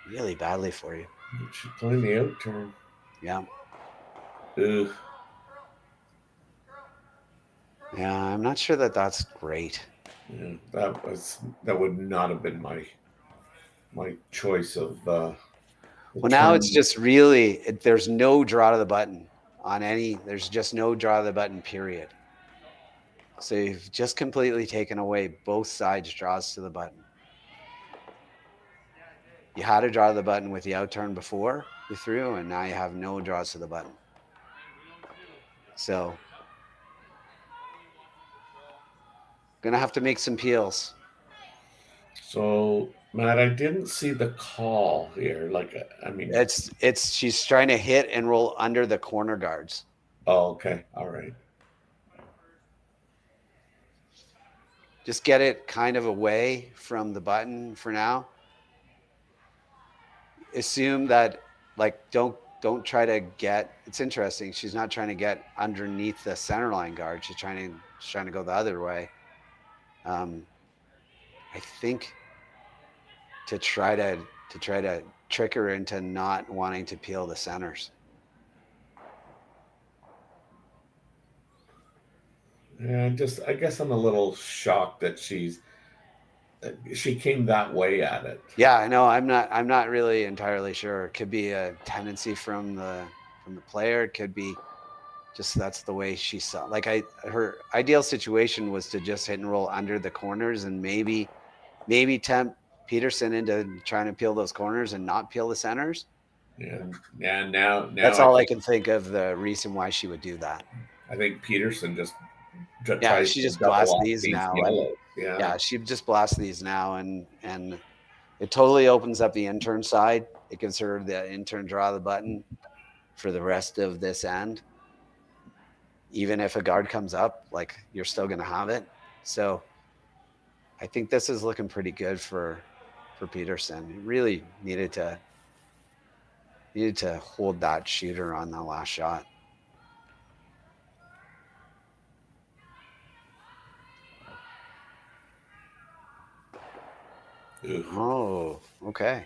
really badly for you. She's playing the out turn. Yeah. Ugh. Yeah, I'm not sure that that's great. Yeah, that would not have been my choice of. Well, now it's just really there's no draw to the button on any. There's just no draw to the button. Period. So you've just completely taken away both sides' draws to the button. You had to draw the button with the out turn before you threw, and now you have no draws to the button. So gonna have to make some peels. So Matt, I didn't see the call here. She's trying to hit and roll under the corner guards. Oh, okay. All right. Just get it kind of away from the button for now. Assume that, don't try to get. It's interesting. She's not trying to get underneath the center line guard. She's trying to go the other way. I think to try to trick her into not wanting to peel the centers. Yeah, I guess I'm a little shocked that she came that way at it. Yeah, I know. I'm not really entirely sure. It could be a tendency from the player. It could be just that's the way she saw. Her ideal situation was to just hit and roll under the corners and maybe tempt Peterson into trying to peel those corners and not peel the centers. Yeah. Now that's all I can think of the reason why she would do that. I think Peterson she just blasts these now. Yeah, she just blasts these now, and it totally opens up the intern side. It gives her the intern draw the button for the rest of this end. Even if a guard comes up, you're still going to have it. So I think this is looking pretty good for Peterson. He really needed to hold that shooter on the last shot. Ugh. Oh, okay.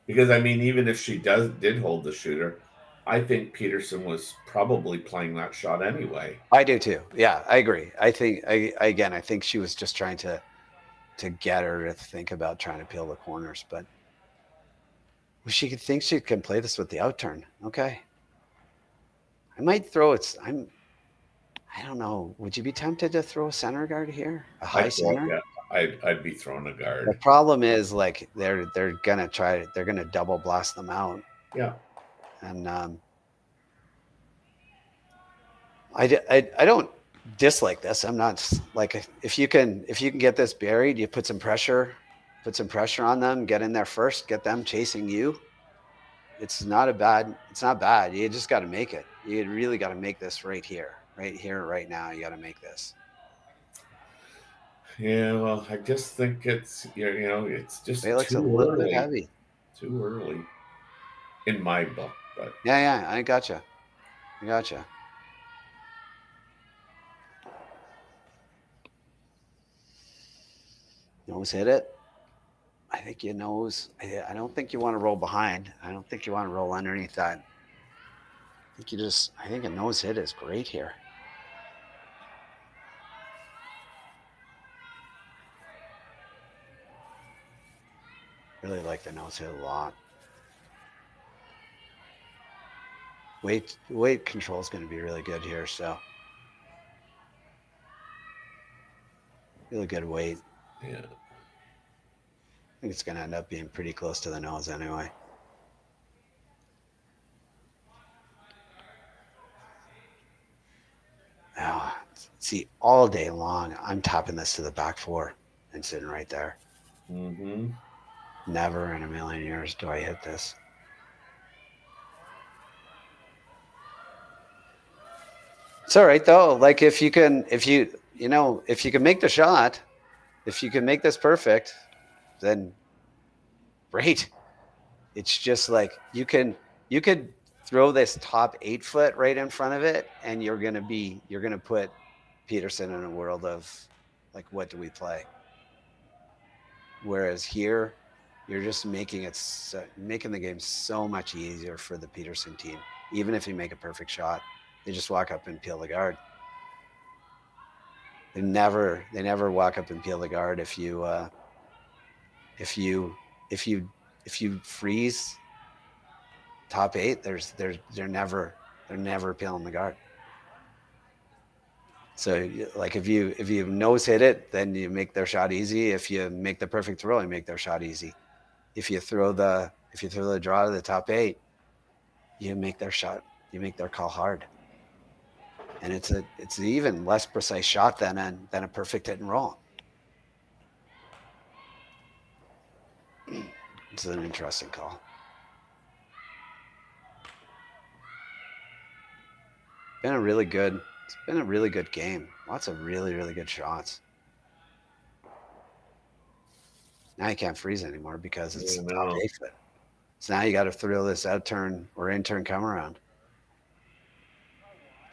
Because even if she did hold the shooter, I think Peterson was probably playing that shot anyway. I do too. Yeah, I agree. I think she was just trying to get her to think about trying to peel the corners, but she could think she can play this with the out turn. Okay. I might throw it. I I don't know. Would you be tempted to throw a center guard here? A high I'd throw- center? yeah, I'd be throwing a guard. The problem is like they're gonna double blast them out. Yeah. And I don't dislike this. I'm not like if you can get this buried, you put some pressure on them, get in there first, get them chasing you. It's not bad. You just got to make it. You really got to make this right here, right now. You got to make this. Yeah, well, I just think it's it's just Bailick's too a little early. bit heavy. Too early, in my book. But Yeah, I gotcha. Nose hit it. I think you nose. I don't think you want to roll behind. I don't think you want to roll underneath that. I think a nose hit is great here. Really like the nose hit a lot. Weight control is going to be really good here, so really good weight. Yeah. I think it's going to end up being pretty close to the nose anyway. See, all day long, I'm tapping this to the back four and sitting right there. Mm-hmm. Never in a million years do I hit this. It's all right though. Like if you can make the shot, if you can make this perfect, then great. It's just like you could throw this top 8 foot right in front of it, and you're gonna put Peterson in a world of like, what do we play? Whereas here, you're just making the game so much easier for the Peterson team. Even if you make a perfect shot, they just walk up and peel the guard. They never walk up and peel the guard if you freeze top 8. They're never peeling the guard. So like if you nose hit it, then you make their shot easy. If you make the perfect throw, you make their shot easy. If you throw the draw to the top 8, you make their call hard. And it's an even less precise shot than a perfect hit and roll. It's an interesting call. It's been a really good game. Lots of really, really good shots. Now you can't freeze anymore because it's top 8 foot. So now you got to throw this out turn or in turn come around.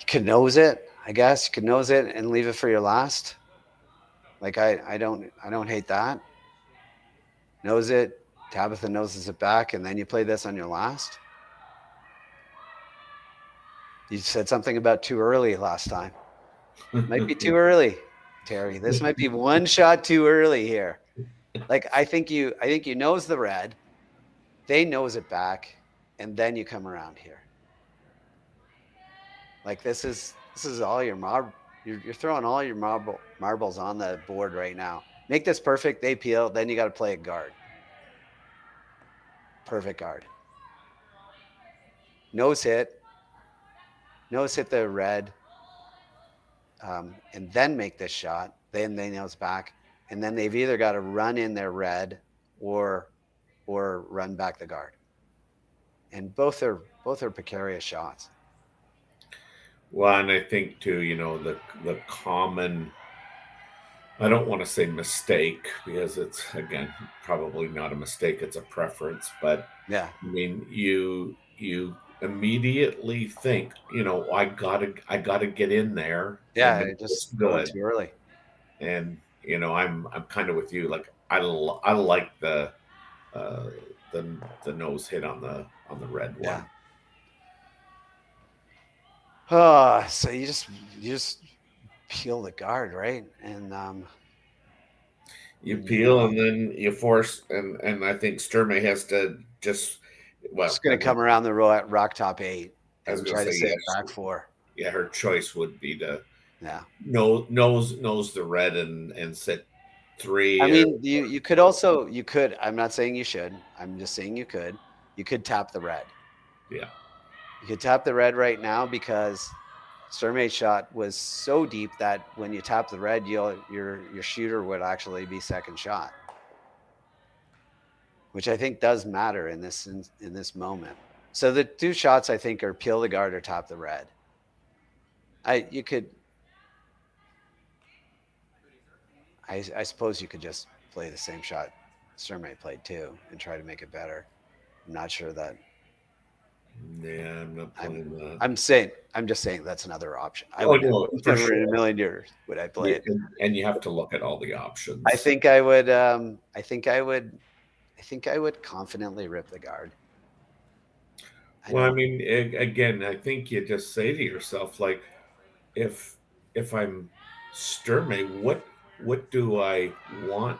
You could nose it, I guess. You could nose it and leave it for your last. Like I don't hate that. Nose it. Tabitha noses it back, and then you play this on your last. You said something about too early last time. Might be too early, Terry. This might be one shot too early here. Like I think you nose the red, they nose it back, and then you come around here. Like this is all your you're throwing all your marbles on the board right now. Make this perfect, they peel, then you got to play a guard. Perfect guard. Nose hit the red, and then make this shot. Then they nose back, and then they've either got to run in their red or run back the guard. And both are precarious shots. Well, and I think too, the common, I don't want to say mistake because it's, again, probably not a mistake. It's a preference, but yeah, I mean, you immediately think, I gotta get in there. Yeah, it just going too early. And I'm kind of with you. Like I like the nose hit on the red one. Yeah. Oh, so you just peel the guard, right? And you peel and then you force, and I think Sturmay has to just going to come around the rock top 8 and try to say it back 4. Yeah, her choice would be to Yeah. knows the red and sit 3. I mean, you could also, I'm not saying you should. I'm just saying you could tap the red. Yeah. You could tap the red right now because Sturmay's shot was so deep that when you tap the red, your shooter would actually be second shot, which I think does matter in this moment. So the 2 shots I think are peel the guard or tap the red. I suppose you could just play the same shot Sturmay played too and try to make it better. I'm not sure that. Yeah, I'm not playing that. I'm just saying that's another option. No, for never sure. in a million years would I play it. And you have to look at all the options. I think I would. I think I would confidently rip the guard. Well, I mean, again, I think you just say to yourself, like, if I'm Sturmay, what do I want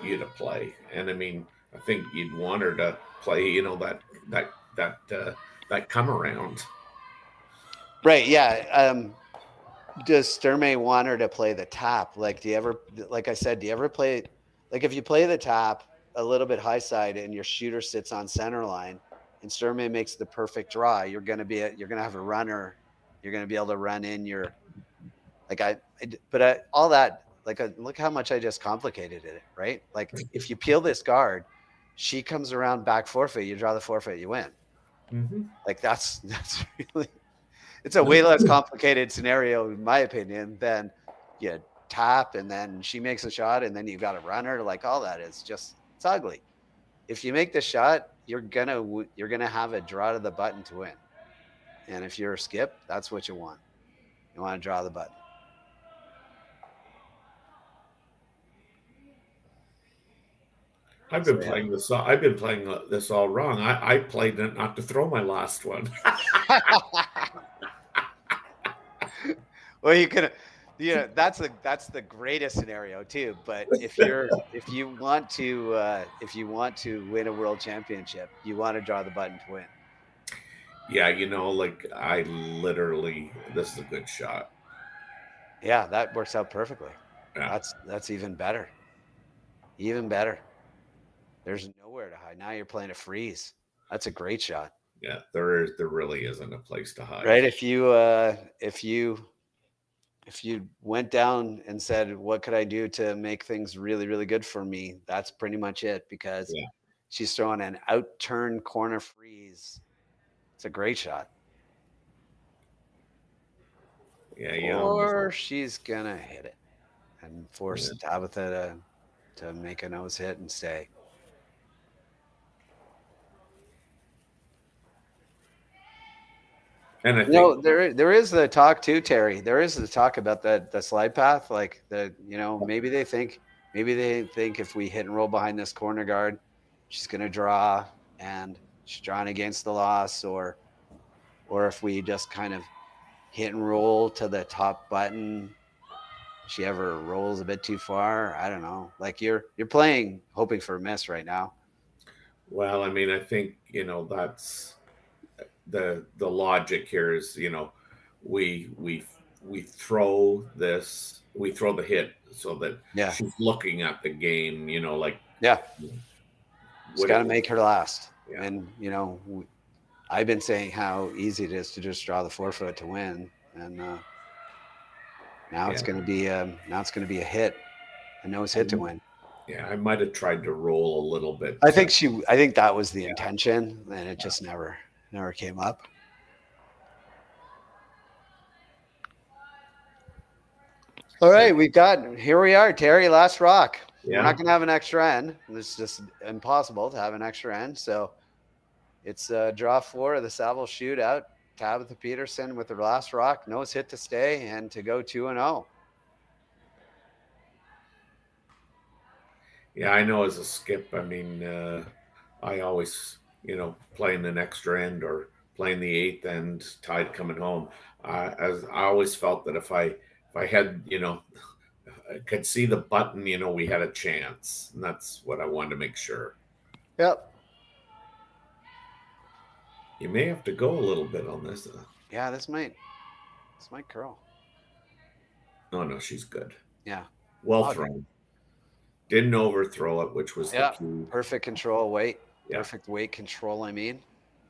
you to play? And I mean, I think you'd want her to play, that come around. Right. Yeah. Does Sturmay want her to play the tap? Like, do you ever play, like if you play the tap a little bit high side and your shooter sits on center line and Sturmay makes the perfect draw, you're going to have a runner. You're going to be able to run in your, all that, look how much I just complicated it, right? Like if you peel this guard, she comes around back forfeit, you draw the forfeit, you win. Mm-hmm. Like that's really, it's a way less complicated scenario, in my opinion, than you tap and then she makes a shot and then you got a runner. Like all that is just, it's ugly. If you make the shot, you're gonna have a draw to the button to win. And if you're a skip, that's what you want. You want to draw the button. I've been playing this all wrong. I played it not to throw my last one. Well, you can, that's the greatest scenario too. But if you want to win a world championship, you want to draw the button to win. Yeah, I literally, this is a good shot. Yeah, that works out perfectly. Yeah. That's even better. Even better. There's nowhere to hide. Now you're playing a freeze. That's a great shot. Yeah, there really isn't a place to hide. Right? If you went down and said, "What could I do to make things really, really good for me?" That's pretty much it, because she's throwing an out-turn corner freeze. It's a great shot. Yeah. Or she's gonna hit it and force Tabitha to make a nose hit and stay. And I think there is the talk too, Terry. There is the talk about the slide path, like maybe they think if we hit and roll behind this corner guard, she's gonna draw and she's drawing against the loss, or if we just kind of hit and roll to the top button, she ever rolls a bit too far. I don't know. Like you're playing hoping for a miss right now. Well, I mean, I think that's the logic here is we throw the hit so that she's looking at the game, It's got to make her last. Yeah. And I've been saying how easy it is to just draw the forefoot to win, and now it's going to be a hit, a nose hit to win. Yeah, I might have tried to roll a little bit. I think that was the intention, and it just never came up. All right, here we are, Terry, last rock. Yeah. We're not going to have an extra end. It's just impossible to have an extra end. So it's draw 4 of the Saville Shootout. Tabitha Peterson with her last rock, nose hit to stay and to go 2-0. Yeah, I know as a skip, I mean, I always, playing an extra end or playing the 8th end, tide coming home. As I always felt that if I had, could see the button, we had a chance. And that's what I wanted to make sure. Yep. You may have to go a little bit on this. Yeah, this might curl. Oh no, she's good. Yeah. Well Okay. thrown. Didn't overthrow it, which was Yeah. the key. Perfect control weight. Yeah. Perfect weight control, I mean.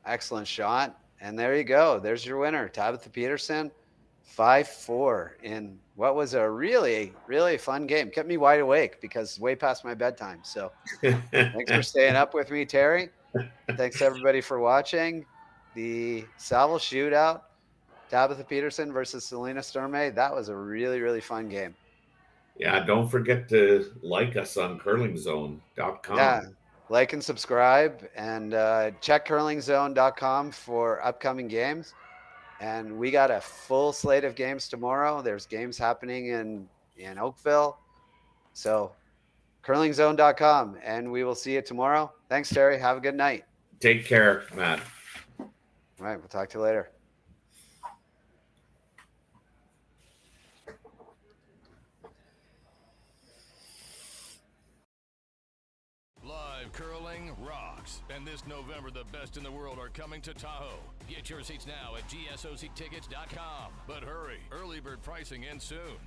Excellent shot. And there you go. There's your winner, Tabitha Peterson. 5-4 in what was a really, really fun game. Kept me wide awake because way past my bedtime. So thanks for staying up with me, Terry. Thanks everybody for watching. The Saville Shootout, Tabitha Peterson versus Selena Sturmay. That was a really, really fun game. Yeah, don't forget to like us on curlingzone.com. Yeah, like and subscribe, and check curlingzone.com for upcoming games. And we got a full slate of games tomorrow. There's games happening in Oakville. So curlingzone.com, and we will see you tomorrow. Thanks, Terry. Have a good night. Take care, Matt. All right, we'll talk to you later. Live curling rocks. And this November, the best in the world are coming to Tahoe. Get your seats now at gsoctickets.com. But hurry, early bird pricing ends soon.